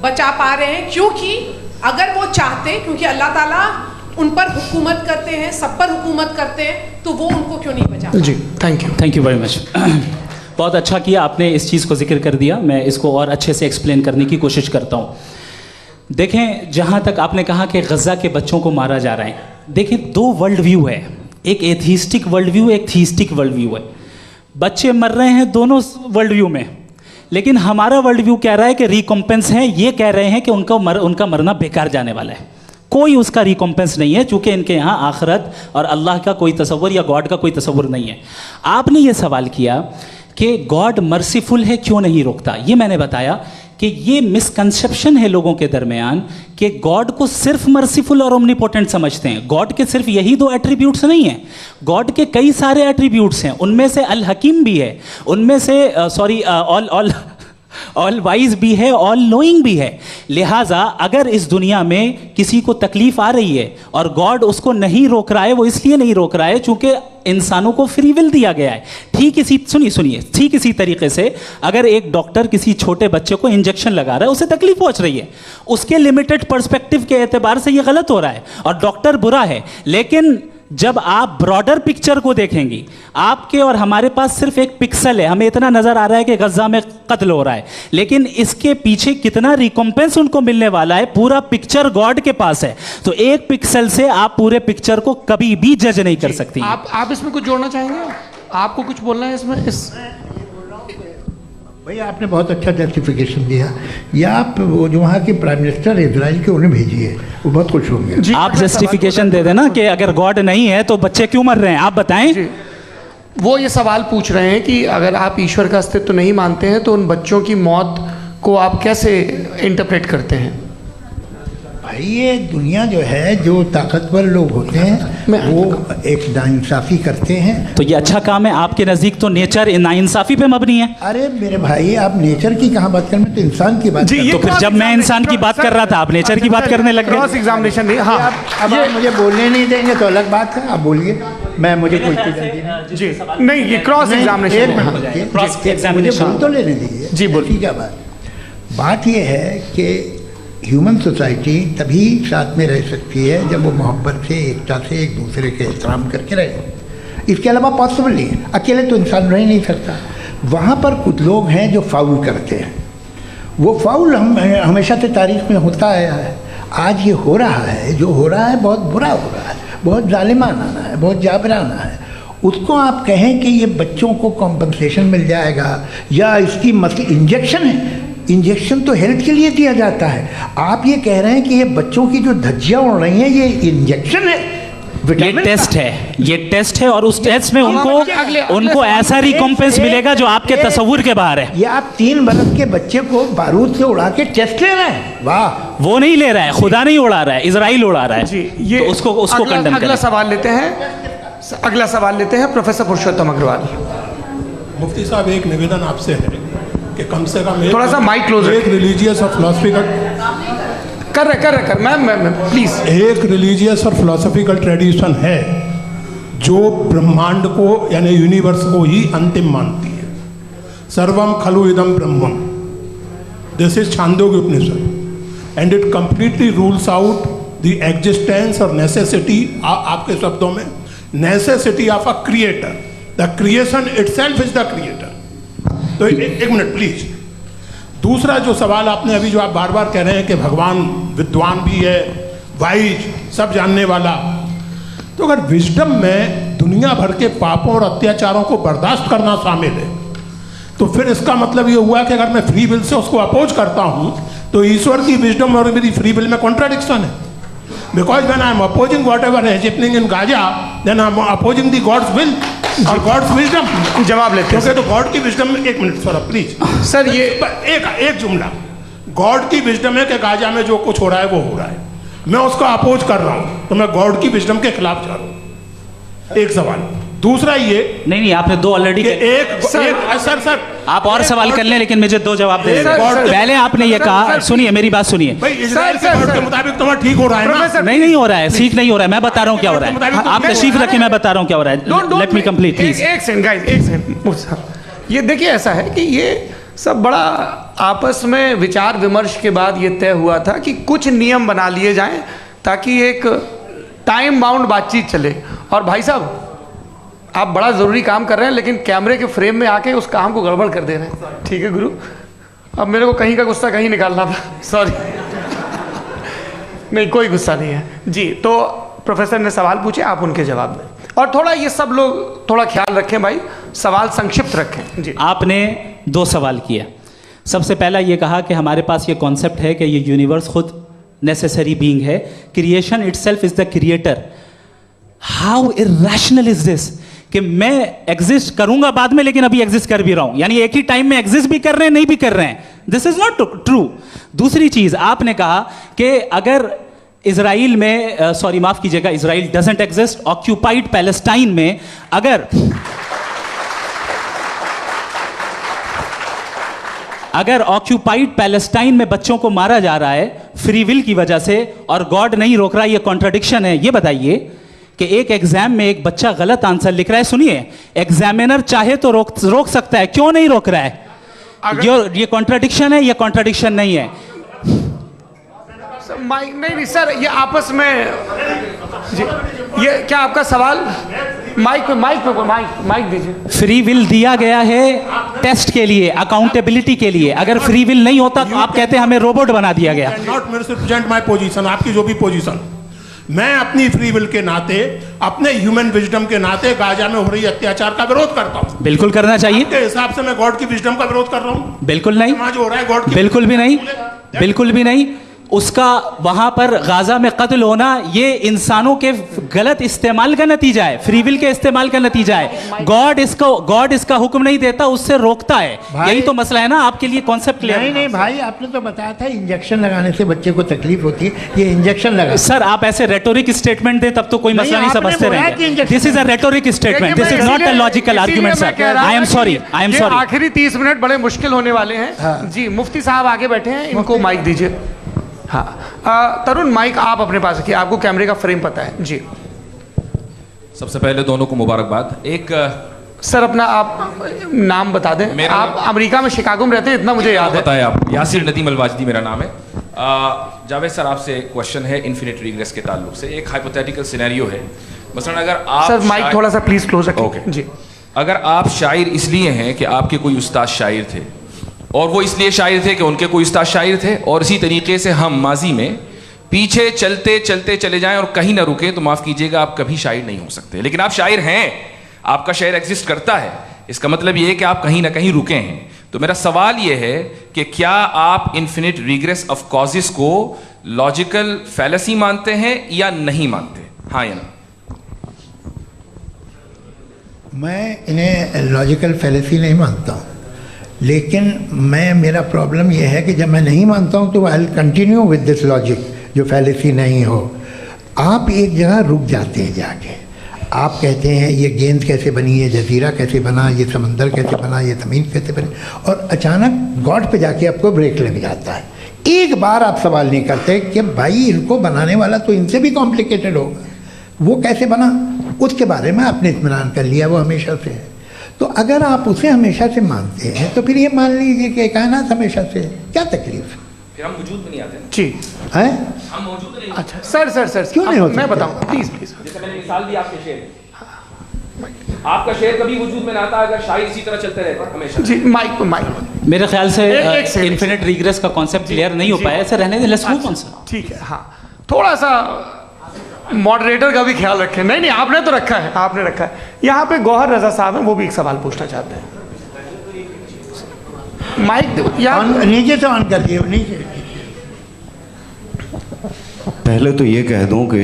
S4: बचा पा रहे हैं? क्योंकि अगर वो चाहते, क्योंकि अल्लाह ताला उन पर हुकूमत करते हैं, सब पर हुकूमत करते हैं, तो वो उनको क्यों नहीं बचा?
S1: जी थैंक यू
S2: वेरी मच। बहुत अच्छा किया आपने इस चीज़ को जिक्र कर दिया, मैं इसको और अच्छे से एक्सप्लेन करने की कोशिश करता हूँ। देखें, जहाँ तक आपने कहा कि गज़ा के बच्चों को मारा जा रहा है, देखिए 2 वर्ल्ड व्यू है, एक एथिस्टिक वर्ल्ड व्यू, एक थीस्टिक वर्ल्ड व्यू है। बच्चे मर रहे हैं दोनों वर्ल्ड व्यू में, लेकिन हमारा वर्ल्ड व्यू कह रहा है कि रिकॉम्पेंस है, ये कह रहे हैं कि उनका मरना बेकार जाने वाला है, कोई उसका रिकॉम्पेंस नहीं है, चूंकि इनके यहाँ आखिरत और अल्लाह का कोई तसव्वुर या गॉड का कोई तसव्वुर नहीं है। आपने ये सवाल किया कि गॉड मर्सीफुल है, क्यों नहीं रोकता? ये मैंने बताया कि ये मिसकंसेप्शन है लोगों के दरमियान कि गॉड को सिर्फ मर्सीफुल और ओमनीपोटेंट समझते हैं। गॉड के सिर्फ यही 2 एट्रीब्यूट्स नहीं हैं, गॉड के कई सारे एट्रीब्यूट्स हैं, उनमें से अल हकीम भी है, उनमें से ऑल वाइज भी है, ऑल नोइंग भी है। लिहाजा अगर इस दुनिया में किसी को तकलीफ आ रही है और गॉड उसको नहीं रोक रहा है, वो इसलिए नहीं रोक रहा है चूंकि इंसानों को फ्री विल दिया गया है। ठीक इसी तरीके से अगर एक डॉक्टर किसी छोटे बच्चे को इंजेक्शन लगा रहा है, उसे तकलीफ पहुंच रही है, उसके लिमिटेड पर्सपेक्टिव के एतबार से ये गलत हो रहा है और डॉक्टर बुरा है। लेकिन जब आप ब्रॉडर पिक्चर को देखेंगी, आपके और हमारे पास सिर्फ एक पिक्सल है, हमें इतना नजर आ रहा है कि गज़ा में कत्ल हो रहा है, लेकिन इसके पीछे कितना रिकॉम्पेंस उनको मिलने वाला है, पूरा पिक्चर गॉड के पास है। तो एक पिक्सल से आप पूरे पिक्चर को कभी भी जज नहीं कर सकती।
S1: आप इसमें कुछ जोड़ना चाहेंगे? आपको कुछ बोलना है इसमें?
S3: भैया आपने बहुत अच्छा जस्टिफिकेशन दिया, या आप वो जो वहाँ के प्राइम मिनिस्टर इजराइल के उन्हें भेजिए, वो बहुत खुश होंगे।
S2: आप जस्टिफिकेशन दे देना कि अगर गॉड नहीं है तो बच्चे क्यों मर रहे हैं, आप बताएं।
S1: वो ये सवाल पूछ रहे हैं कि अगर आप ईश्वर का अस्तित्व नहीं मानते हैं तो उन बच्चों की मौत को आप कैसे इंटरप्रेट करते हैं?
S3: भाई ये दुनिया जो है, जो ताकतवर लोग होते हैं वो एक नाइंसाफ़ी करते हैं।
S2: तो ये अच्छा काम है आपके नज़दीक, तो नेचर नाइंसाफ़ी पे मबनी है।
S3: अरे मेरे भाई, आप नेचर की कहाँ बात कर रहे हैं, तो इंसान की बात।
S2: तो फिर जब मैं इंसान की बात कर रहा था, आप नेचर की बात करने लग गए।
S1: क्रॉस एग्जामिनेशन नहीं। हाँ,
S3: अब आप मुझे बोलने नहीं देंगे तो अलग बात है, आप बोलिए, मैं मुझे कोई चीज़
S1: जी नहीं, ये क्रॉस एग्जामिनेशन
S3: बोल तो लेने दीजिए
S1: जी। बोलिए।
S3: क्या बात ये है कि ह्यूमन सोसाइटी तभी साथ में रह सकती है जब वो मोहब्बत से, एकता से, एक दूसरे के एहतराम करके रहे। इसके अलावा पॉसिबल नहीं है, अकेले तो इंसान रह नहीं सकता। वहाँ पर कुछ लोग हैं जो फाउल करते हैं, वो फाउल हम हमेशा से तारीख में होता आया है। आज ये हो रहा है, जो हो रहा है बहुत बुरा हो रहा है, बहुत जालिमाना है, बहुत जाबराना है। उसको आप कहें कि ये बच्चों को कॉम्पनसेशन मिल जाएगा या इसकी मसले इंजेक्शन है, इंजेक्शन तो हेल्थ के लिए दिया जाता है। आप ये कह रहे हैं कि ये बच्चों की जो धज्जियाँ उड़ रही हैं ये इंजेक्शन है,
S2: ये टेस्ट है, ये टेस्ट है और उस टेस्ट में उनको ऐसा रिकॉम्पेंस मिलेगा जो आपके तसव्वुर के बाहर है।
S3: ये आप 3 बरस के बच्चे को बारूद से उड़ा के टेस्ट ले रहे हैं। वाह,
S2: वो नहीं ले रहा है, खुदा नहीं उड़ा रहा है, इजराइल उड़ा रहा है
S1: जी। ये
S2: तो उसको कंडेम
S1: अगला सवाल लेते हैं, अगला सवाल लेते हैं प्रोफेसर पुरुषोत्तम अग्रवाल।
S5: मुफ्ती साहब, एक निवेदन आपसे है कि कम से कम
S1: थोड़ा सा माइक क्लोज
S5: एक रिलीजियस और फिलोसफिकल
S1: कर मैम प्लीज।
S5: एक रिलीजियस और फिलोसफिकल ट्रेडिशन है जो ब्रह्मांड को यानी यूनिवर्स को ही अंतिम मानती है। सर्वम खलु इदम ब्रह्मम, this is Chandogya Upanishad and it completely rules out the existence और नेसेसिटी, आपके शब्दों में necessity of a creator. The creation itself is the creator. तो एक मिनट प्लीज। दूसरा जो सवाल आपने अभी जो आप बार बार कह रहे हैं कि भगवान विद्वान भी है, वाइज, सब जानने वाला, तो अगर विजडम में दुनिया भर के पापों और अत्याचारों को बर्दाश्त करना शामिल है तो फिर इसका मतलब ये हुआ कि अगर मैं फ्री विल से उसको अपोज करता हूं तो ईश्वर की विजडम और मेरी फ्री विल में कॉन्ट्राडिक्शन है। Because when I am opposing whatever is happening in Gaza, then I am opposing the God's will और गॉड्स विजडम।
S1: जवाब लेते हैं
S5: तो गॉड की विजडम में, एक मिनट सर प्लीज
S1: सर, ये
S5: एक जुमला, गॉड की विजडम है कि गाजा में जो कुछ हो रहा है वो हो रहा है, मैं उसको अपोज कर रहा हूं तो मैं गॉड की विजडम के खिलाफ जा रहा हूं। एक सवाल। दूसरा ये
S2: नहीं, आपने 2 ऑलरेडी।
S5: सर
S2: आप और सवाल कर लें लेकिन मुझे 2 जवाब दे दें। पहले आपने ये कहा, सुनिए मेरी बात सुनिए।
S5: भाई इजराइल के गॉड के मुताबिक तुम्हारा ठीक हो रहा है ना?
S2: नहीं हो रहा है, ठीक नहीं हो रहा है। मैं बता रहा हूँ क्या हो रहा है, आप तशरीफ रखें, मैं बता रहा हूँ क्या हो रहा है। Let me complete please.
S1: एक सेकंड गाइस, एक सेकंड। ये देखिए, ऐसा है कि ये सब बड़ा आपस में विचार विमर्श के बाद ये तय हुआ था कि कुछ नियम बना लिए जाएं ताकि एक टाइम बाउंड बातचीत चले। और भाई साहब, आप बड़ा ज़रूरी काम कर रहे हैं लेकिन कैमरे के फ्रेम में आके उस काम को गड़बड़ कर दे रहे हैं। ठीक है गुरु, अब मेरे को कहीं का गुस्सा कहीं निकालना था, सॉरी। नहीं, कोई गुस्सा नहीं है जी। तो प्रोफेसर ने सवाल पूछे, आप उनके जवाब दें और थोड़ा ये सब लोग थोड़ा ख्याल रखें भाई, सवाल संक्षिप्त रखें जी।
S2: आपने 2 सवाल किया। सबसे पहला ये कहा कि हमारे पास ये कॉन्सेप्ट है कि ये यूनिवर्स खुद नेसेसरी बीइंग है, creation itself is the creator. How irrational is this कि मैं एग्जिस्ट करूंगा बाद में लेकिन अभी एग्जिस्ट कर भी रहा हूं, यानी एक ही टाइम में एग्जिस्ट भी कर रहे हैं, नहीं भी कर रहे हैं। This is not true. दूसरी चीज आपने कहा कि अगर इजराइल में, सॉरी माफ कीजिएगा, Israel doesn't exist, occupied Palestine में अगर ऑक्यूपाइड पैलेस्टाइन में बच्चों को मारा जा रहा है फ्री विल की वजह से और गॉड नहीं रोक रहा, ये कॉन्ट्रडिक्शन है। ये बताइए कि एक एग्जाम में एक बच्चा गलत आंसर लिख रहा है, सुनिए, एग्जामिनर चाहे तो रोक सकता है, क्यों नहीं रोक रहा है? ये कॉन्ट्रडिक्शन है, ये कॉन्ट्रडिक्शन नहीं है।
S1: माइक नहीं सर, ये आपस में जी, ये क्या आपका सवाल? माइक दीजिए।
S2: फ्री विल दिया गया है टेस्ट के लिए, अकाउंटेबिलिटी के लिए। अगर फ्री विल नहीं होता तो आप कहते हैं हमें रोबोट बना दिया गया।
S5: नॉट मिसरिप्रेजेंट माय पोजीशन, आपकी जो भी पोजीशन, मैं अपनी फ्री विल के नाते, अपने ह्यूमन विजडम के नाते गाजा में हो रही अत्याचार का विरोध करता हूं।
S2: बिल्कुल करना चाहिए।
S5: के हिसाब से मैं गॉड की विजडम का विरोध कर रहा हूं?
S2: बिल्कुल नहीं।
S5: जो हो रहा है गॉड की,
S2: बिल्कुल भी नहीं, बिल्कुल भी नहीं। उसका वहां पर गाजा में कत्ल होना ये इंसानों के गलत इस्तेमाल का नतीजा है, फ्री विल के इस्तेमाल का नतीजा है। गॉड इसका हुक्म नहीं देता, उससे रोकता है। यही तो मसला है ना, आपके लिए कॉन्सेप्ट क्लियर?
S3: नहीं भाई, आपने तो बताया था इंजेक्शन लगाने से बच्चे को तकलीफ होती है, ये इंजेक्शन लगा।
S2: सर आप ऐसे रेटोरिक स्टेटमेंट दें तब तो कोई मसला नहीं समझते रहेंगे। This is a rhetoric statement, this is not a logical argument sir. I am sorry.
S1: आखिरी 30 मिनट बड़े मुश्किल होने वाले हैं जी। मुफ्ती साहब आगे बैठे हैं, इनको माइक दीजिए। हाँ तरुण, माइक आप अपने पास रखिए, आपको कैमरे का फ्रेम पता है जी।
S6: सबसे पहले दोनों को मुबारकबाद। एक
S1: सर अपना आप नाम बता दें। आप अमेरिका में शिकागो में रहते हैं, इतना मुझे याद है।
S6: बताया आप, यासिर नदीम अलवाजदी मेरा नाम है। जावेद सर, आपसे क्वेश्चन है इन्फिनिट रिग्रेस के ताल्लुक से। एक हाइपोथेटिकल सिनेरियो है, मसलन अगर आप
S1: सर माइक थोड़ा सा प्लीज क्लोज रखें।
S6: ओके
S1: जी।
S6: अगर आप शायर इसलिए हैं कि आपके कोई उस्ताद शायर थे और वो इसलिए शायर थे कि उनके कोई उस्ताद शायर थे, और इसी तरीके से हम माजी में पीछे चलते चलते चले जाएं और कहीं ना रुकें तो माफ़ कीजिएगा आप कभी शायर नहीं हो सकते। लेकिन आप शायर हैं, आपका शायर एग्जिस्ट करता है, इसका मतलब ये है कि आप कहीं ना कहीं रुके हैं। तो मेरा सवाल ये है कि क्या आप इन्फिनिट रिग्रेस ऑफ कॉजेस को लॉजिकल फैलेसी मानते हैं या नहीं मानते? हाँ या ना?
S3: मैं इन्हें लॉजिकल फैलेसी नहीं मानता हूँ, लेकिन मेरा प्रॉब्लम यह है कि जब मैं नहीं मानता हूँ तो I will continue with this logic जो फैलेसी नहीं हो। आप एक जगह रुक जाते हैं जाके, आप कहते हैं ये गेंद कैसे बनी, ये जजीरा कैसे बना, ये समंदर कैसे बना, ये ज़मीन कैसे बनी, और अचानक गॉड पे जाके आपको ब्रेक लग जाता है। एक बार आप सवाल नहीं करते कि भाई इनको बनाने वाला तो इनसे भी कॉम्प्लिकेटेड होगा, वो कैसे बना, उसके बारे में आपने इत्मीनान कर लिया, वो हमेशा से है। तो अगर आप उसे हमेशा से मानते हैं तो फिर ये मान लीजिए कि कायनात हमेशा से है, क्या तकलीफ है?
S6: फिर हम वजूद में नहीं आते ना।
S1: जी
S3: हैं?
S6: हम मौजूद नहीं।
S1: अच्छा सर
S3: क्यों नहीं होता?
S1: मैं बताऊँ प्लीज़।
S6: जैसे मैंने मिसाल दी आपके शेर, आपका शेर कभी वजूद में ना आता अगर शायर इसी तरह चलते रहते हमेशा।
S1: जी माइक
S2: मेरे ख्याल से
S1: एक सेकंड।
S2: इन्फिनिट रिग्रेस का कॉन्सेप्ट क्लियर नहीं हो पाया, ऐसे रहने दें, लेट्स मूव ऑन सर।
S1: ठीक है। हाँ, थोड़ा सा मॉडरेटर का भी ख्याल रखें। नहीं आपने तो रखा है, आपने रखा है। यहाँ पे गौहर रजा साहब हैं, वो भी एक सवाल पूछना चाहते हैं। माइक यहाँ
S3: नीचे से ऑन कर दिए, नीचे।
S7: पहले तो ये कह दूं कि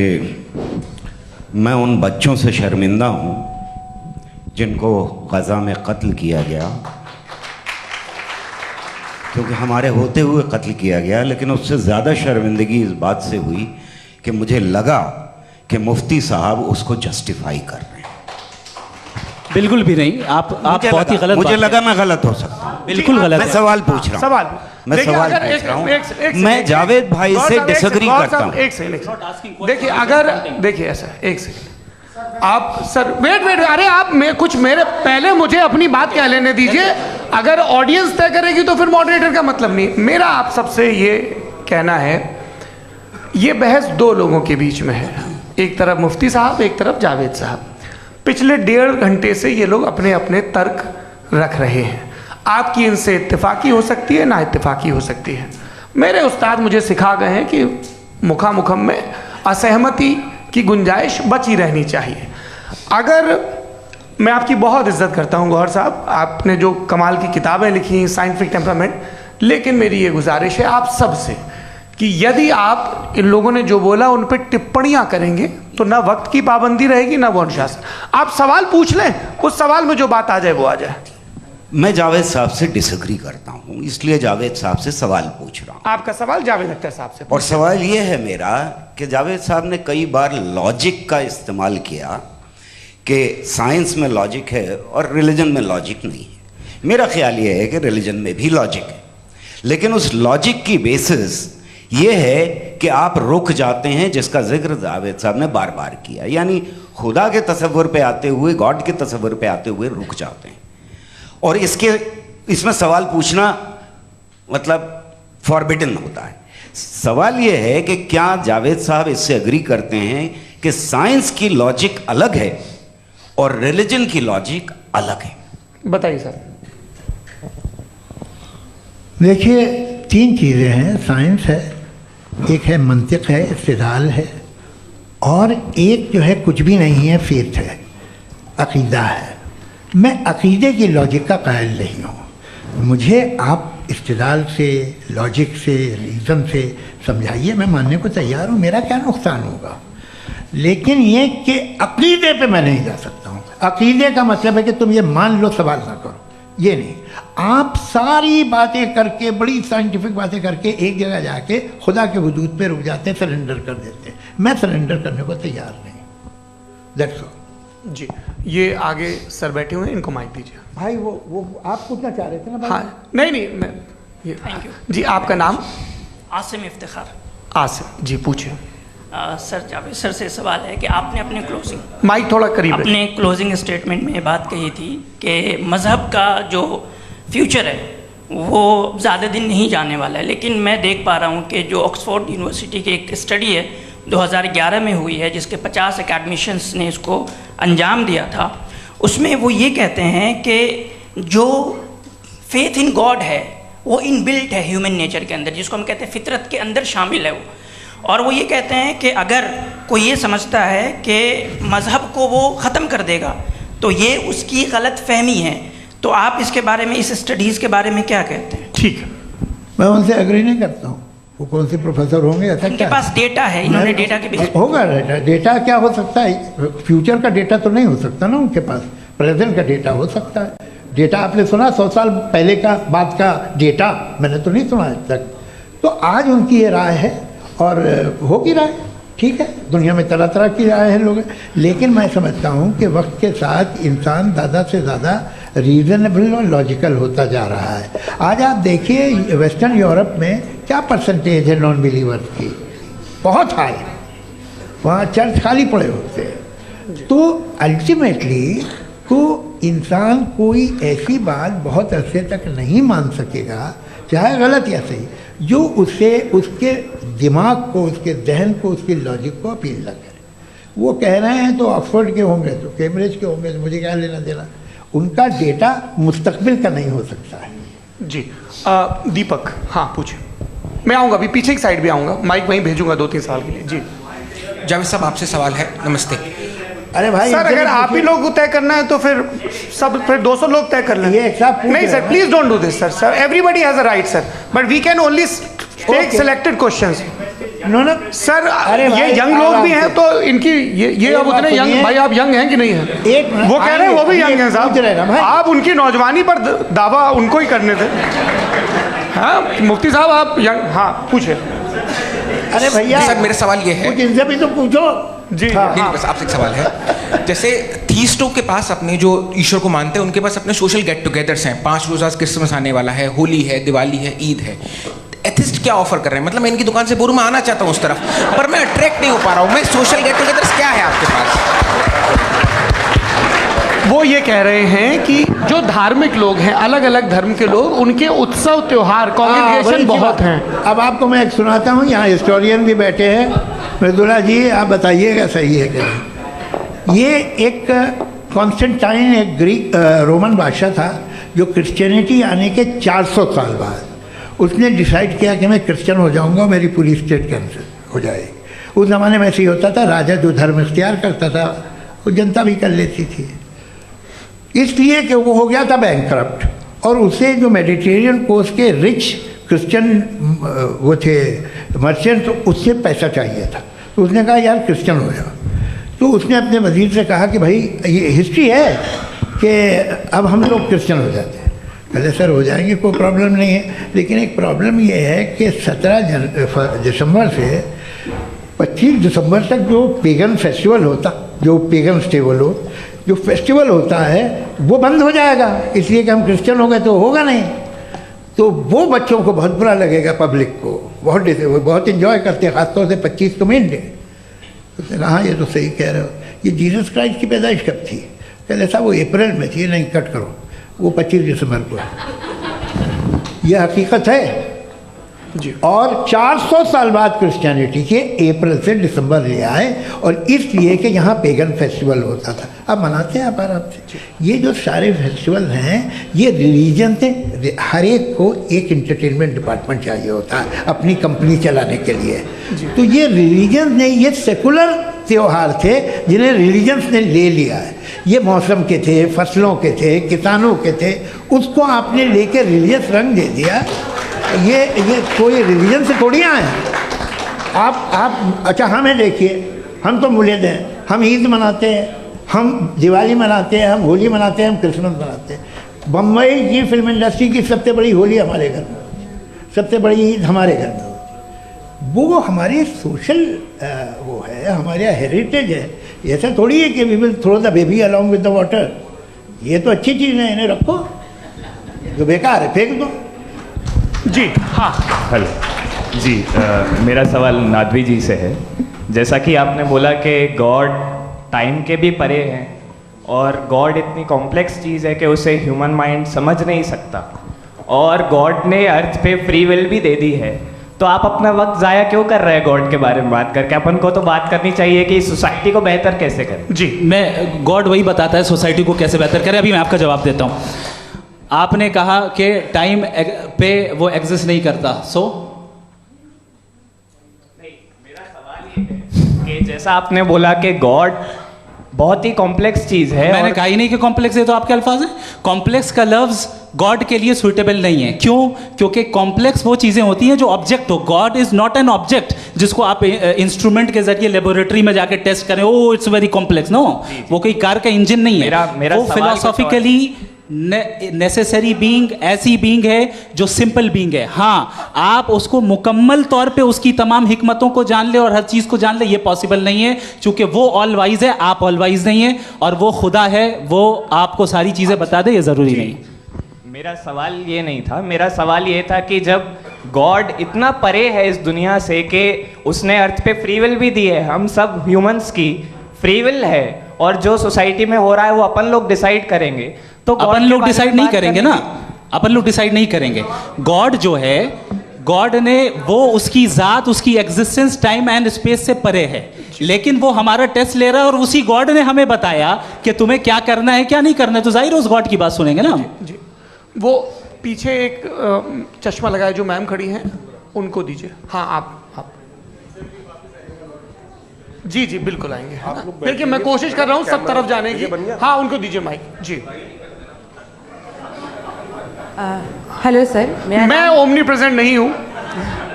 S7: मैं उन बच्चों से शर्मिंदा हूँ जिनको गज़ा में कत्ल किया गया, क्योंकि हमारे होते हुए कत्ल किया गया। लेकिन उससे ज़्यादा शर्मिंदगी इस बात से हुई कि मुझे लगा कि मुफ्ती साहब उसको जस्टिफाई कर रहे हैं।
S2: बिल्कुल भी नहीं, आप बहुत ही गलत।
S7: मुझे लगा मैं गलत हो सकता हूँ।
S2: बिल्कुल गलत।
S7: मैं सवाल पूछ रहा हूँ,
S1: सवाल
S7: मैं सवाल पूछ रहा हूँ। मैं जावेद भाई से डिसएग्री करता हूँ।
S1: एक सेकंड देखिए, अगर देखिए ऐसा एक सेकंड आप सर वेट अरे आप कुछ मेरे पहले मुझे अपनी बात कह लेने दीजिए। अगर ऑडियंस तय करेगी तो फिर मॉडरेटर का मतलब नहीं। मेरा आप सबसे ये कहना है, ये बहस दो लोगों के बीच में है, एक तरफ मुफ्ती साहब, एक तरफ जावेद साहब। पिछले 1.5 घंटे से ये लोग अपने अपने तर्क रख रहे हैं। आपकी इनसे इत्तेफाकी हो सकती है, ना इत्तेफाकी हो सकती है। मेरे उस्ताद मुझे सिखा गए हैं कि मुखामुखम में असहमति की गुंजाइश बची रहनी चाहिए। अगर मैं आपकी बहुत इज्जत करता हूँ गौहर साहब, आपने जो कमाल की किताबें लिखी हैं साइंटिफिक टेम्परामेंट, लेकिन मेरी ये गुजारिश है आप सब से कि यदि आप इन लोगों ने जो बोला उन पर टिप्पणियां करेंगे तो ना वक्त की पाबंदी रहेगी ना वो अनुशासन। आप सवाल पूछ लें, उस सवाल में जो बात आ जाए वो आ जाए।
S7: मैं जावेद साहब से डिसएग्री करता हूँ, इसलिए जावेद साहब से सवाल पूछ रहा हूँ।
S1: आपका सवाल जावेद अख्तर साहब से।
S7: और सवाल ये है मेरा कि जावेद साहब ने कई बार लॉजिक का इस्तेमाल किया कि साइंस में लॉजिक है और रिलीजन में लॉजिक नहीं है। मेरा ख्याल ये है कि रिलीजन में भी लॉजिक है, लेकिन उस लॉजिक की बेसिस ये है कि आप रुक जाते हैं, जिसका जिक्र जावेद साहब ने बार बार किया, यानी खुदा के तसव्वुर पे आते हुए, गॉड के तसव्वुर पे आते हुए रुक जाते हैं। और इसमें सवाल पूछना मतलब फॉरबिडन होता है। सवाल ये है कि क्या जावेद साहब इससे एग्री करते हैं कि साइंस की लॉजिक अलग है और रिलीजन की लॉजिक अलग है?
S1: बताइए सर।
S3: देखिए, 3 चीज़ें हैं, साइंस है, एक है मंतिक है, इस्तिदलाल है, और एक जो है कुछ भी नहीं है, फेथ है, अकीदा है। मैं अकीदे की लॉजिक का कायल नहीं हूँ। मुझे आप इस्तिदलाल से, लॉजिक से, रीज़न से समझाइए, मैं मानने को तैयार हूँ, मेरा क्या नुकसान होगा। लेकिन ये कि अकीदे पे मैं नहीं जा सकता हूँ। अकीदे का मतलब है कि तुम ये मान लो, सवाल ना करो, ये नहीं। आप सारी बातें करके, बड़ी साइंटिफिक बातें करके एक जगह जाके खुदा के हुदूद पे रुक जाते हैं, सरेंडर कर देते हैं। मैं सरेंडर करने को तैयार नहीं। दैट्स ऑल
S1: जी। ये आगे सर बैठे हुए हैं, इनको माइक दीजिए।
S3: भाई वो आप पूछना चाह रहे थे ना भाई?
S1: हाँ नहीं मैं ये
S8: थैंक यू
S1: जी। आपका नाम?
S8: आसिम इफ्तिखार।
S1: आसिम जी, पूछिए।
S8: सर जावेद सर से सवाल है कि आपने अपने क्लोजिंग
S1: माइक थोड़ा करीब रखिए।
S8: अपने क्लोजिंग स्टेटमेंट में बात कही थी कि मज़हब का जो फ्यूचर है वो ज़्यादा दिन नहीं जाने वाला है, लेकिन मैं देख पा रहा हूँ कि जो ऑक्सफोर्ड यूनिवर्सिटी की एक स्टडी है 2011 में हुई है, जिसके 50 एकेडमिशियंस ने इसको अंजाम दिया था, उसमें वो ये कहते हैं कि जो फेथ इन गॉड है वो इनबिल्ट है ह्यूमन नेचर के अंदर, जिसको हम कहते हैं फितरत के अंदर शामिल है वो। और वो ये कहते हैं कि अगर कोई ये समझता है कि मज़हब को वो ख़त्म कर देगा तो ये उसकी गलत फहमी है। तो आप इसके बारे में, इस स्टडीज़ के बारे में क्या कहते हैं?
S1: ठीक है,
S3: मैं उनसे एग्री नहीं करता हूँ। वो कौन से प्रोफेसर होंगे ऐसा?
S8: उनके पास डेटा है, इन्होंने डेटा के बेस
S3: होगा। डेटा क्या हो सकता है? फ्यूचर का डेटा तो नहीं हो सकता ना उनके पास, प्रेजेंट का डेटा हो सकता है। डेटा आपने सुना 100 साल पहले का बाद का डेटा? मैंने तो नहीं सुना आज तक। तो आज उनकी ये राय है और होगी राय, ठीक है। दुनिया में तरह तरह की राय है लोग, लेकिन मैं समझता हूँ कि वक्त के साथ इंसान ज़्यादा से ज़्यादा रीज़नेबल और लॉजिकल होता जा रहा है। आज आप देखिए वेस्टर्न यूरोप में क्या परसेंटेज है नॉन बिलीवर्स की, बहुत हाई। वहाँ चर्च खाली पड़े होते हैं। तो अल्टीमेटली तो इंसान कोई ऐसी बात बहुत अरसे तक नहीं मान सकेगा, चाहे गलत या सही, जो उसे, उसके दिमाग को, उसके जहन को, उसके लॉजिक को अपील न करे। वो कह रहे हैं तो ऑक्सफोर्ड के होंगे तो कैम्ब्रिज के होंगे, तो मुझे क्या लेना देना। उनका डेटा मुस्तकबिल का नहीं हो सकता है।
S1: जी दीपक, हाँ पूछे। मैं आऊँगा अभी, पीछे की साइड भी आऊँगा, माइक वहीं भेजूंगा 2-3 साल के लिए। जी
S9: जावेद साहब, आपसे सवाल है। नमस्ते।
S3: अरे भाई
S1: सर, अगर आप ही लोग को तय करना है तो फिर 200 लोग तय कर लें।
S3: ये
S1: नहीं sir, please don't do this sir. Sir everybody has a right sir, but we can only take selected questions.
S3: No
S1: sir, ये यंग लोग भी हैं तो इनकी ये अब उतने यंग, भाई आप यंग हैं कि नहीं हैं? वो कह रहे हैं वो भी यंग हैं साहब, आप उनकी नौजवानी पर दावा उनको ही करने थे। हाँ मुफ्ती साहब आप यंग, हाँ पूछे।
S3: अरे भैया
S9: सर मेरा सवाल ये है,
S3: कुछ इनसे भी तो पूछो।
S1: जी
S9: नहीं, बस आपसे एक सवाल है। जैसे थीस्टों के पास अपने जो ईश्वर को मानते हैं उनके पास अपने सोशल गेट टुगेदर्स हैं। 5 रोज़ा क्रिसमस आने वाला है, होली है, दिवाली है, ईद है। एथिस्ट क्या ऑफर कर रहे हैं? मतलब मैं इनकी दुकान से बोलूँ, मैं आना चाहता हूँ उस तरफ, पर मैं अट्रैक्ट नहीं हो पा रहा हूँ। मैं सोशल गेट टुगेदर्स क्या है आपके पास?
S1: वो ये कह रहे हैं कि जो धार्मिक लोग हैं, अलग अलग धर्म के लोग, उनके उत्सव त्योहार कॉन्ग्रीगेशन बहुत हैं।
S3: अब आपको मैं एक सुनाता हूँ, यहाँ हिस्टोरियन भी बैठे हैं। मृदुला जी आप बताइएगा सही है कि नहीं। ये एक कॉन्स्टेंटाइन, एक ग्रीक रोमन बादशाह था जो क्रिश्चियनिटी आने के 400 साल बाद उसने डिसाइड किया कि मैं क्रिश्चियन हो जाऊंगा, मेरी पूरी स्टेट कैंसिल हो जाएगी। उस ज़माने में ऐसे ही होता था, राजा जो धर्म इख्तियार करता था वो जनता भी कर लेती थी। इसलिए कि वो हो गया था बैंकरप्ट, और उसे जो मेडिटेरियन कोस्ट के रिच क्रिश्चियन वो थे मर्चेंट, तो उससे पैसा चाहिए था। तो उसने कहा यार क्रिश्चियन हो जाओ। तो उसने अपने वजीर से कहा कि भाई ये हिस्ट्री है कि अब हम लोग क्रिश्चियन हो जाते हैं। पहले सर हो जाएंगे, कोई प्रॉब्लम नहीं है, लेकिन एक प्रॉब्लम ये है कि 17 दिसंबर से 25 दिसंबर तक जो पेगन फेस्टिवल होता, जो पेगन जो फेस्टिवल होता है वो बंद हो जाएगा, इसलिए कि हम क्रिश्चियन हो गए तो होगा नहीं। तो वो बच्चों को बहुत बुरा लगेगा, पब्लिक को बहुत इन्जॉय करते हैं, ख़ासतौर से 25 को मेन डे। उसने कहा हाँ ये तो सही कह रहे हो, ये जीसस क्राइस्ट की पैदाइश कब थी? कहते साहब वो अप्रैल में थी। नहीं कट करो, वो 25 दिसंबर को है। ये हकीकत है जी। और 400 साल बाद क्रिश्चियनिटी के अप्रैल से दिसंबर ले आए, और इसलिए कि यहाँ पेगन फेस्टिवल होता था। अब मनाते हैं आप आराम से। ये जो सारे फेस्टिवल हैं ये रिलीजन से, हर एक को एक इंटरटेनमेंट डिपार्टमेंट चाहिए होता है अपनी कंपनी चलाने के लिए। तो ये रिलीजन ने, ये सेकुलर त्यौहार थे जिन्हें रिलीजन्स ने ले लिया है। ये मौसम के थे, फसलों के थे, किसानों के थे, उसको आपने लेकर रिलीजियस रंग दे दिया। ये कोई रिलीजन से थोड़ी आए हैं आप। अच्छा हमें देखिए, हम तो मुल्द हैं, हम ईद मनाते हैं, हम दिवाली मनाते हैं, हम होली मनाते हैं, हम क्रिसमस मनाते हैं। बम्बई की फिल्म इंडस्ट्री की सबसे बड़ी होली हमारे घर में होती है, सबसे बड़ी ईद हमारे घर में होती है। वो हमारी सोशल वो है, हमारा हेरिटेज है। ऐसा थोड़ी है कि we will throw the baby along with the water. ये तो अच्छी चीज़ है, इन्हें रखो, जो बेकार है फेंक दो।
S1: जी हाँ
S10: हेलो जी, मेरा सवाल नादवी जी से है। जैसा कि आपने बोला कि गॉड टाइम के भी परे हैं, और गॉड इतनी कॉम्प्लेक्स चीज़ है कि उसे ह्यूमन माइंड समझ नहीं सकता, और गॉड ने अर्थ पे फ्री विल भी दे दी है। तो आप अपना वक्त ज़ाया क्यों कर रहे हैं गॉड के बारे में बात करके? अपन को तो बात करनी चाहिए कि सोसाइटी को बेहतर कैसे करें।
S2: जी, मैं गॉड वही बताता है सोसाइटी को कैसे बेहतर करें। अभी मैं आपका जवाब देता हूँ। आपने कहा कि टाइम पे वो एग्जिस्ट नहीं करता, सो
S10: मेरा सवाल ये है कि जैसा आपने बोला कि गॉड बहुत ही कॉम्प्लेक्स चीज है।
S2: मैंने कहा ही नहीं कि कॉम्प्लेक्स है, तो आपके अल्फाज हैं। कॉम्प्लेक्स का लफ्ज गॉड के लिए सुइटेबल नहीं है। क्यों? क्योंकि कॉम्प्लेक्स वो चीजें होती हैं जो ऑब्जेक्ट हो। God is not an object जिसको आप इंस्ट्रूमेंट के जरिए लेबोरेटरी में जाके टेस्ट करें, oh it's very complex. No, वो कोई कार का इंजन नहीं है।
S10: मेरा
S2: वो फिलोसॉफिकली नेसेसरी बीइंग ऐसी बीइंग है जो सिंपल बीइंग है। हाँ, आप उसको मुकम्मल तौर पे उसकी तमाम हिकमतों को जान ले और हर चीज को जान ले, ये पॉसिबल नहीं है, क्योंकि वो ऑल वाइज है, आप ऑल वाइज नहीं है, और वो खुदा है, वो आपको सारी चीजें बता दे, ये जरूरी नहीं।
S10: मेरा सवाल ये नहीं था, मेरा सवाल ये था कि जब गॉड इतना परे है इस दुनिया से कि उसने अर्थ पे फ्री विल भी दी है, हम सब ह्यूमंस की फ्री विल है, और जो सोसाइटी में हो रहा है वो अपन लोग डिसाइड करेंगे, तो
S2: अपन लोग डिसाइड नहीं करेंगे ना, अपन लोग डिसाइड नहीं करेंगे। गॉड जो है, गॉड ने वो उसकी जात, उसकी एग्जिस्टेंस टाइम एंड स्पेस से परे है, लेकिन वो हमारा टेस्ट ले रहा है और उसी गॉड ने हमें बताया कि तुम्हें क्या करना है क्या नहीं करना है, तो जाहिर है उस गॉड की बात सुनेंगे ना हम।
S1: जी, वो पीछे एक चश्मा लगाए जो मैम खड़ी हैं, उनको दीजिए। हाँ, आप जी जी बिल्कुल आएंगे। देखिए मैं कोशिश कर रहा हूँ सब तरफ जाने की। हाँ, उनको दीजिए माइक। जी,
S11: हेलो सर,
S1: मैं ओमनी प्रेजेंट नहीं हूँ,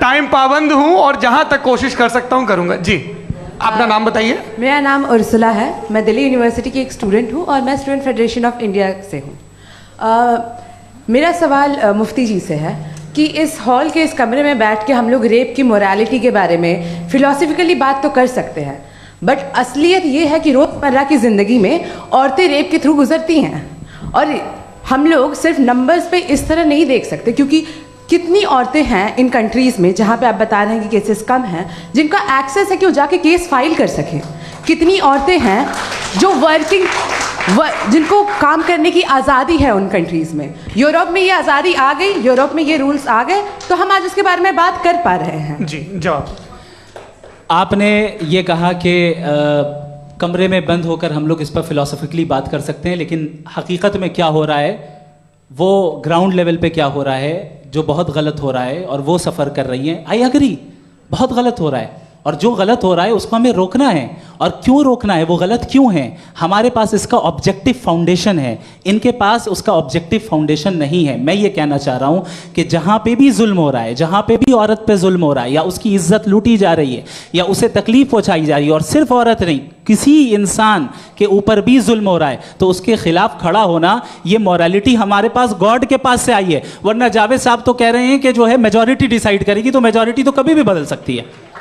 S1: टाइम पाबंद हूँ और जहाँ तक कोशिश कर सकता हूँ करूँगा। जी, अपना नाम बताइए।
S11: मेरा नाम उर्सुला है, मैं दिल्ली यूनिवर्सिटी की एक स्टूडेंट हूँ और मैं स्टूडेंट फेडरेशन ऑफ इंडिया से हूँ। मेरा सवाल मुफ्ती जी से है कि इस हॉल के इस कमरे में बैठ के हम लोग रेप की मोरालिटी के बारे में फिलोसफिकली बात तो कर सकते हैं, बट असलियत ये है कि रोज़मर्रा की ज़िंदगी में औरतें रेप के थ्रू गुजरती हैं, और हम लोग सिर्फ नंबर्स पे इस तरह नहीं देख सकते, क्योंकि कितनी औरतें हैं इन कंट्रीज़ में जहाँ पे आप बता रहे हैं कि केसेस कम हैं, जिनका एक्सेस है कि वो जाके केस फाइल कर सकें। कितनी औरतें हैं जो जिनको काम करने की आज़ादी है उन कंट्रीज़ में। यूरोप में ये आज़ादी आ गई, यूरोप में ये रूल्स आ गए, तो हम आज उसके बारे में बात कर पा रहे हैं।
S1: जी, जवाब।
S2: आपने ये कहा कि कमरे में बंद होकर हम लोग इस पर फिलोसफिकली बात कर सकते हैं, लेकिन हकीकत में क्या हो रहा है, वो ग्राउंड लेवल पे क्या हो रहा है जो बहुत गलत हो रहा है, और वो सफ़र कर रही हैं। आई अग्री, बहुत गलत हो रहा है, और जो गलत हो रहा है उसको हमें रोकना है। और क्यों रोकना है, वो गलत क्यों है? हमारे पास इसका ऑब्जेक्टिव फाउंडेशन है, इनके पास उसका ऑब्जेक्टिव फाउंडेशन नहीं है। मैं ये कहना चाह रहा हूँ कि जहाँ पे भी जुल्म हो रहा है, जहाँ पे भी औरत पे जुल्म हो रहा है, या उसकी इज्जत लूटी जा रही है, या उसे तकलीफ पहुँचाई जा रही है, और सिर्फ औरत नहीं, किसी इंसान के ऊपर भी जुल्म हो रहा है, तो उसके खिलाफ खड़ा होना, ये मॉरलिटी हमारे पास गॉड के पास से आई है। वरना जावेद साहब तो कह रहे हैं कि जो है मेजॉरिटी डिसाइड करेगी, तो मेजॉरिटी तो कभी भी बदल सकती है।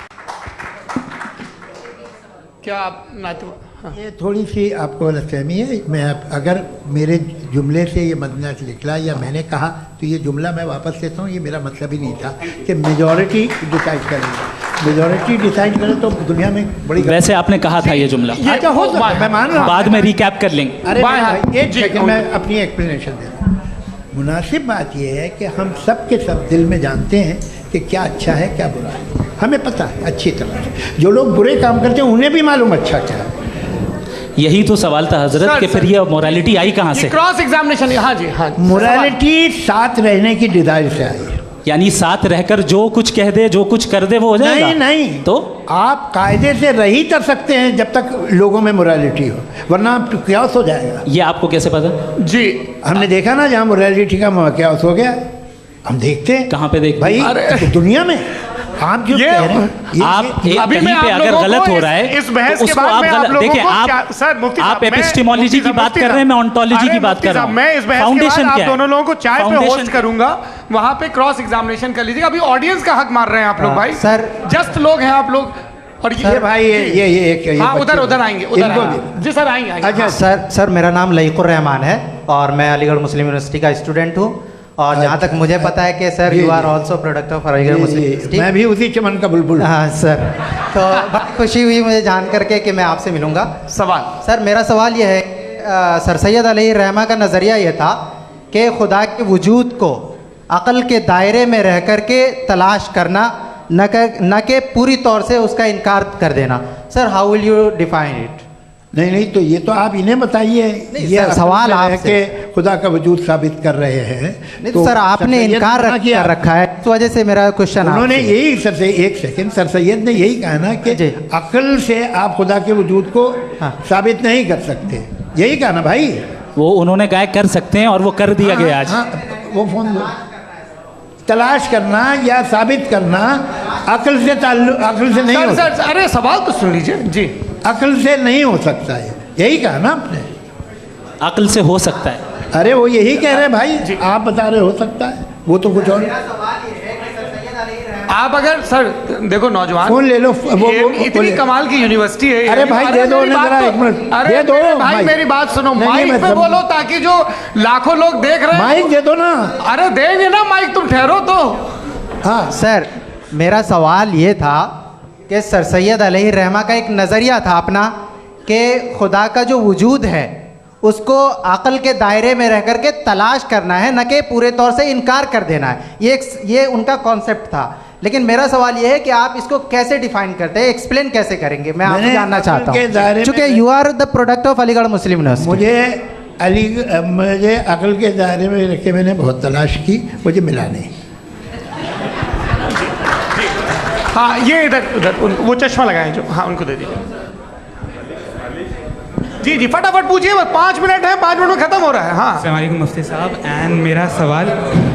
S1: क्या आप
S3: ये थोड़ी सी आपको गलतफहमी है। मैं अगर मेरे जुमले से ये मदना निकला या मैंने कहा, तो ये जुमला मैं वापस लेता हूँ। ये मेरा मतलब ही नहीं था कि मेजॉरिटी डिसाइड करेंगे। मेजॉरिटी डिसाइड करे तो दुनिया में बड़ी, वैसे
S2: आपने कहा था ये जुमला।
S3: अच्छा, हो सकता है, मैं मान रहा हूँ,
S2: बाद में रिकैप कर लेंगे।
S3: अरे एक सेकंड, मैं अपनी एक्सप्लेनेशन देता हूँ। मुनासिब बात यह है कि हम सब के सब दिल में जानते हैं कि क्या अच्छा है क्या बुरा है, हमें पता है अच्छी तरह से। जो लोग बुरे काम करते हैं उन्हें भी मालूम अच्छा क्या है।
S2: यही तो सवाल था हजरत कि फिर ये मोरालिटी आई कहाँ से?
S1: Cross examination. हाँ जी, हाँ।
S3: मोरालिटी साथ रहने की डिजायर से आई है,
S2: यानी साथ रहकर जो कुछ कह दे, जो कुछ कर दे, वो हो जाएगा?
S3: नहीं नहीं,
S2: तो
S3: आप कायदे से रह ही कर सकते हैं जब तक लोगों में मोरालिटी हो, वरना क्यास हो जाएगा।
S2: ये आपको कैसे पता?
S3: जी, हमने देखा ना, जहाँ मोरालिटी का क्यास हो गया, हम देखते हैं।
S2: कहाँ पे देख
S3: भाई? दुनिया में। आप जो कह रहे हैं,
S2: आप
S1: अभी
S2: कहीं पे अगर गलत हो रहा है,
S1: इस बहस
S2: तो
S1: के
S2: उसको
S1: बाद
S2: आप
S1: में आप
S2: देखिए, आप एपिस्टेमोलॉजी की बात कर रहे हैं, मैं ओंटोलॉजी की बात कर रहा हूं।
S1: मैं इस बहस के बाद आप दोनों लोगों को चाय पे होस्ट करूंगा, वहां पे क्रॉस एग्जामिनेशन कर लीजिएगा। अभी ऑडियंस का हक मार रहे हैं आप लोग भाई,
S3: सर
S1: जस्ट लोग हैं आप लोग। और ये
S3: भाई ये
S1: हाँ, उधर आएंगे, जी सर आएंगे।
S12: अच्छा सर, मेरा नाम लईकुर रहमान है और मैं अलीगढ़ मुस्लिम यूनिवर्सिटी का स्टूडेंट हूँ, और जहाँ तक मुझे पता है कि sir you are also product of Aligarh Muslim University.
S3: मैं भी उसी चमन का बुलबुल।
S12: हाँ सर, तो बहुत खुशी हुई मुझे जान करके कि मैं आपसे मिलूँगा।
S1: सवाल
S12: सर, मेरा सवाल यह है, सर सैयद अलैहिर्रहमा का नज़रिया यह था कि खुदा के वजूद को अक़ल के दायरे में रह कर के तलाश करना, न कि पूरी तौर से उसका इनकार कर देना। Sir, how will you define it?
S3: नहीं नहीं, तो ये तो आप इन्हें बताइए। ये
S12: सवाल
S3: आपसे खुदा का वजूद साबित कर रहे हैं।
S12: नहीं तो सर आपने इनकार कर रखा है, इस वजह से मेरा क्वेश्चन
S3: उन्होंने यही सर से एक सेकंड, सर सैयद ने यही कहा ना कि अक्ल से आप खुदा के वजूद को साबित नहीं कर सकते, यही कहा ना भाई।
S2: वो उन्होंने कहा कर सकते हैं और वो कर दिया गया आज।
S3: वो फोन तलाश करना या साबित करना अक्ल से अक्ल से नहीं हो सकता।
S1: अरे सवाल तो सुन लीजिए जी।
S3: अक्ल से नहीं हो सकता है, यही कहा ना आपने।
S2: अक्ल से हो सकता है।
S3: अरे वो यही कह रहे हैं भाई, आप बता रहे हो सकता है, वो तो कुछ और।
S1: आप अगर सर देखो नौजवान
S3: फोन ले लो, वो
S1: इतनी कमाल की यूनिवर्सिटी है।
S3: अरे भाई दे दो जरा, एक मिनट
S1: अरे
S3: दे दो
S1: भाई, मेरी बात सुनो, माइक पे बोलो ताकि जो लाखों लोग देख रहे हैं।
S3: माइक दे दो ना।
S1: अरे देंगे ना माइक, तुम ठहरो तो।
S12: हाँ सर, मेरा सवाल ये था कि सर सैयद अलैहिर्रहमा का एक नज़रिया था अपना कि खुदा का जो वजूद है उसको अक़ल के दायरे में रह कर के तलाश करना है, न कि पूरे तौर से इनकार कर देना है। ये उनका कॉन्सेप्ट था। लेकिन मेरा सवाल ये है कि आप इसको कैसे डिफाइन करते हैं, एक्सप्लेन कैसे करेंगे, मैं आपसे जानना चाहता हूँ, क्योंकि you are the product of Aligarh Muslim University.
S3: मुझे अक़ल के दायरे में रख के मैंने बहुत तलाश की, मुझे मिला नहीं।
S1: हाँ ये इधर वो चश्मा लगाए जो, हाँ उनको दे दीजिए। जी जी फटाफट पूछिए, बस 5 मिनट है, 5 मिनट में खत्म हो रहा है। हाँ
S13: अस्सलाम वालेकुम मुफ्ती साहब। एंड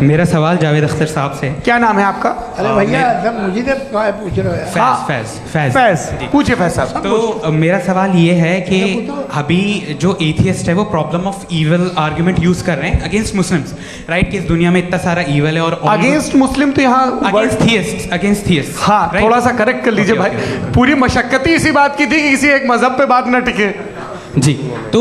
S13: मेरा सवाल जावेद अख्तर साहब से।
S1: क्या नाम है आपका?
S3: अरे भैया सब मुझे पूछ रहे हो।
S13: फैज
S1: पूछिए फैज साहब।
S13: तो मेरा सवाल ये है कि अभी जो एथियस्ट है वो problem of evil argument use कर रहे हैं अगेंस्ट मुस्लिम्स, राइट? कि इस दुनिया में इतना सारा ईविल है और
S1: अगेंस्ट मुस्लिम तो यहाँ
S13: अगेंस्ट थियस्ट।
S1: हाँ थोड़ा सा करेक्ट कर लीजिए भाई, पूरी मशक्कत ही इसी बात की थी कि किसी एक मजहब पे बात न टिके।
S13: जी, तो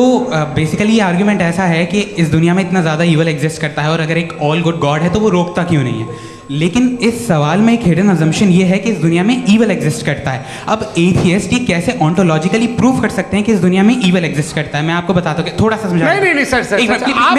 S13: बेसिकली ये आर्ग्यूमेंट ऐसा है कि इस दुनिया में इतना ज़्यादा ईवल एग्जिस्ट करता है और अगर एक ऑल गुड गॉड है तो वो रोकता क्यों नहीं है? लेकिन इस सवाल में एक हिडन अजम्पशन ये है कि इस दुनिया में ईवल एग्जिस्ट करता है। अब एथियस्ट ये कैसे ऑन्टोलॉजिकली प्रूव कर सकते हैं कि इस दुनिया में ईवल एग्जिस्ट करता है? मैं आपको बताता हूँ, थोड़ा सा समझा।
S1: नहीं सर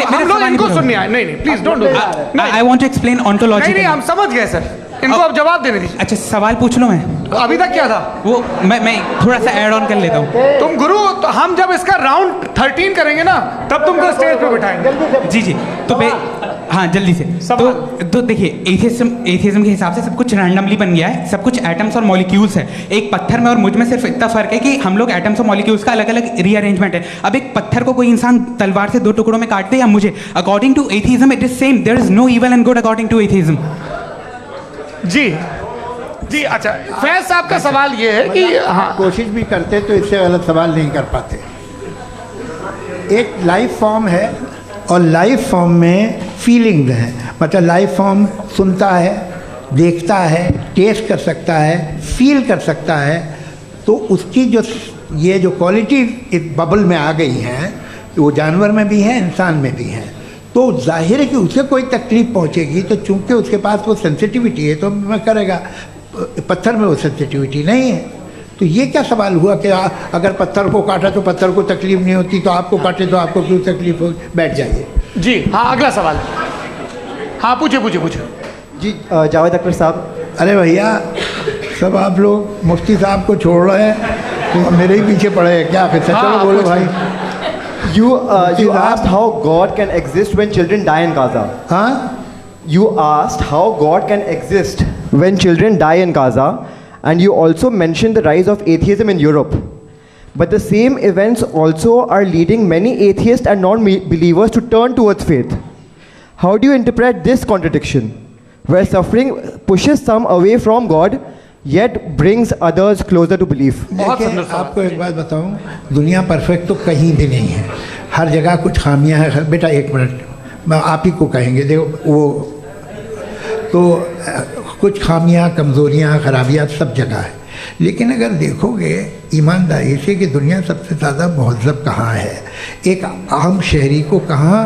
S1: हम लोग इनको सुनिए। नहीं please don't do that.
S13: I want to explain ontologically.
S1: नहीं हम समझ गए सर, इनको अब जवाब देने दीजिए।
S13: अच्छा सवाल पूछ लो। मैं
S1: अभी तक क्या था
S13: वो मैं थोड़ा सा ऐड ऑन कर लेता हूँ।
S1: तुम गुरु, तो हम जब इसका राउंड 13 करेंगे ना तब तुमको स्टेज पे बिठाएंगे।
S13: जी तो हाँ जल्दी से। तो देखिए एथियज्म के हिसाब से सब कुछ रैंडमली बन गया है, सब कुछ एटम्स और मॉलिक्यूल्स है। एक पत्थर में और मुझ में सिर्फ इतना फर्क है कि हम लोग एटम्स और मॉलिक्यूल्स का अलग अलग रीअरेंजमेंट है। अब एक पत्थर को कोई इंसान तलवार से 2 टुकड़ों में काट दे या मुझे, according to atheism it is same. There is no evil and good according to atheism.
S1: जी अच्छा, फैज साहब का सवाल ये है कि हाँ
S3: कोशिश भी करते तो इससे गलत सवाल नहीं कर पाते। एक लाइफ फॉर्म है और लाइफ फॉर्म में फीलिंग्स हैं, मतलब लाइफ फॉर्म सुनता है, देखता है, टेस्ट कर सकता है, फील कर सकता है। तो उसकी जो ये जो क्वालिटी इस बबल में आ गई हैं वो जानवर में भी है, इंसान में भी है। तो जाहिर है कि उसे कोई तकलीफ पहुंचेगी, तो चूंकि उसके पास वो सेंसिटिविटी है तो मैं करेगा। पत्थर में वो सेंसिटिविटी नहीं है। तो ये क्या सवाल हुआ कि अगर पत्थर को काटा तो पत्थर को तकलीफ नहीं होती, तो आपको काटे तो आपको क्यों तकलीफ हो? बैठ जाइए। जी
S1: हाँ अगला सवाल। हाँ पूछे
S14: जी जावेद अख्तर साहब।
S3: अरे भैया सब आप लोग मुफ्ती साहब को छोड़ रहे हैं तो मेरे ही पीछे पड़े हैं क्या? फिर चलो बोलो भाई।
S14: You asked how God can exist when children die in Gaza.
S3: Huh?
S14: You asked how God can exist when children die in Gaza, and you also mentioned the rise of atheism in Europe. But the same events also are leading many atheists and non-believers to turn towards faith. How do you interpret this contradiction, where suffering pushes some away from God, yet brings others closer to belief?
S3: आपको एक बात बताऊं, दुनिया perfect तो कहीं भी नहीं है, हर जगह कुछ खामियां हैं। बेटा एक मिनट, मैं आप ही को कहेंगे, देखो वो तो कुछ खामियां, कमज़ोरियां, खराबियां सब जगह है। लेकिन अगर देखोगे ईमानदारी से कि दुनिया सबसे ज़्यादा महज़ब कहाँ है, एक आम शहरी को कहाँ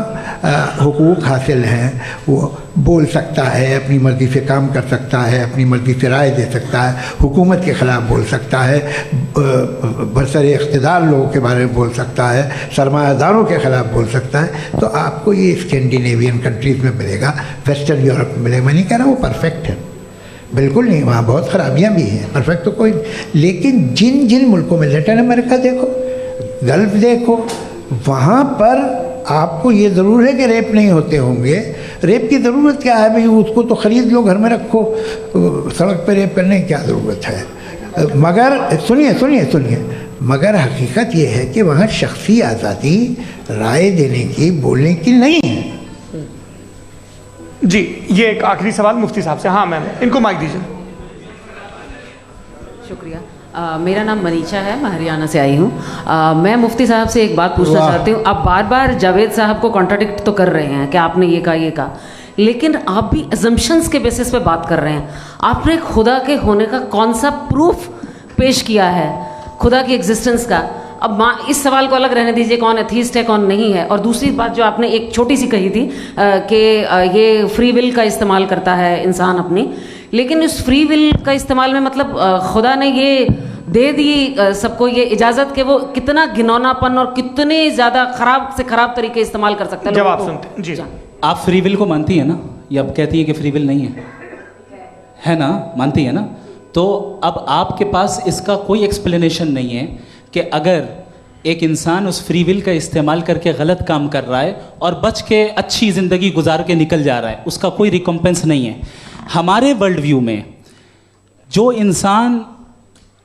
S3: हुकूक हासिल हैं, वो बोल सकता है, अपनी मर्ज़ी से काम कर सकता है, अपनी मर्ज़ी से राय दे सकता है, हुकूमत के ख़िलाफ़ बोल सकता है, बरसरे इक़्तिदार लोगों के बारे में बोल सकता है, सरमायादारों के ख़िलाफ़ बोल सकता है। तो आपको ये स्कैंडिनेवियन कंट्रीज़ में मिलेगा, वेस्टर्न यूरोप में मिलेगा। मैं नहीं कह रहा वो परफेक्ट है, बिल्कुल नहीं, वहाँ बहुत ख़राबियाँ भी हैं, परफेक्ट तो कोई। लेकिन जिन मुल्कों में, लैटिन अमेरिका देखो, गल्फ देखो, वहाँ पर आपको ये ज़रूर है कि रेप नहीं होते होंगे। रेप की ज़रूरत क्या है भाई? उसको तो ख़रीद लो, घर में रखो, सड़क पर रेप करने की क्या ज़रूरत है? मगर सुनिए, मगर हकीकत ये है कि वहाँ शख्सी आज़ादी राय देने की, बोलने की नहीं है।
S1: जी, ये एक आखिरी सवाल मुफ्ती साहब से। हाँ मैम, इनको माइक दीजिए।
S11: शुक्रिया। मेरा नाम मनीषा है, मैं हरियाणा से आई हूँ। मैं मुफ्ती साहब से एक बात पूछना चाहती हूँ। आप बार बार जावेद साहब को कॉन्ट्राडिक्ट तो कर रहे हैं कि आपने ये कहा, लेकिन आप भी अजम्पशंस के बेसिस पे बात कर रहे हैं। आपने खुदा के होने का कौन सा प्रूफ पेश किया है, खुदा की एग्जिस्टेंस का? अब इस सवाल को अलग रहने दीजिए, कौन एथीस्ट है कौन नहीं है। और दूसरी बात जो आपने एक छोटी सी कही थी कि ये फ्री विल का इस्तेमाल करता है इंसान अपनी, लेकिन इस फ्री विल का इस्तेमाल में मतलब खुदा ने ये दे दी सबको ये इजाज़त कि वो कितना घिनौनापन और कितने ज़्यादा ख़राब से ख़राब तरीके इस्तेमाल कर सकते हैं।
S1: जवाब सुनते जी।
S2: आप फ्री विल को मानती है ना, या अब कहती है कि फ्री विल नहीं है ना? मानती है ना? तो अब आपके पास इसका कोई एक्सप्लेनेशन नहीं है कि अगर एक इंसान उस फ्री विल का इस्तेमाल करके गलत काम कर रहा है और बच के अच्छी ज़िंदगी गुजार के निकल जा रहा है, उसका कोई रिकम्पेंस नहीं है। हमारे वर्ल्ड व्यू में जो इंसान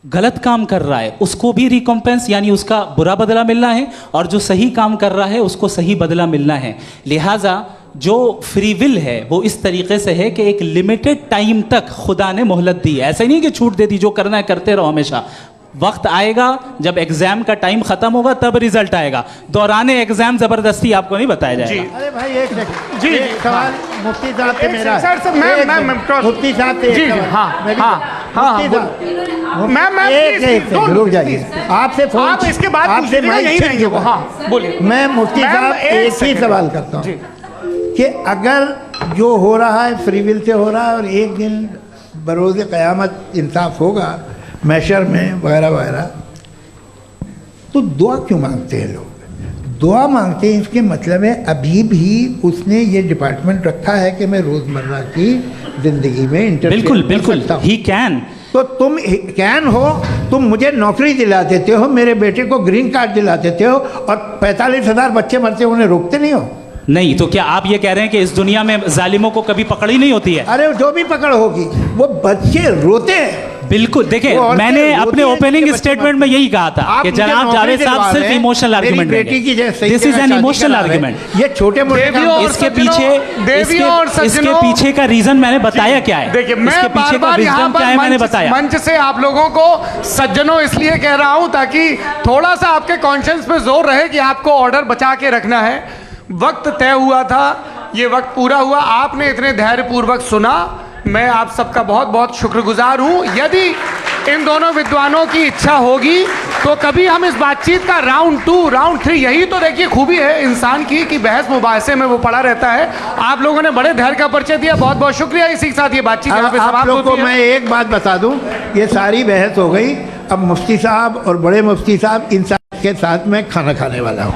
S2: गलत काम कर रहा है उसको भी रिकम्पेंस यानी उसका बुरा बदला मिलना है, और जो सही काम कर रहा है उसको सही बदला मिलना है। लिहाजा जो फ्री विल है वो इस तरीके से है कि एक लिमिटेड टाइम तक खुदा ने मोहलत दी है। ऐसा नहीं कि छूट दे दी, जो करना है करते रहो हमेशा। वक्त आएगा जब एग्जाम का टाइम खत्म होगा तब रिजल्ट आएगा। दौराने एग्जाम जबरदस्ती आपको नहीं बताया जाएगा।
S3: अरे भाई एक सेकंड,
S1: जी
S3: एक सवाल मुफ्ती साहब से मेरा।
S1: सर
S3: मुफ्ती साहब से
S1: जी, हाँ,
S3: रुक जाइए। आपसे फोन,
S1: आप इसके बाद
S3: आपसे
S1: यही रहेंगे वो। हाँ बोलिए।
S3: मैं मुफ्ती साहब एक ही सवाल करता हूँ कि अगर जो हो रहा है फ्री विल से हो रहा है और एक दिन बरोज़ क़यामत इंसाफ होगा मैशर में वगैरह वगैरह, तो दुआ क्यों मांगते हैं लोग? दुआ मांगते हैं इसके मतलब है अभी भी उसने ये डिपार्टमेंट रखा है कि मैं रोज़मर्रा की ज़िंदगी में इंटरफेयर कर सकता हूं।
S2: He can.
S3: तो तुम कैन हो, तुम मुझे नौकरी दिला देते हो, मेरे बेटे को ग्रीन कार्ड दिला देते हो, और 45,000 बच्चे मरते हो उन्हें रोकते नहीं हो।
S2: नहीं, तो क्या आप ये कह रहे हैं कि इस दुनिया में जालिमों को कभी पकड़ ही नहीं होती है?
S3: अरे जो भी पकड़ होगी, वो बच्चे रोते हैं।
S2: बिल्कुल, देखिए मैंने अपने ओपनिंग स्टेटमेंट में यही कहा था कि जनाब जावेद साहब सिर्फ इमोशनल आर्गुमेंट देंगे। This is an emotional argument.
S3: ये छोटे मोटे
S2: इसके पीछे का रीजन मैंने बताया क्या है।
S1: देखिए, मैं बार-बार यहाँ पर
S2: मैंने बताया
S1: मंच से आप लोगों को सज्जनों इसलिए कह रहा हूँ ताकि थोड़ा सा आपके कॉन्शियंस पे जोर रहे कि आपको ऑर्डर बचा के रखना है। वक्त तय हुआ था, ये वक्त पूरा हुआ, आपने इतने धैर्यपूर्वक सुना, मैं आप सबका बहुत बहुत शुक्रगुजार हूँ। यदि इन दोनों विद्वानों की इच्छा होगी तो कभी हम इस बातचीत का राउंड 2, राउंड 3, यही तो देखिए खूबी है इंसान की कि बहस मुबाहसे में वो पड़ा रहता है। आप लोगों ने बड़े धैर्य का परिचय दिया, बहुत बहुत शुक्रिया। इसी के साथ ये बातचीत यहाँ पे समाप्त होती है।
S3: आप लोग को मैं एक बात बता दूं, ये सारी बहस हो गई, अब मुफ्ती साहब और बड़े मुफ्ती साहब इन सब के साथ मैं खाना खाने वाला हूँ।